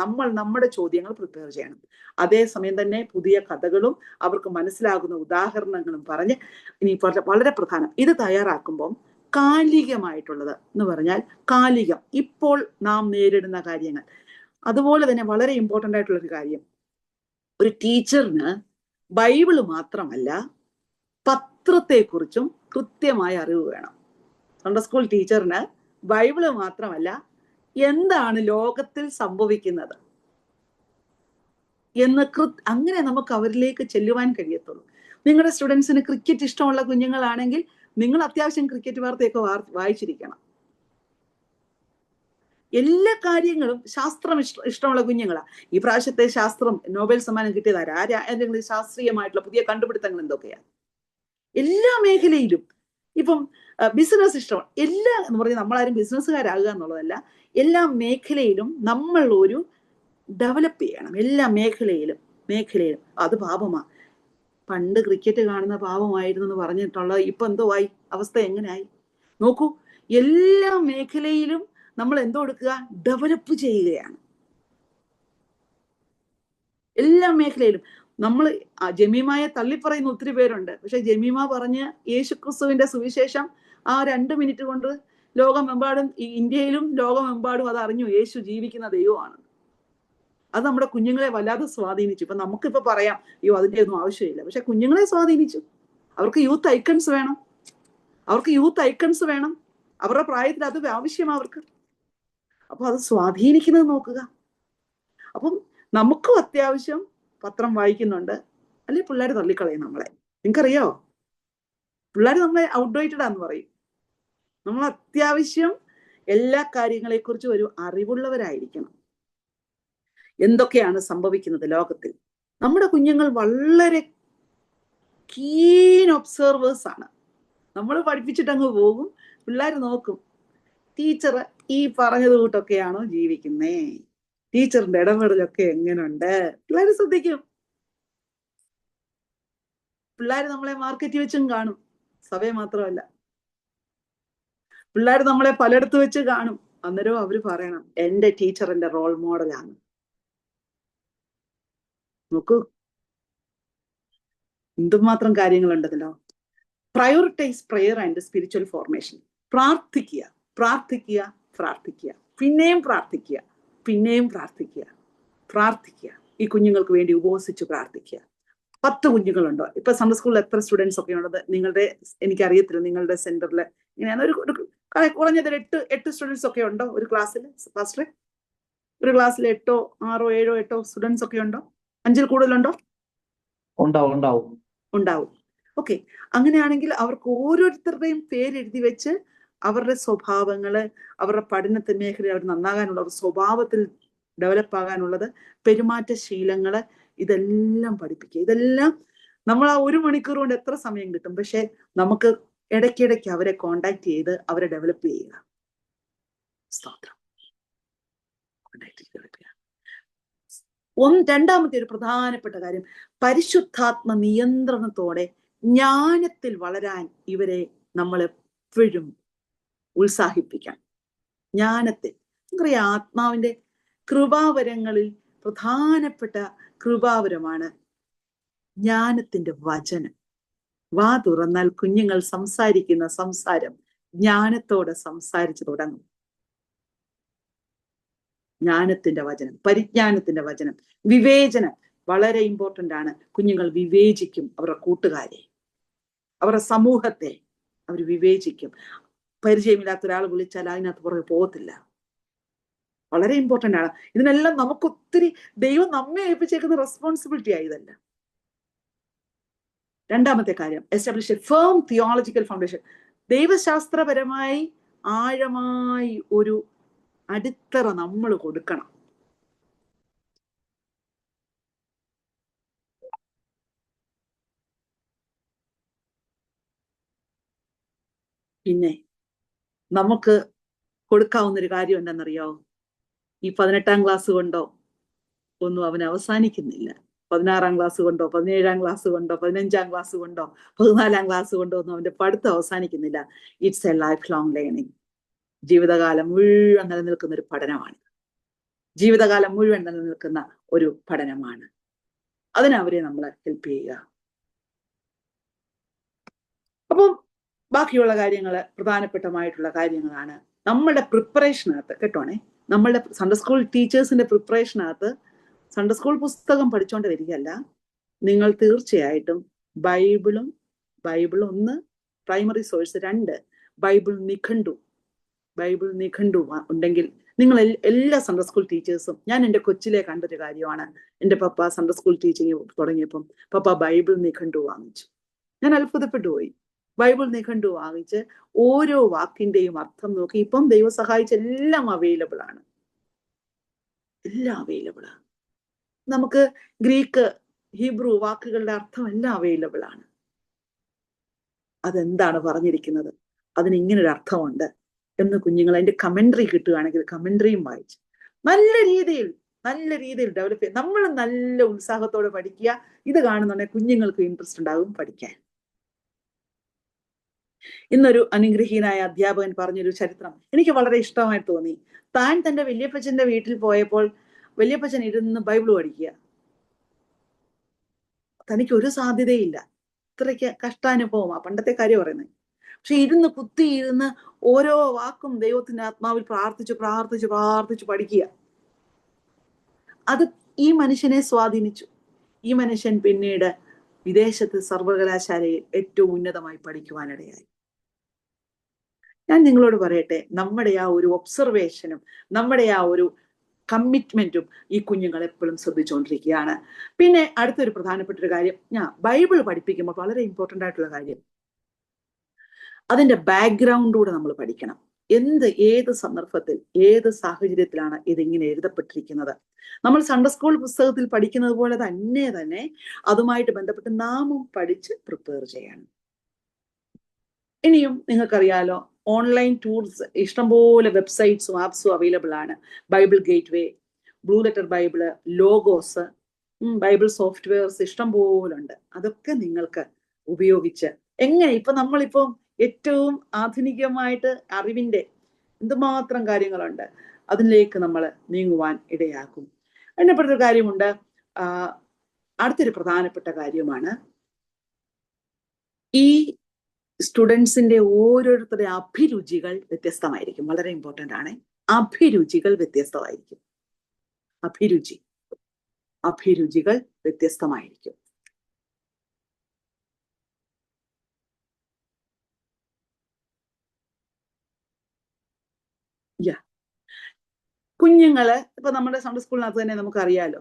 നമ്മുടെ ചോദ്യങ്ങൾ പ്രിപ്പയർ ചെയ്യണം. അതേസമയം തന്നെ പുതിയ കഥകളും അവർക്ക് മനസ്സിലാകുന്ന ഉദാഹരണങ്ങളും പറഞ്ഞ്, ഇനി വളരെ പ്രധാനം, ഇത് തയ്യാറാക്കുമ്പോൾ കാലികമായിട്ടുള്ളത് എന്ന് പറഞ്ഞാൽ കാലികം, ഇപ്പോൾ നാം നേരിടുന്ന കാര്യങ്ങൾ. അതുപോലെ തന്നെ വളരെ ഇമ്പോർട്ടൻ്റ് ആയിട്ടുള്ളൊരു കാര്യം, ഒരു ടീച്ചറിന് ബൈബിള് മാത്രമല്ല പത്രത്തെക്കുറിച്ചും കൃത്യമായ അറിവ് വേണം. സൺഡേ സ്കൂൾ ടീച്ചറിന് ബൈബിള് മാത്രമല്ല, എന്താണ് ലോകത്തിൽ സംഭവിക്കുന്നത് എന്ന് അങ്ങനെ നമുക്ക് അവരിലേക്ക് ചെല്ലുവാൻ കഴിയത്തുള്ളൂ. നിങ്ങളുടെ സ്റ്റുഡൻസിന് ക്രിക്കറ്റ് ഇഷ്ടമുള്ള കുഞ്ഞുങ്ങളാണെങ്കിൽ നിങ്ങൾ അത്യാവശ്യം ക്രിക്കറ്റ് വാർത്തയൊക്കെ വായിച്ചിരിക്കണം. എല്ലാ കാര്യങ്ങളും ശാസ്ത്രം ഇഷ്ടമുള്ള കുഞ്ഞുങ്ങളാ. ഈ പ്രാവശ്യത്തെ ശാസ്ത്രം നോബൽ സമ്മാനം കിട്ടിയതാരാ? എന്തെങ്കിലും ശാസ്ത്രീയമായിട്ടുള്ള പുതിയ കണ്ടുപിടുത്തങ്ങൾ എന്തൊക്കെയാ? എല്ലാ മേഖലയിലും. ഇപ്പം ബിസിനസ് ഇഷ്ടമാണ്, എന്ന് പറഞ്ഞാൽ നമ്മളാരും ബിസിനസ്സുകാരാകുക എന്നുള്ളതല്ല, എല്ലാ മേഖലയിലും നമ്മൾ ഒരു ഡെവലപ്പ് ചെയ്യണം. എല്ലാ മേഖലയിലും. അത് പാപമാ. പണ്ട് ക്രിക്കറ്റ് കാണുന്ന പാപമായിരുന്നു എന്ന് പറഞ്ഞിട്ടുള്ളത് ഇപ്പൊ എന്തോ ആയി, അവസ്ഥ എങ്ങനെയായി നോക്കൂ. എല്ലാ മേഖലയിലും നമ്മൾ എന്തോ എടുക്കുക, ഡെവലപ്പ് ചെയ്യുകയാണ്. എല്ലാ മേഖലയിലും. നമ്മൾ ജമീമയെ തള്ളിപ്പറയുന്ന ഒത്തിരി പേരുണ്ട്. പക്ഷെ ജമീമ പറഞ്ഞ് യേശുക്രിസ്തുവിന്റെ സുവിശേഷം ആ 2 മിനിറ്റ് കൊണ്ട് ലോകമെമ്പാടും, ഇന്ത്യയിലും ലോകമെമ്പാടും അത് അറിഞ്ഞു, യേശു ജീവിക്കുന്ന ദൈവമാണ്. അത് നമ്മുടെ കുഞ്ഞുങ്ങളെ വല്ലാതെ സ്വാധീനിച്ചു. ഇപ്പൊ നമുക്കിപ്പോ പറയാം, അയ്യോ അതിന്റെ ഒന്നും ആവശ്യമില്ല, പക്ഷെ കുഞ്ഞുങ്ങളെ സ്വാധീനിച്ചു. അവർക്ക് യൂത്ത് ഐക്കൺസ് വേണം. അവരുടെ പ്രായത്തിൽ അത് ആവശ്യമാണ് അവർക്ക്. അപ്പൊ അത് സ്വാധീനിക്കുന്നത് നോക്കുക. അപ്പം നമുക്കും അത്യാവശ്യം പത്രം വായിക്കുന്നുണ്ട്, അല്ലെ പിള്ളേർ തള്ളിക്കളയും നമ്മളെ. നിങ്ങൾക്കറിയോ, പിള്ളേർ നമ്മളെ ഔട്ട്ഡേറ്റഡ് ആന്ന് പറയും. നമ്മൾ അത്യാവശ്യം എല്ലാ കാര്യങ്ങളെക്കുറിച്ചും ഒരു അറിവുള്ളവരായിരിക്കണം. എന്തൊക്കെയാണ് സംഭവിക്കുന്നത് ലോകത്തിൽ? നമ്മുടെ കുഞ്ഞുങ്ങൾ വളരെ കീൻ ഒബ്സർവേഴ്സ് ആണ്. നമ്മൾ പഠിപ്പിച്ചിട്ടങ്ങ് പോകും, പിള്ളേർ നോക്കും ടീച്ചർ ഈ പറഞ്ഞത് കൂട്ടൊക്കെയാണോ ജീവിക്കുന്നേ, ടീച്ചറിന്റെ ഇടപെടലൊക്കെ എങ്ങനെയുണ്ട്, പിള്ളേർ ശ്രദ്ധിക്കും. പിള്ളേർ നമ്മളെ മാർക്കറ്റിൽ വെച്ചും കാണും, സഭയെ മാത്രമല്ല. പിള്ളേർ നമ്മളെ പലയിടത്ത് വെച്ച് കാണും. അന്നേരം അവര് പറയണം എന്റെ ടീച്ചർ എന്റെ റോൾ മോഡലാണ്. നോക്കൂ, എന്തുമാത്രം കാര്യങ്ങളുണ്ടല്ലോ. Prioritise prayer and spiritual formation. പ്രാർത്ഥിക്കുക, പ്രാർത്ഥിക്കുക, പ്രാർത്ഥിക്കുക, പിന്നെയും പ്രാർത്ഥിക്കുക, പിന്നെയും പ്രാർത്ഥിക്കുക, പ്രാർത്ഥിക്കുക. ഈ കുഞ്ഞുങ്ങൾക്ക് വേണ്ടി ഉപവസിച്ച് പ്രാർത്ഥിക്കുക. 10 കുഞ്ഞുങ്ങളുണ്ടോ? ഇപ്പൊ സൺഡേ സ്കൂളിൽ എത്ര സ്റ്റുഡൻസ് ഒക്കെ ഉള്ളത് നിങ്ങളുടെ, എനിക്കറിയത്തില്ല നിങ്ങളുടെ സെന്ററിൽ ഇങ്ങനെയാണ്. കുറഞ്ഞത് 8 സ്റ്റുഡൻസ് ഒക്കെ ഉണ്ടോ ഒരു ക്ലാസ്സിൽ? ഫാസ്റ്ററെ, ഒരു ക്ലാസ്സിൽ 8, 6, 7, 8 സ്റ്റുഡൻസ് ഒക്കെ ഉണ്ടോ? 5-ൽ കൂടുതലുണ്ടോ? ഉണ്ടാവും. ഓക്കെ, അങ്ങനെയാണെങ്കിൽ അവർക്ക് ഓരോരുത്തരുടെയും പേരെഴുതി വെച്ച് അവരുടെ സ്വഭാവങ്ങള്, അവരുടെ പഠനത്തെ മേഖല അവർ നന്നാകാനുള്ള, അവർ സ്വഭാവത്തിൽ ഡെവലപ്പ് ആകാനുള്ളത്, പെരുമാറ്റ ശീലങ്ങള്, ഇതെല്ലാം പഠിപ്പിക്കുക. ഇതെല്ലാം നമ്മൾ ആ 1 മണിക്കൂർ കൊണ്ട് എത്ര സമയം കിട്ടും? പക്ഷെ നമുക്ക് ഇടയ്ക്കിടയ്ക്ക് അവരെ കോണ്ടാക്ട് ചെയ്ത് അവരെ ഡെവലപ്പ് ചെയ്യുക. സ്തോത്രം. രണ്ടാമത്തെ ഒരു പ്രധാനപ്പെട്ട കാര്യം, പരിശുദ്ധാത്മ നിയന്ത്രണത്തോടെ ജ്ഞാനത്തിൽ വളരാൻ ഇവരെ നമ്മൾ എപ്പോഴും ഉത്സാഹിപ്പിക്കാം. ജ്ഞാനത്തിൽ നമുക്കറിയാം, ആത്മാവിന്റെ കൃപാവരങ്ങളിൽ പ്രധാനപ്പെട്ട കൃപാവരമാണ് ജ്ഞാനത്തിന്റെ വചനം. വാ തുറന്നാൽ കുഞ്ഞുങ്ങൾ സംസാരിക്കുന്ന സംസാരം ജ്ഞാനത്തോടെ സംസാരിച്ചു തുടങ്ങും. ജ്ഞാനത്തിന്റെ വചനം, പരിജ്ഞാനത്തിന്റെ വചനം, വിവേചനം വളരെ ഇമ്പോർട്ടന്റ് ആണ്. കുഞ്ഞുങ്ങൾ വിവേചിക്കും അവരുടെ കൂട്ടുകാരെ, അവരുടെ സമൂഹത്തെ അവർ വിവേചിക്കും. പരിചയമില്ലാത്ത ഒരാൾ വിളിച്ചാൽ അതിനകത്ത് പുറകെ പോകത്തില്ല. വളരെ ഇമ്പോർട്ടന്റ് ആണ്. ഇതിനെല്ലാം നമുക്കൊത്തിരി ദൈവം നമ്മെ ഏൽപ്പിച്ചേക്കുന്ന റെസ്പോൺസിബിലിറ്റി ആയതല്ല. രണ്ടാമത്തെ കാര്യം, establish a firm theological foundation. ദൈവശാസ്ത്രപരമായി ആഴമായി ഒരു അടിത്തറ നമ്മൾ കൊടുക്കണം. പിന്നെ നമുക്ക് കൊടുക്കാവുന്നൊരു കാര്യം എന്താണെന്നറിയോ? ഈ 18ാം ക്ലാസ് കൊണ്ടോ ഒന്നും അവൻ അവസാനിക്കുന്നില്ല. 16ാം ക്ലാസ് കൊണ്ടോ 17ാം ക്ലാസ് കൊണ്ടോ 15ാം ക്ലാസ് കൊണ്ടോ 14ാം ക്ലാസ് കൊണ്ടോ ഒന്നും അവന്റെ പഠിത്തം അവസാനിക്കുന്നില്ല. It's A life long learning. ജീവിതകാലം മുഴുവൻ നിലനിൽക്കുന്ന ഒരു പഠനമാണ്. ജീവിതകാലം മുഴുവൻ നിലനിൽക്കുന്ന ഒരു പഠനമാണ്. അതിനവരെ നമ്മൾ ഹെൽപ്പ് ചെയ്യുക. അപ്പം ബാക്കിയുള്ള കാര്യങ്ങൾ പ്രധാനപ്പെട്ടമായിട്ടുള്ള കാര്യങ്ങളാണ്. നമ്മളുടെ പ്രിപ്പറേഷനകത്ത് കേട്ടോണേ, നമ്മളുടെ സൺഡേ സ്കൂൾ ടീച്ചേഴ്സിന്റെ പ്രിപ്പറേഷനകത്ത് സൺഡേ സ്കൂൾ പുസ്തകം പഠിച്ചുകൊണ്ട് വരികയല്ല. നിങ്ങൾ തീർച്ചയായിട്ടും ബൈബിൾ 1 പ്രൈമറി സോഴ്സ്, 2 ബൈബിൾ നിഘണ്ടു ഉണ്ടെങ്കിൽ നിങ്ങൾ എല്ലാ സൺഡേ സ്കൂൾ ടീച്ചേഴ്സും, ഞാൻ എൻ്റെ കൊച്ചിലെ കണ്ടൊരു കാര്യമാണ്. എൻ്റെ പപ്പ സൺഡേ സ്കൂൾ ടീച്ചിങ് തുടങ്ങിയപ്പം പപ്പ ബൈബിൾ നിഘണ്ടു വാങ്ങിച്ചു. ഞാൻ അത്ഭുതപ്പെട്ടു പോയി. ബൈബിൾ നിഘണ്ടു വാങ്ങിച്ച് ഓരോ വാക്കിന്റെയും അർത്ഥം നോക്കി. ഇപ്പം ദൈവം സഹായിച്ച് എല്ലാം അവൈലബിൾ ആണ്. നമുക്ക് ഗ്രീക്ക്, ഹീബ്രു വാക്കുകളുടെ അർത്ഥം എല്ലാം അവൈലബിൾ ആണ്. അതെന്താണ് പറഞ്ഞിരിക്കുന്നത്, അതിന് ഇങ്ങനൊരു അർത്ഥമുണ്ട് എന്ന് കുഞ്ഞുങ്ങൾ അതിന്റെ കമന്ററി കിട്ടുകയാണെങ്കിൽ കമന്ററിയും വായിച്ച് നല്ല രീതിയിൽ ഡെവലപ്പ് ചെയ്യാം. നമ്മൾ നല്ല ഉത്സാഹത്തോടെ പഠിക്കുക. ഇത് കാണുന്നുണ്ടെങ്കിൽ കുഞ്ഞുങ്ങൾക്ക് ഇൻട്രസ്റ്റ് ഉണ്ടാകും പഠിക്കാൻ. ഇന്നൊരു അനുഗ്രഹീനായ അധ്യാപകൻ പറഞ്ഞൊരു ചരിത്രം എനിക്ക് വളരെ ഇഷ്ടമായി തോന്നി. താൻ തന്റെ വല്യപ്പച്ചന്റെ വീട്ടിൽ പോയപ്പോൾ വല്യപ്പച്ചൻ ഇരുന്ന് ബൈബിൾ പഠിക്കുക. തനിക്ക് ഒരു സാധ്യതയില്ല, ഇത്രയ്ക്ക് കഷ്ടാനുഭവമാ, പണ്ടത്തെ കാര്യം പറയുന്നത്. പക്ഷെ കുത്തിയിരുന്ന് ഓരോ വാക്കും ദൈവത്തിന്റെ ആത്മാവിൽ പ്രാർത്ഥിച്ചു പഠിക്കുക. അത് ഈ മനുഷ്യനെ സ്വാധീനിച്ചു. ഈ മനുഷ്യൻ പിന്നീട് വിദേശത്ത് സർവകലാശാലയിൽ ഏറ്റവും ഉന്നതമായി പഠിക്കുവാനിടയായി. ഞാൻ നിങ്ങളോട് പറയട്ടെ, നമ്മുടെ ആ ഒരു ഒബ്സർവേഷനും നമ്മുടെ ആ ഒരു കമ്മിറ്റ്മെന്റും ഈ കുഞ്ഞുങ്ങൾ എപ്പോഴും ശ്രദ്ധിച്ചുകൊണ്ടിരിക്കുകയാണ്. പിന്നെ അടുത്തൊരു പ്രധാനപ്പെട്ട ഒരു കാര്യം, ഞാൻ ബൈബിൾ പഠിപ്പിക്കുമ്പോൾ വളരെ ഇമ്പോർട്ടൻ്റ് ആയിട്ടുള്ള കാര്യം, അതിന്റെ ബാക്ക്ഗ്രൗണ്ടൂടെ നമ്മൾ പഠിക്കണം. ഏത് സന്ദർഭത്തിൽ, ഏത് സാഹചര്യത്തിലാണ് ഇതിങ്ങനെ എഴുതപ്പെട്ടിരിക്കുന്നത്. നമ്മൾ സൺഡേ സ്കൂൾ പുസ്തകത്തിൽ പഠിക്കുന്നത് പോലെ തന്നെ അതുമായിട്ട് ബന്ധപ്പെട്ട് നാമും പഠിച്ച് പ്രിപ്പയർ ചെയ്യണം. ഇനിയും നിങ്ങൾക്കറിയാലോ, ഓൺലൈൻ ടൂൾസ് ഇഷ്ടംപോലെ വെബ്സൈറ്റ്സും ആപ്സും അവൈലബിൾ ആണ്. Bible gateway, blue letter Bible, logos, Bible softwares ഇഷ്ടം പോലെ ഉണ്ട്. അതൊക്കെ നിങ്ങൾക്ക് ഉപയോഗിച്ച് നമ്മളിപ്പം ഏറ്റവും ആധുനികമായിട്ട് അറിവിന്റെ എന്തുമാത്രം കാര്യങ്ങളുണ്ട്, അതിലേക്ക് നമ്മൾ നീങ്ങുവാൻ ഇടയാക്കും. അതിനെപ്പെട്ടൊരു കാര്യമുണ്ട്. അടുത്തൊരു പ്രധാനപ്പെട്ട കാര്യമാണ്, ഈ സ്റ്റുഡൻസിന്റെ ഓരോരുത്തരുടെ അഭിരുചികൾ വ്യത്യസ്തമായിരിക്കും. വളരെ ഇമ്പോർട്ടൻ്റ് ആണ്. അഭിരുചികൾ വ്യത്യസ്തമായിരിക്കും. അഭിരുചികൾ വ്യത്യസ്തമായിരിക്കും. കുഞ്ഞുങ്ങള് ഇപ്പൊ നമ്മുടെ സൺഡേ സ്കൂളിനകത്ത് തന്നെ നമുക്കറിയാലോ,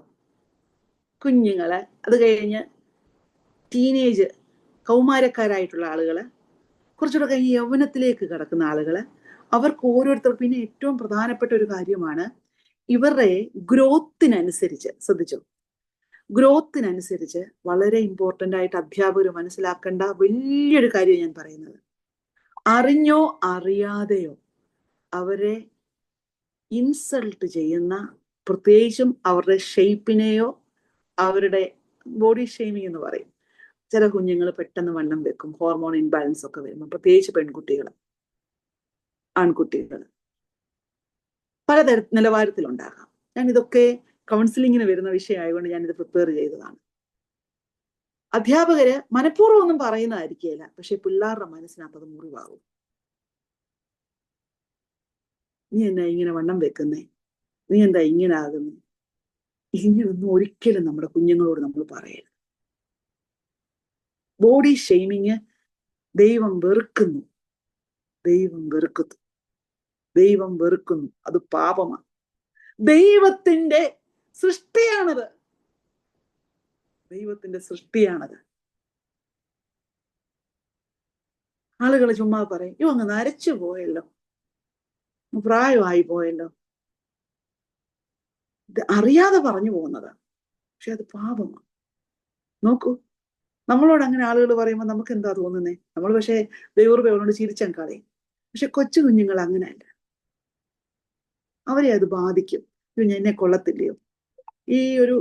കുഞ്ഞുങ്ങള് അത് കഴിഞ്ഞ് ടീനേജ് കൗമാരക്കാരായിട്ടുള്ള ആളുകള്, കുറച്ചുകൂടെ കഴിഞ്ഞ് യൗവനത്തിലേക്ക് കടക്കുന്ന ആളുകള്, അവർക്ക് ഓരോരുത്തർ, പിന്നെ ഏറ്റവും പ്രധാനപ്പെട്ട ഒരു കാര്യമാണ് ഇവരുടെ ഗ്രോത്തിനനുസരിച്ച്, ശ്രദ്ധിച്ചോ, ഗ്രോത്തിനനുസരിച്ച് വളരെ ഇമ്പോർട്ടൻ്റ് ആയിട്ട് അധ്യാപകർ മനസ്സിലാക്കേണ്ട വലിയൊരു കാര്യം ഞാൻ പറയുന്നത്, അറിഞ്ഞോ അറിയാതെയോ അവരെ ഇൻസൾട്ട് ചെയ്യുന്ന, പ്രത്യേകിച്ചും അവരുടെ ഷേപ്പിനെയോ അവരുടെ ബോഡി ഷേമിങ് എന്ന് പറയും. ചില കുഞ്ഞുങ്ങൾ പെട്ടെന്ന് വണ്ണം വെക്കും, ഹോർമോൺ ഇൻബാലൻസ് ഒക്കെ വരുമ്പോൾ, പ്രത്യേകിച്ച് പെൺകുട്ടികൾ, ആൺകുട്ടികൾ പലതര നിലവാരത്തിലുണ്ടാകാം. ഞാൻ ഇതൊക്കെ കൗൺസിലിങ്ങിന് വരുന്ന വിഷയമായതുകൊണ്ട് ഞാനിത് പ്രിപ്പയർ ചെയ്തതാണ്. അധ്യാപകര് മനഃപൂർവ്വം ഒന്നും പറയുന്നതായിരിക്കില്ല, പക്ഷെ പിള്ളേരുടെ മനസ്സിനകത്ത് അത് മുറിവാകും. നീ എന്താ ഇങ്ങനെ വണ്ണം വെക്കുന്നേ, നീ എന്താ ഇങ്ങനെ ആകുന്നേ, ഇങ്ങനൊന്നും ഒരിക്കലും നമ്മുടെ കുഞ്ഞുങ്ങളോട് നമ്മൾ പറയരുത്. ബോഡി ഷെയ്മിങ് ദൈവം വെറുക്കുന്നു. അത് പാപമാണ്. ദൈവത്തിന്റെ സൃഷ്ടിയാണത്. ആളുകൾ ചുമ്മാ പറയും, യോ അങ്ങ് നരച്ചു പോയല്ലോ, പ്രായമായി പോയല്ലോ. ഇത് അറിയാതെ പറഞ്ഞു പോകുന്നതാണ്, പക്ഷെ അത് പാപമാണ്. നോക്കൂ, നമ്മളോട് അങ്ങനെ ആളുകൾ പറയുമ്പോൾ നമുക്ക് എന്താ തോന്നുന്നേ? നമ്മൾ പക്ഷെ ദൈവോട് ചിരിച്ചങ്ങ് കളയും. പക്ഷെ കൊച്ചു കുഞ്ഞുങ്ങൾ അങ്ങനെയല്ല, അവരെ അത് ബാധിക്കും. എന്നെ കൊള്ളത്തില്ലയോ. ഈ ഒരു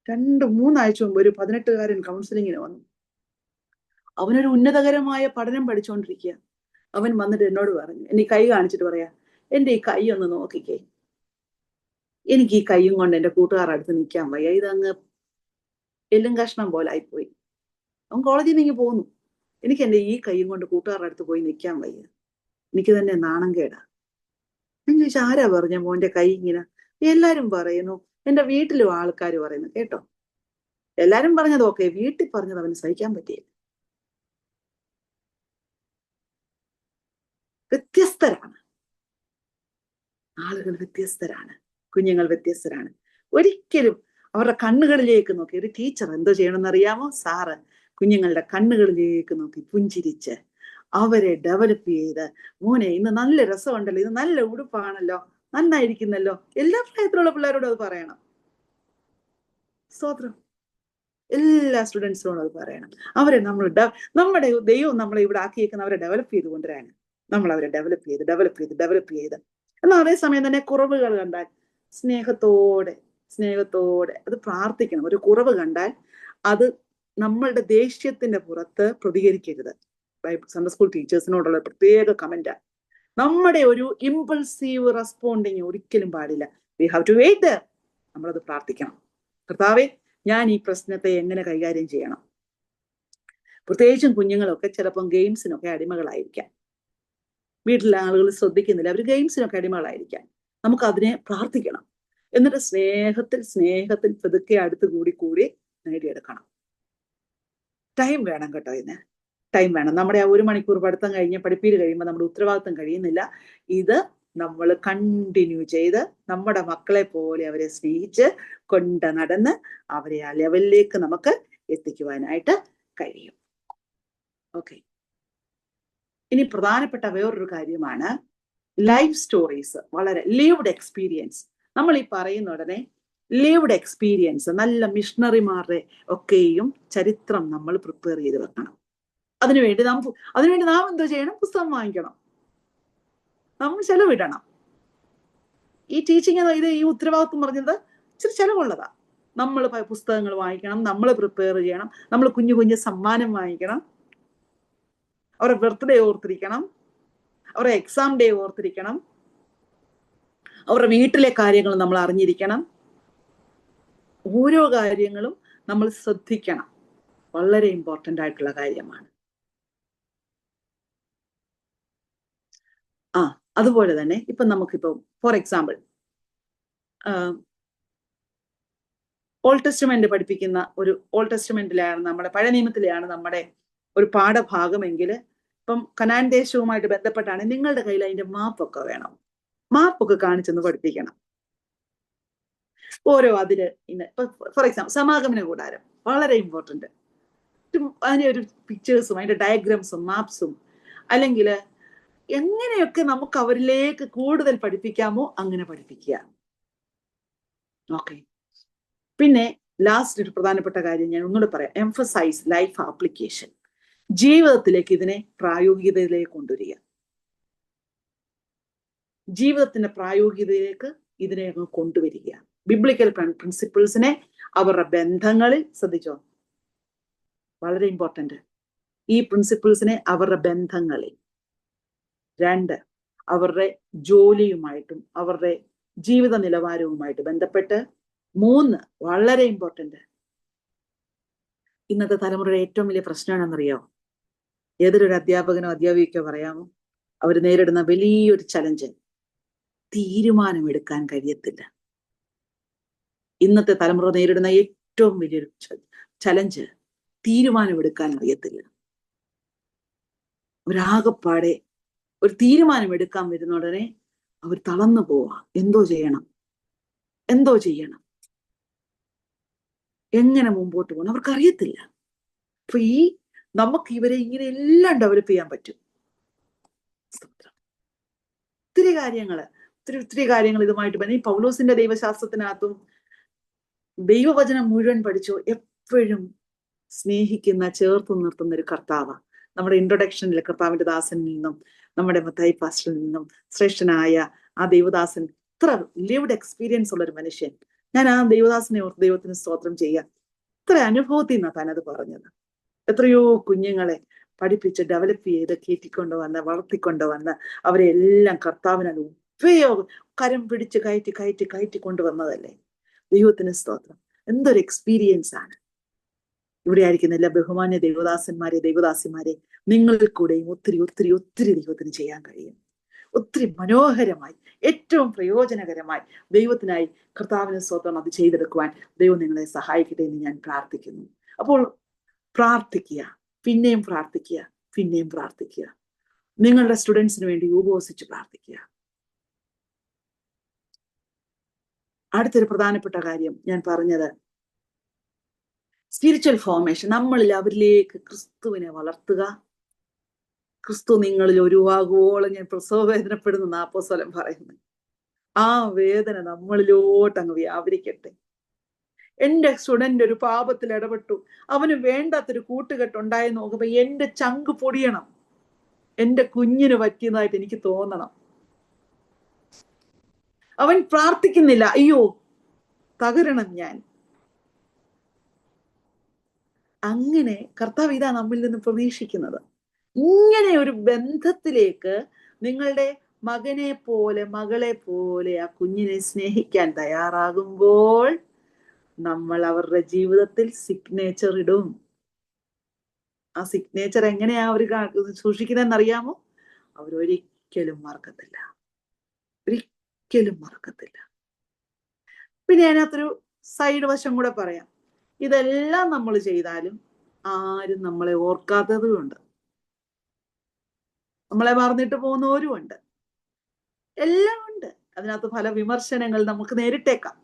2-3 ആഴ്ച മുമ്പ് ഒരു 18-കാരൻ കൗൺസിലിങ്ങിന് വന്നു. അവനൊരു ഉന്നതകരമായ പഠനം പഠിച്ചുകൊണ്ടിരിക്കുക. അവൻ വന്നിട്ട് എന്നോട് പറഞ്ഞു, എന്നെ കൈ കാണിച്ചിട്ട് പറയാ, എൻ്റെ ഈ കൈ ഒന്ന് നോക്കിക്കേ, എനിക്ക് ഈ കൈയും കൊണ്ട് എൻ്റെ കൂട്ടുകാരുടെ അടുത്ത് നിൽക്കാൻ വയ്യ, ഇതങ്ങ് എല്ലും കഷ്ണം പോലെ ആയിപ്പോയി. അവൻ കോളേജിൽ നിന്ന് ഇങ്ങ് പോന്നു. എനിക്ക് എൻ്റെ ഈ കൈയും കൊണ്ട് കൂട്ടുകാരുടെ അടുത്ത് പോയി നിൽക്കാൻ വയ്യ, എനിക്ക് തന്നെ നാണം കേടാ. ഞാൻ ചോദിച്ചാൽ ആരാ പറഞ്ഞ മോന്റെ കൈ ഇങ്ങനെ? എല്ലാരും പറയുന്നു, എൻ്റെ വീട്ടിലും ആൾക്കാർ പറയുന്നു. കേട്ടോ, എല്ലാരും പറഞ്ഞത് ഓക്കെ, വീട്ടിൽ പറഞ്ഞത് അവന് സഹിക്കാൻ പറ്റിയില്ല. വ്യത്യസ്തരാണ് ആളുകൾ, വ്യത്യസ്തരാണ് കുഞ്ഞുങ്ങൾ, വ്യത്യസ്തരാണ്. ഒരിക്കലും അവരുടെ കണ്ണുകളിലേക്ക് നോക്കി, ഒരു ടീച്ചർ എന്തോ ചെയ്യണമെന്ന് അറിയാമോ? സാറ് കുഞ്ഞുങ്ങളുടെ കണ്ണുകളിലേക്ക് നോക്കി പുഞ്ചിരിച്ച് അവരെ ഡെവലപ്പ് ചെയ്ത്, മോനെ ഇന്ന് നല്ല രസമുണ്ടല്ലോ, ഇത് നല്ല ഉടുപ്പാണല്ലോ, നന്നായിരിക്കുന്നല്ലോ, എല്ലാ പ്രായത്തിലുള്ള പിള്ളേരോടും അത് പറയണം. സ്തോത്രം. എല്ലാ സ്റ്റുഡൻസിനോടും അത് പറയണം. അവരെ നമ്മുടെ ദൈവം നമ്മളെ ഇവിടെ ആക്കിയേക്കുന്ന അവരെ ഡെവലപ്പ് ചെയ്ത് കൊണ്ടുവരാണ്. നമ്മൾ അവരെ ഡെവലപ്പ് ചെയ്ത് എന്നാൽ അതേസമയം തന്നെ കുറവുകൾ കണ്ടാൽ സ്നേഹത്തോടെ അത് പ്രാർത്ഥിക്കണം. ഒരു കുറവ് കണ്ടാൽ അത് നമ്മളുടെ ദേഷ്യത്തിന്റെ പുറത്ത് പ്രതികരിക്കരുത്. സൺഡേ സ്കൂൾ ടീച്ചേഴ്സിനോടുള്ള പ്രത്യേക കമന്റാ. നമ്മുടെ ഒരു ഇമ്പൾസീവ് റെസ്പോണ്ടിങ് ഒരിക്കലും പാടില്ല. We have to wait. നമ്മളത് പ്രാർത്ഥിക്കണം. കർത്താവേ, ഞാൻ ഈ പ്രശ്നത്തെ എങ്ങനെ കൈകാര്യം ചെയ്യണം? പ്രത്യേകിച്ചും കുഞ്ഞുങ്ങളൊക്കെ ചിലപ്പം ഗെയിംസിനൊക്കെ അടിമകളായിരിക്കാം. വീട്ടിലെ ആളുകൾ ശ്രദ്ധിക്കുന്നില്ല, അവർ ഗെയിംസിനൊക്കെ അടിമകളായിരിക്കാം. നമുക്ക് അതിനെ പ്രാർത്ഥിക്കണം. എന്നിട്ട് സ്നേഹത്തിൽ പതുക്കെ അടുത്ത് കൂടി നേടിയെടുക്കണം. ടൈം വേണം കേട്ടോ, ഇതിന് ടൈം വേണം. നമ്മുടെ ആ 1 മണിക്കൂർ പഠിത്തം പഠിപ്പീര് കഴിയുമ്പോൾ നമ്മുടെ ഉത്തരവാദിത്തം കഴിയുന്നില്ല. ഇത് നമ്മൾ കണ്ടിന്യൂ ചെയ്ത് നമ്മുടെ മക്കളെ പോലെ അവരെ സ്നേഹിച്ച് കൊണ്ട് നടന്ന് അവരെ ആ ലെവലിലേക്ക് നമുക്ക് എത്തിക്കുവാനായിട്ട് കഴിയും. ഓക്കെ, ഇനി പ്രധാനപ്പെട്ട വേറൊരു കാര്യമാണ് ലൈഫ് സ്റ്റോറീസ്. വളരെ ലിവ്ഡ് എക്സ്പീരിയൻസ്. നമ്മൾ ഈ പറയുന്ന ഉടനെ ലിവ്ഡ് എക്സ്പീരിയൻസ്, നല്ല മിഷണറിമാരുടെ ഒക്കെയും ചരിത്രം നമ്മൾ പ്രിപ്പയർ ചെയ്ത് വെക്കണം. അതിനുവേണ്ടി നാം എന്തോ ചെയ്യണം? പുസ്തകം വാങ്ങിക്കണം, നമ്മൾ ചെലവിടണം. ഈ ടീച്ചിങ് ഈ ഉത്തരവാദിത്വം പറഞ്ഞത് ഇച്ചിരി ചെലവുള്ളതാ. നമ്മൾ പുസ്തകങ്ങൾ വാങ്ങിക്കണം, നമ്മൾ പ്രിപ്പയർ ചെയ്യണം, നമ്മൾ കുഞ്ഞു കുഞ്ഞു സമ്മാനം വാങ്ങിക്കണം, അവരുടെ ബർത്ത്ഡേ ഓർത്തിരിക്കണം, അവരുടെ എക്സാം ഡേ ഓർത്തിരിക്കണം, അവരുടെ വീട്ടിലെ കാര്യങ്ങൾ നമ്മൾ അറിഞ്ഞിരിക്കണം. ഓരോ കാര്യങ്ങളും നമ്മൾ ശ്രദ്ധിക്കണം. വളരെ ഇമ്പോർട്ടൻ്റ് ആയിട്ടുള്ള കാര്യമാണ്. അതുപോലെ തന്നെ ഇപ്പൊ നമുക്കിപ്പോ ഫോർ എക്സാമ്പിൾ ഓൾഡ് ടെസ്റ്റ്മെന്റ് പഠിപ്പിക്കുന്ന ഓൾഡ് ടെസ്റ്റ്മെന്റിലാണ്, നമ്മുടെ പഴയ നിയമത്തിലെയാണ് നമ്മുടെ ഒരു പാഠഭാഗമെങ്കിൽ ഇപ്പം കനാൻ ദേശവുമായിട്ട് ബന്ധപ്പെട്ടാണ് നിങ്ങളുടെ കയ്യിൽ അതിന്റെ മാപ്പൊക്കെ വേണം. മാപ്പൊക്കെ കാണിച്ചെന്ന് പഠിപ്പിക്കണം. ഓരോ അതില് ഫോർ എക്സാമ്പിൾ സമാഗമന കൂടാരം വളരെ ഇമ്പോർട്ടന്റ്. അതിന്റെ ഒരു പിക്ചേഴ്സും അതിന്റെ ഡയഗ്രാംസും മാപ്സും, അല്ലെങ്കിൽ എങ്ങനെയൊക്കെ നമുക്ക് അവരിലേക്ക് കൂടുതൽ പഠിപ്പിക്കാമോ അങ്ങനെ പഠിപ്പിക്കുക. ഓക്കെ, പിന്നെ ലാസ്റ്റ് ഒരു പ്രധാനപ്പെട്ട കാര്യം ഞാൻ ഒന്നുകൂടെ പറയാം. Emphasise life application. ജീവിതത്തിലേക്ക് ഇതിനെ പ്രായോഗികതയിലേക്ക് കൊണ്ടുവരിക. ജീവിതത്തിന്റെ പ്രായോഗികതയിലേക്ക് ഇതിനെ കൊണ്ടുവരിക. ബിബ്ലിക്കൽ പ്രിൻസിപ്പിൾസിനെ അവരുടെ ബന്ധങ്ങളിൽ, ശ്രദ്ധിച്ചോ, വളരെ ഇമ്പോർട്ടന്റ്, ഈ പ്രിൻസിപ്പിൾസിനെ അവരുടെ ബന്ധങ്ങളിൽ. 2, അവരുടെ ജോലിയുമായിട്ടും അവരുടെ ജീവിത നിലവാരവുമായിട്ട് ബന്ധപ്പെട്ട്. 3, വളരെ ഇമ്പോർട്ടന്റ്, ഇന്നത്തെ തലമുറയുടെ ഏറ്റവും വലിയ പ്രശ്നമാണെന്നറിയാമോ? ഏതൊരു അധ്യാപകനോ അധ്യാപികയ്ക്കോ പറയാമോ? അവർ നേരിടുന്ന വലിയൊരു ചലഞ്ച്, തീരുമാനമെടുക്കാൻ കഴിയത്തില്ല. ഇന്നത്തെ തലമുറ നേരിടുന്ന ഏറ്റവും വലിയൊരു ചലഞ്ച്, തീരുമാനമെടുക്കാൻ അറിയത്തില്ല. ഒരാകപ്പാടെ ഒരു തീരുമാനം എടുക്കാൻ വരുന്ന ഉടനെ അവർ തളർന്നു പോവാ. എന്തോ ചെയ്യണം, എങ്ങനെ മുമ്പോട്ട് പോകണം അവർക്കറിയത്തില്ല. അപ്പൊ നമുക്ക് ഇവരെ ഇങ്ങനെ എല്ലാം ഡെവലപ്പ് ചെയ്യാൻ പറ്റും. ഒത്തിരി കാര്യങ്ങൾ ഇതുമായിട്ട് ഈ പൗലോസിന്റെ ദൈവശാസ്ത്രത്തിനകത്തും ദൈവവചനം മുഴുവൻ പഠിച്ചോ, എപ്പോഴും സ്നേഹിക്കുന്ന, ചേർത്ത് നിർത്തുന്ന ഒരു കർത്താവ്. നമ്മുടെ ഇൻട്രൊഡക്ഷനിൽ കർത്താവിന്റെ ദാസനിൽ നിന്നും നമ്മുടെ മത്തായി പാസ്റ്ററിൽ നിന്നും ശ്രേഷ്ഠനായ ആ ദൈവദാസൻ, ഇത്ര ലിവ്ഡ് എക്സ്പീരിയൻസ് ഉള്ള ഒരു മനുഷ്യൻ. ഞാൻ ആ ദൈവദാസനെ ഓർത്ത് ദൈവത്തിന് സ്തോത്രം ചെയ്യാം. ഇത്ര അനുഭവത്തിൽ നിന്നാണ് താനത് പറഞ്ഞത്. എത്രയോ കുഞ്ഞുങ്ങളെ പഠിപ്പിച്ച് ഡെവലപ്പ് ചെയ്ത് കയറ്റിക്കൊണ്ടുവന്ന് വളർത്തിക്കൊണ്ടുവന്ന് അവരെ എല്ലാം കർത്താവിനാൽ കരം പിടിച്ച് കയറ്റി കൊണ്ടുവന്നതല്ലേ. ദൈവത്തിന് സ്തോത്രം. എന്തൊരു എക്സ്പീരിയൻസ് ആണ്. ഇവിടെ ആയിരിക്കുന്ന എല്ലാ ബഹുമാന്യ ദൈവദാസന്മാരെ, ദൈവദാസിമാരെ, നിങ്ങളിൽ കൂടെയും ഒത്തിരി ഒത്തിരി ഒത്തിരി ദൈവത്തിന് ചെയ്യാൻ കഴിയും. ഒത്തിരി മനോഹരമായി, ഏറ്റവും പ്രയോജനകരമായി ദൈവത്തിനായി കർത്താവിന് സ്തോത്രം അത് ചെയ്തെടുക്കുവാൻ ദൈവം നിങ്ങളെ സഹായിക്കട്ടെ എന്ന് ഞാൻ പ്രാർത്ഥിക്കുന്നു. അപ്പോൾ പ്രാർത്ഥിക്കുക, പിന്നെയും പ്രാർത്ഥിക്കുക, പിന്നെയും പ്രാർത്ഥിക്കുക. നിങ്ങളുടെ സ്റ്റുഡൻസിന് വേണ്ടി ഉപവസിച്ച് പ്രാർത്ഥിക്കുക. അടുത്തൊരു പ്രധാനപ്പെട്ട കാര്യം ഞാൻ പറഞ്ഞത്, സ്പിരിച്വൽ ഫോർമേഷൻ. നമ്മളിൽ അവരിലേക്ക് ക്രിസ്തുവിനെ വളർത്തുക. ക്രിസ്തു നിങ്ങളിൽ ഉരുവാകുവോളം ഞാൻ പ്രസവ വേദനപ്പെടുന്ന അപ്പോസ്തലൻ പറയുന്നത്. ആ വേദന നമ്മളിലോട്ട് അങ്ങ് വ്യാപരിക്കട്ടെ. എന്റെ സ്റ്റുഡന്റ് ഒരു പാപത്തിൽ ഇടപെട്ടു, അവന് വേണ്ടാത്തൊരു കൂട്ടുകെട്ടുണ്ടായി നോക്കുമ്പോ എന്റെ ചങ്ക് പൊടിയണം, എന്റെ കുഞ്ഞിന് പറ്റിയതായിട്ട് എനിക്ക് തോന്നണം. അവൻ പ്രാർത്ഥിക്കുന്നില്ല, അയ്യോ തകരണം ഞാൻ. അങ്ങനെ കർത്താവ് ഇതാ നമ്മിൽ നിന്ന് പ്രതീക്ഷിക്കുന്നത്. ഇങ്ങനെ ഒരു ബന്ധത്തിലേക്ക് നിങ്ങളുടെ മകനെ പോലെ മകളെ പോലെ ആ കുഞ്ഞിനെ സ്നേഹിക്കാൻ തയ്യാറാകുമ്പോൾ നമ്മൾ അവരുടെ ജീവിതത്തിൽ സിഗ്നേച്ചർ ഇടും. ആ സിഗ്നേച്ചർ എങ്ങനെയാ അവർ സൂക്ഷിക്കുന്നതെന്ന് അറിയാമോ? അവരൊരിക്കലും മറക്കത്തില്ല, ഒരിക്കലും മറക്കത്തില്ല. പിന്നെ അതിനകത്തൊരു സൈഡ് വശം കൂടെ പറയാം. ഇതെല്ലാം നമ്മൾ ചെയ്താലും ആരും നമ്മളെ ഓർക്കാത്തതുമുണ്ട്, നമ്മളെ മറന്നിട്ട് പോകുന്നവരുമുണ്ട്. എല്ലാം ഉണ്ട്. അതിനകത്ത് പല വിമർശനങ്ങൾ നമുക്ക് നേരിട്ടേക്കാം.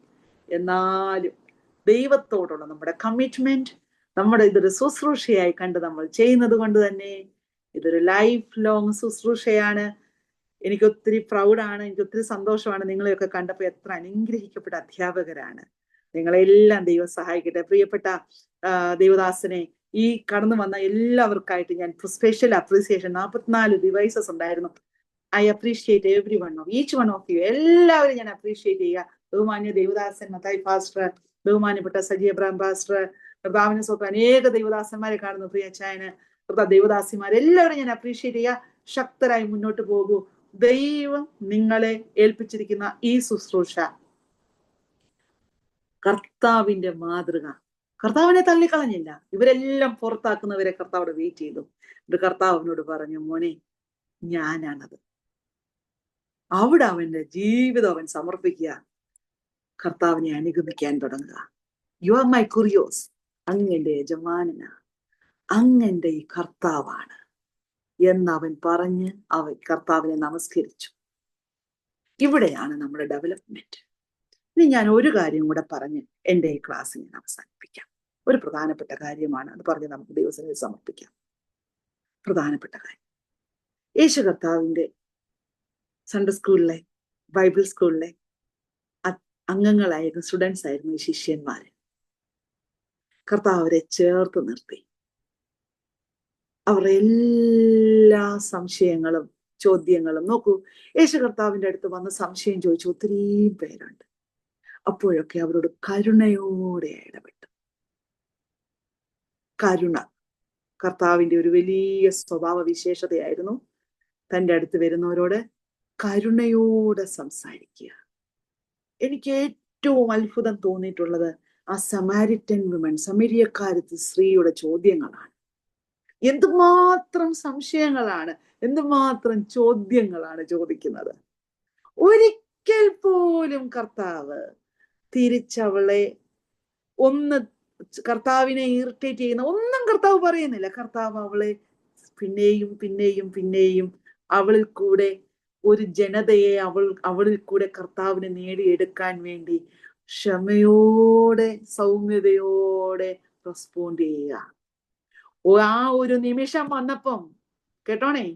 എന്നാലും ദൈവത്തോടുള്ള നമ്മുടെ കമ്മിറ്റ്മെന്റ്, നമ്മുടെ ഇതൊരു ശുശ്രൂഷയായി കണ്ട് നമ്മൾ ചെയ്യുന്നത് കൊണ്ട് തന്നെ ഇതൊരു ലൈഫ് ലോങ് ശുശ്രൂഷയാണ്. എനിക്ക് ഒത്തിരി പ്രൗഡാണ്, എനിക്ക് ഒത്തിരി സന്തോഷമാണ് നിങ്ങളെയൊക്കെ കണ്ടപ്പോൾ. എത്ര അനുഗ്രഹിക്കപ്പെട്ട അധ്യാപകരാണ് നിങ്ങളെല്ലാം. ദൈവം സഹായിക്കട്ടെ. പ്രിയപ്പെട്ട ദേവദാസനെ, ഈ കടന്നു വന്ന എല്ലാവർക്കായിട്ട് ഞാൻ സ്പെഷ്യൽ അപ്രീസിയേഷൻ. 44 ഡിവൈസസ് ഉണ്ടായിരുന്നു. I appreciate every one of each one of you. എല്ലാവരും ഞാൻ അപ്രീഷിയേറ്റ് ചെയ്യുക. ബഹുമാന്യ ദേവദാസൻ മത്തായി പാസ്റ്റർ, ബഹുമാന്യപ്പെട്ട സജി അബ്രാം പാസ്റ്റർ, കർത്താവിനെ സ്വന്തം അനേക ദേവദാസന്മാരെ കാണുന്നു, പ്രിയ അച്ചായന്, ദേവദാസിമാർ, എല്ലാവരും ഞാൻ അപ്രീഷിയേറ്റ് ചെയ്യുക. ശക്തരായി മുന്നോട്ട് പോകൂ. ദൈവം നിങ്ങളെ ഏൽപ്പിച്ചിരിക്കുന്ന ഈ ശുശ്രൂഷ കർത്താവിന്റെ മാതൃക. കർത്താവിനെ തള്ളിക്കളഞ്ഞില്ല. ഇവരെല്ലാം പുറത്താക്കുന്നവരെ കർത്താവോട് വെയിറ്റ് ചെയ്തു. ഇത് കർത്താവിനോട് പറഞ്ഞു, മോനെ ഞാനാണത്. അവിടെ അവന്റെ ജീവിതം അവൻ സമർപ്പിക്കുക, കർത്താവിനെ അനുഗമിക്കാൻ തുടങ്ങുക. യു ആർ മൈ കുറിയോസ്. അങ്ങന്റെ യജമാനനാ, അങ്ങന്റെ ഈ കർത്താവാണ് എന്നവൻ പറഞ്ഞ് അവൻ കർത്താവിനെ നമസ്കരിച്ചു. ഇവിടെയാണ് നമ്മുടെ ഡെവലപ്മെന്റ്. ഇനി ഞാൻ ഒരു കാര്യം കൂടെ പറഞ്ഞ് എൻ്റെ ഈ ക്ലാസ് ഞാൻ അവസാനിപ്പിക്കാം. ഒരു പ്രധാനപ്പെട്ട കാര്യമാണ്, അത് പറഞ്ഞ് നമുക്ക് ദൈവസന്നിധിയിൽ സമർപ്പിക്കാം. പ്രധാനപ്പെട്ട കാര്യം, യേശു കർത്താവിന്റെ സൺഡേ സ്കൂളിലെ, ബൈബിൾ സ്കൂളിലെ അംഗങ്ങളായിരുന്നു, സ്റ്റുഡൻസ് ആയിരുന്നു ഈ ശിഷ്യന്മാര്. കർത്താവ് അവരെ ചേർത്ത് നിർത്തി. അവരുടെ എല്ലാ സംശയങ്ങളും ചോദ്യങ്ങളും നോക്കൂ. യേശു കർത്താവിന്റെ അടുത്ത് വന്ന് സംശയം ചോദിച്ചു ഒത്തിരി പേരുണ്ട്. അപ്പോഴൊക്കെ അവരോട് കരുണയോടെ ഇടപെട്ടു. കരുണ കർത്താവിന്റെ ഒരു വലിയ സ്വഭാവ വിശേഷതയായിരുന്നു. തൻ്റെ അടുത്ത് വരുന്നവരോട് കരുണയോടെ സംസാരിക്കുക. എനിക്ക് ഏറ്റവും അത്ഭുതം തോന്നിയിട്ടുള്ളത് ആ സമാരിറ്റൻ വിമൻ, സമരിയക്കാരത്തി സ്ത്രീയുടെ ചോദ്യങ്ങളാണ്. എന്തുമാത്രം സംശയങ്ങളാണ്, എന്തുമാത്രം ചോദ്യങ്ങളാണ് ചോദിക്കുന്നത്. ഒരിക്കൽ പോലും കർത്താവ് തിരിച്ചവളെ ഒന്ന്, കർത്താവിനെ ഇറിറ്റേറ്റ് ചെയ്യുന്ന ഒന്നും കർത്താവ് പറയുന്നില്ല. കർത്താവ് അവളെ പിന്നെയും പിന്നെയും പിന്നെയും അവളിൽ കൂടെ ഒരു ജനതയെ അവളിൽ കൂടെ കർത്താവിനെ നേടിയെടുക്കാൻ വേണ്ടി ക്ഷമയോടെ സൗമ്യതയോടെ റെസ്പോണ്ട് ചെയ്യുക. ആ ഒരു നിമിഷം വന്നപ്പം, കേട്ടോണേ,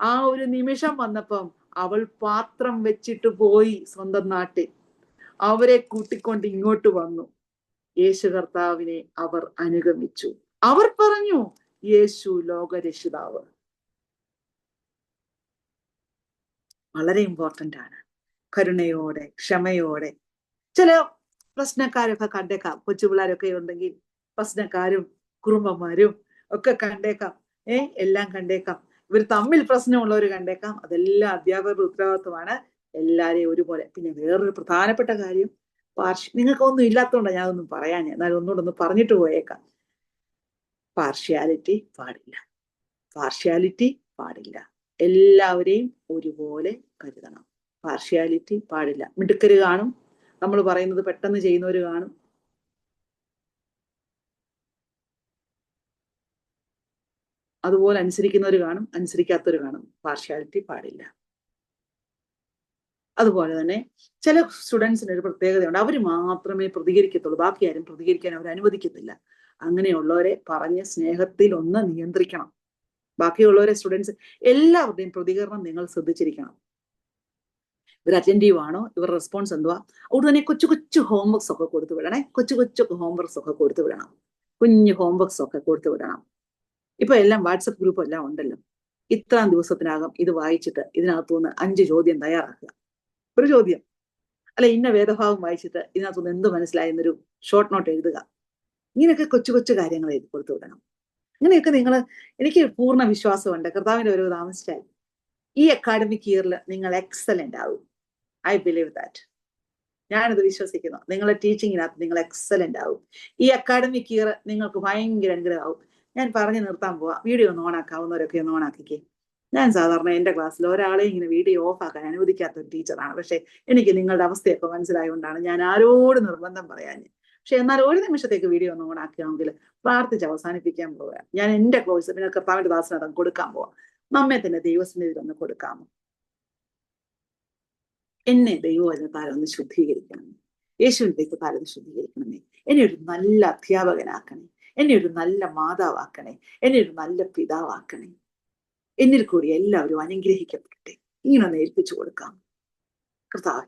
ആ ഒരു നിമിഷം വന്നപ്പം അവൾ പാത്രം വെച്ചിട്ട് പോയി സ്വന്തം നാട്ടിൽ. അവരെ കൂട്ടിക്കൊണ്ട് ഇങ്ങോട്ട് വന്നു. യേശു കർത്താവിനെ അവർ അനുഗമിച്ചു. അവർ പറഞ്ഞു, യേശു ലോകരക്ഷിതാവ്. വളരെ ഇമ്പോർട്ടൻ്റ് ആണ്. കരുണയോടെ, ക്ഷമയോടെ. ചില പ്രശ്നക്കാരൊക്കെ കണ്ടേക്കാം, കൊച്ചുപിള്ളേരൊക്കെ ഉണ്ടെങ്കിൽ പ്രശ്നക്കാരും കുറുമ്പന്മാരും ഒക്കെ കണ്ടേക്കാം. എല്ലാം കണ്ടേക്കാം. ഇവർ തമ്മിൽ പ്രശ്നമുള്ളവർ കണ്ടേക്കാം. അതെല്ലാം അധ്യാപകരുടെ ഉത്തരവാദിത്വമാണ്, എല്ലാരെയും ഒരുപോലെ. പിന്നെ വേറൊരു പ്രധാനപ്പെട്ട കാര്യം, നിങ്ങൾക്കൊന്നും ഇല്ലാത്തതുകൊണ്ടാണ് ഞാൻ ഒന്നും പറയാൻ, എന്നാലും ഒന്നുകൂടെ ഒന്ന് പറഞ്ഞിട്ട് പോയേക്കാം. പാർഷ്യാലിറ്റി പാടില്ല, പാർഷ്യാലിറ്റി പാടില്ല. എല്ലാവരെയും ഒരുപോലെ കരുതണം. പാർഷ്യാലിറ്റി പാടില്ല. മിടുക്കര് കാണും, നമ്മൾ പറയുന്നത് പെട്ടെന്ന് ചെയ്യുന്നവർ കാണും. അതുപോലെ അനുസരിക്കുന്നവർ കാണും, അനുസരിക്കാത്തവർ കാണും. പാർഷ്യാലിറ്റി പാടില്ല. അതുപോലെ തന്നെ ചില സ്റ്റുഡൻസിന് ഒരു പ്രത്യേകതയുണ്ട്, അവർ മാത്രമേ പ്രതികരിക്കത്തുള്ളൂ, ബാക്കി ആരും പ്രതികരിക്കാൻ അവർ അനുവദിക്കത്തില്ല. അങ്ങനെയുള്ളവരെ പറഞ്ഞ് സ്നേഹത്തിൽ ഒന്ന് നിയന്ത്രിക്കണം. ബാക്കിയുള്ളവരെ സ്റ്റുഡൻസ് എല്ലാവരുടെയും പ്രതികരണം നിങ്ങൾ ശ്രദ്ധിച്ചിരിക്കണം. ഇവർ അറ്റൻറ്റീവ് ആണോ, ഇവർ റെസ്പോൺസ് എന്തുവാ. അതുകൊണ്ട് തന്നെ കൊച്ചു കൊച്ചു ഹോംവർക്സ് ഒക്കെ കൊടുത്തു വിടണേ. കൊച്ചു കൊച്ചു ഹോംവർക്സ് ഒക്കെ കൊടുത്തു വിടണം. കുഞ്ഞു ഹോംവർക്സ് ഒക്കെ കൊടുത്തു വിടണം. ഇപ്പൊ എല്ലാം വാട്സപ്പ് ഗ്രൂപ്പ് എല്ലാം ഉണ്ടല്ലോ. ഇത്രാം ദിവസത്തിനകം ഇത് വായിച്ചിട്ട് ഇതിനകത്തുനിന്ന് 5 ചോദ്യം തയ്യാറാക്കുക. ഒരു ചോദ്യം അല്ല, ഇന്ന വേദഭാവം വായിച്ചിട്ട് ഇതിനകത്തുനിന്ന് എന്ത് മനസ്സിലായെന്നൊരു ഷോർട്ട് നോട്ട് എഴുതുക. ഇങ്ങനെയൊക്കെ കൊച്ചു കൊച്ചു കാര്യങ്ങൾ എഴുതി കൊടുത്തു വിടണം. ഇങ്ങനെയൊക്കെ എനിക്ക് പൂർണ്ണ വിശ്വാസമുണ്ട്, കർത്താവിന്റെ വരവ് താമസിച്ചാൽ ഈ അക്കാഡമിക് ഇയറിൽ നിങ്ങൾ എക്സലന്റ് ആവും. I believe that. ഞാനിത് വിശ്വസിക്കുന്നു. നിങ്ങളെ ടീച്ചിങ്ങിനകത്ത് നിങ്ങൾ എക്സലന്റ് ആവും. ഈ അക്കാഡമിക് ഇയർ നിങ്ങൾക്ക് ഭയങ്കര അനുഗ്രഹമാവും. ഞാൻ പറഞ്ഞു നിർത്താൻ പോവാം. വീഡിയോ ഒന്ന് ഓണാക്കാവുന്നവരൊക്കെ ഒന്ന് ഓണാക്കിക്കേ. ഞാൻ സാധാരണ എൻ്റെ ക്ലാസ്സിൽ ഒരാളെ ഇങ്ങനെ വീഡിയോ ഓഫ് ആക്കാൻ അനുവദിക്കാത്ത ഒരു ടീച്ചറാണ്. പക്ഷെ എനിക്ക് നിങ്ങളുടെ അവസ്ഥയൊക്കെ മനസ്സിലായതുകൊണ്ടാണ് ഞാൻ ആരോട് നിർബന്ധം പറയാൻ. പക്ഷെ എന്നാൽ ഒരു നിമിഷത്തേക്ക് വീഡിയോ ഒന്ന് ഓണാക്കുകയാണെങ്കിൽ പ്രാർത്ഥിച്ച് അവസാനിപ്പിക്കാൻ പോവുക. ഞാൻ എൻ്റെ കോഴ്സ് പിന്നെ കർത്താവിന്റെ ദാസനടം കൊടുക്കാൻ പോവാം. നമ്മെ തന്നെ ദൈവസന്നിധിയിൽ ഒന്ന് കൊടുക്കാമോ? എന്നെ ദൈവവചനത്താൽ ഒന്ന് ശുദ്ധീകരിക്കണമേ. യേശുവിന്റെ രക്തത്താൽ ഒന്ന് ശുദ്ധീകരിക്കണമേ. എന്നെ ഒരു നല്ല അധ്യാപകനാക്കണേ. എന്നെ ഒരു നല്ല മാതാവാക്കണേ. എന്നെ ഒരു നല്ല പിതാവാക്കണേ. എന്നിൽ കൂടി എല്ലാവരും അനുഗ്രഹിക്കപ്പെടട്ടെ. ഇങ്ങനെ ഒന്ന് ഏൽപ്പിച്ചു കൊടുക്കാം. കർത്താവ്,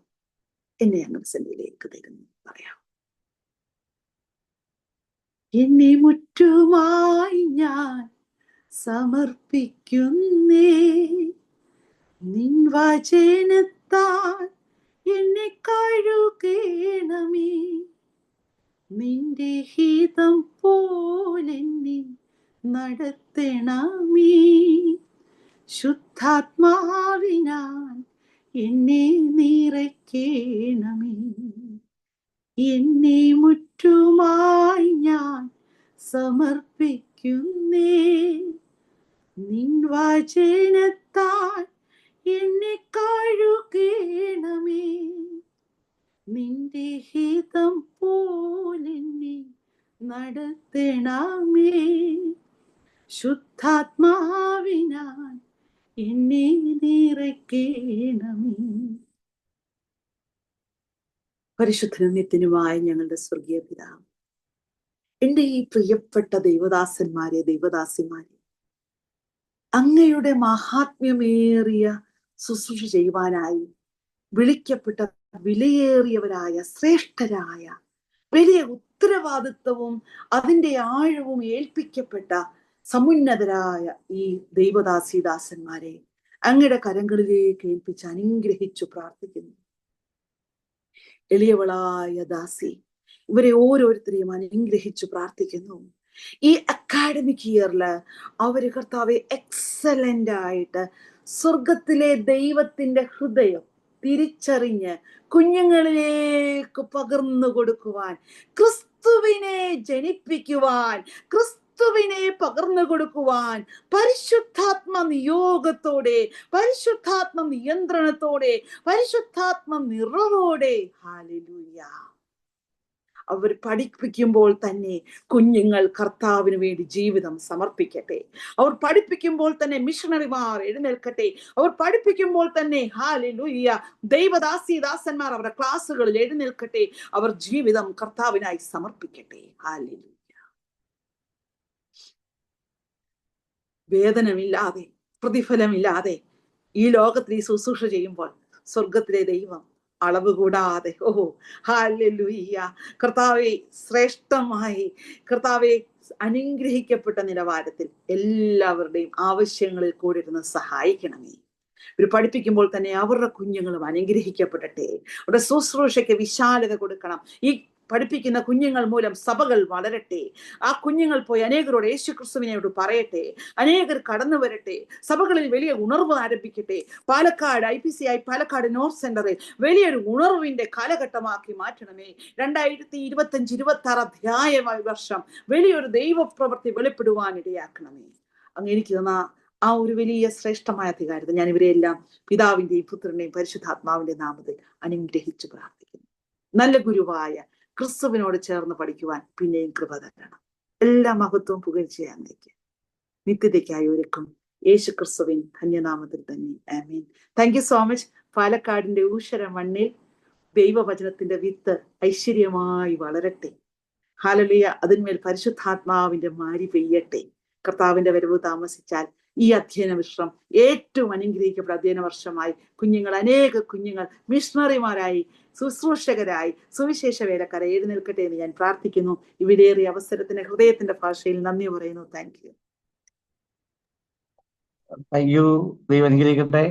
എന്നെ ഞങ്ങളുടെ സന്നിധിയിലേക്ക് തരുന്നു പറയാം. എന്നെ മുറ്റുമായി ഞാൻ സമർപ്പിക്കുന്നേ, നിൻ വചനത്താൽ എന്നെ കഴുകണമേ. നിന്റെ ഹിതം പോലെന്നെ നടത്തണമേ. ശുദ്ധാത്മാവിനാൽ എന്നെ നിറയ്ക്കണമേ. എന്നെ മുറ്റുമായി ഞാൻ സമർപ്പിക്കുന്നേ, നിൻ വചനത്താൽ എന്നെ കഴുകണമേ. നിന്റെ ഹിതം പോലെന്നെ നടത്തണമേ. ശുദ്ധാത്മാവിനാൽ എന്നെ നിറയ്ക്കണമേ. പരിശുദ്ധനും നിത്യനുമായ ഞങ്ങളുടെ സ്വർഗീയ പിതാവ്, എൻ്റെ ഈ പ്രിയപ്പെട്ട ദൈവദാസന്മാരെ, ദൈവദാസിമാരെ, അങ്ങയുടെ മഹാത്മ്യമേറിയ ശുശ്രൂഷ ചെയ്യുവാനായി വിളിക്കപ്പെട്ട വിലയേറിയവരായ, ശ്രേഷ്ഠരായ, വലിയ ഉത്തരവാദിത്വവും അതിൻ്റെ ആഴവും ഏൽപ്പിക്കപ്പെട്ട സമുന്നതരായ ഈ ദൈവദാസിദാസന്മാരെ അങ്ങയുടെ കരങ്ങളിലേക്ക് ഏൽപ്പിച്ച് അനുഗ്രഹിച്ചു പ്രാർത്ഥിക്കുന്നു. എളിയവളായ ദാസി, ഇവരെ ഓരോരുത്തരെയും അനുഗ്രഹിച്ചു പ്രാർത്ഥിക്കുന്നു. ഈ അക്കാഡമിക് ഇയറില് അവര് കർത്താവെ എക്സലന്റ് ആയിട്ട് സ്വർഗത്തിലെ ദൈവത്തിന്റെ ഹൃദയം തിരിച്ചറിഞ്ഞ് കുഞ്ഞുങ്ങളിലേക്ക് പകർന്നു കൊടുക്കുവാൻ, ക്രിസ്തുവിനെ ജനിപ്പിക്കുവാൻ, ക്രിസ്തുവിനെ പകർന്നു കൊടുക്കുവാൻ പരിശുദ്ധാത്മ നിയോഗത്തോടെ, പരിശുദ്ധാത്മ നിയന്ത്രണത്തോടെ, പരിശുദ്ധാത്മ നിറവോടെ, ഹല്ലേലൂയ, അവർ പഠിപ്പിക്കുമ്പോൾ തന്നെ കുഞ്ഞുങ്ങൾ കർത്താവിന് വേണ്ടി ജീവിതം സമർപ്പിക്കട്ടെ. അവർ പഠിപ്പിക്കുമ്പോൾ തന്നെ മിഷണറിമാർ എഴുന്നേൽക്കട്ടെ. അവർ പഠിപ്പിക്കുമ്പോൾ തന്നെ ഹല്ലേലൂയ ദൈവദാസിദാസന്മാർ അവരുടെ ക്ലാസ്സുകളിൽ എഴുന്നേൽക്കട്ടെ. അവർ ജീവിതം കർത്താവിനായി സമർപ്പിക്കട്ടെ. ഹല്ലേലൂയ. വേതനമില്ലാതെ, പ്രതിഫലമില്ലാതെ ഈ ലോകത്തിൽ ഈ ശുശ്രൂഷ ചെയ്യുമ്പോൾ സ്വർഗത്തിലെ ദൈവം അളവ് കൂടാതെ, ഹല്ലേലൂയ, കർത്താവെ ശ്രേഷ്ഠമായി, കർത്താവെ അനുഗ്രഹിക്കപ്പെട്ട നിലവാരത്തിൽ എല്ലാവരുടെയും ആവശ്യങ്ങളിൽ കൂടി ഇരുന്ന് സഹായിക്കണമേ. ഇവർ പഠിപ്പിക്കുമ്പോൾ തന്നെ അവരുടെ കുഞ്ഞുങ്ങളും അനുഗ്രഹിക്കപ്പെടട്ടെ. അവരുടെ ശുശ്രൂഷയ്ക്ക് വിശാലത കൊടുക്കണം. ഈ പഠിപ്പിക്കുന്ന കുഞ്ഞുങ്ങൾ മൂലം സഭകൾ വളരട്ടെ. ആ കുഞ്ഞുങ്ങൾ പോയി അനേകരോട് യേശു ക്രിസ്തുവിനോട് പറയട്ടെ. അനേകർ കടന്നു വരട്ടെ. സഭകളിൽ വലിയ ഉണർവ് ആരംഭിക്കട്ടെ. പാലക്കാട് IPCI പാലക്കാട് നോർത്ത് സെന്ററിൽ വലിയൊരു ഉണർവിന്റെ കാലഘട്ടമാക്കി മാറ്റണമേ. 2025-26 അധ്യായ വർഷം വലിയൊരു ദൈവപ്രവൃത്തി വെളിപ്പെടുവാൻ ഇടയാക്കണമേ. അങ്ങ് എനിക്ക് തന്ന ആ ഒരു വലിയ ശ്രേഷ്ഠമായ അധികാരത്തെ ഞാൻ ഇവരെല്ലാം പിതാവിന്റെയും പുത്രന്റെയും പരിശുദ്ധാത്മാവിന്റെ നാമത്തിൽ അനുഗ്രഹിച്ചു പ്രാർത്ഥിക്കുന്നു. നല്ല ഗുരുവായ ക്രിസ്തുവിനോട് ചേർന്ന് പഠിക്കുവാൻ പിന്നെയും കൃപ തരണം. എല്ലാ മഹത്വവും പുകഴ്ച അങ്ങേക്ക് നിത്യതയ്ക്കായി ഒരുക്കും യേശു ക്രിസ്തുവിൻ ധന്യനാമത്തിൽ തന്നെ. Amen. Thank you so much. പാലക്കാടിന്റെ ഊഷര മണ്ണിൽ ദൈവവചനത്തിന്റെ വിത്ത് ഐശ്വര്യമായി വളരട്ടെ. ഹല്ലേലൂയ. അതിന്മേൽ പരിശുദ്ധാത്മാവിന്റെ മാരി പെയ്യട്ടെ. കർത്താവിന്റെ വരവ് താമസിച്ചാൽ ഈ അധ്യയന വർഷം ഏറ്റവും അനുഗ്രഹിക്കപ്പെട്ട അധ്യയന വർഷമായി അനേക കുഞ്ഞുങ്ങൾ മിഷണറിമാരായി, ശുശ്രൂഷകരായി, സുവിശേഷ വേലക്കാരായി എഴുന്നേൽക്കട്ടെ എന്ന് ഞാൻ പ്രാർത്ഥിക്കുന്നു. ഇവിടേറിയ അവസരത്തിന് ഹൃദയത്തിന്റെ ഭാഷയിൽ നന്ദി പറയുന്നു. Thank you. ദൈവം അനുഗ്രഹിക്കട്ടെ.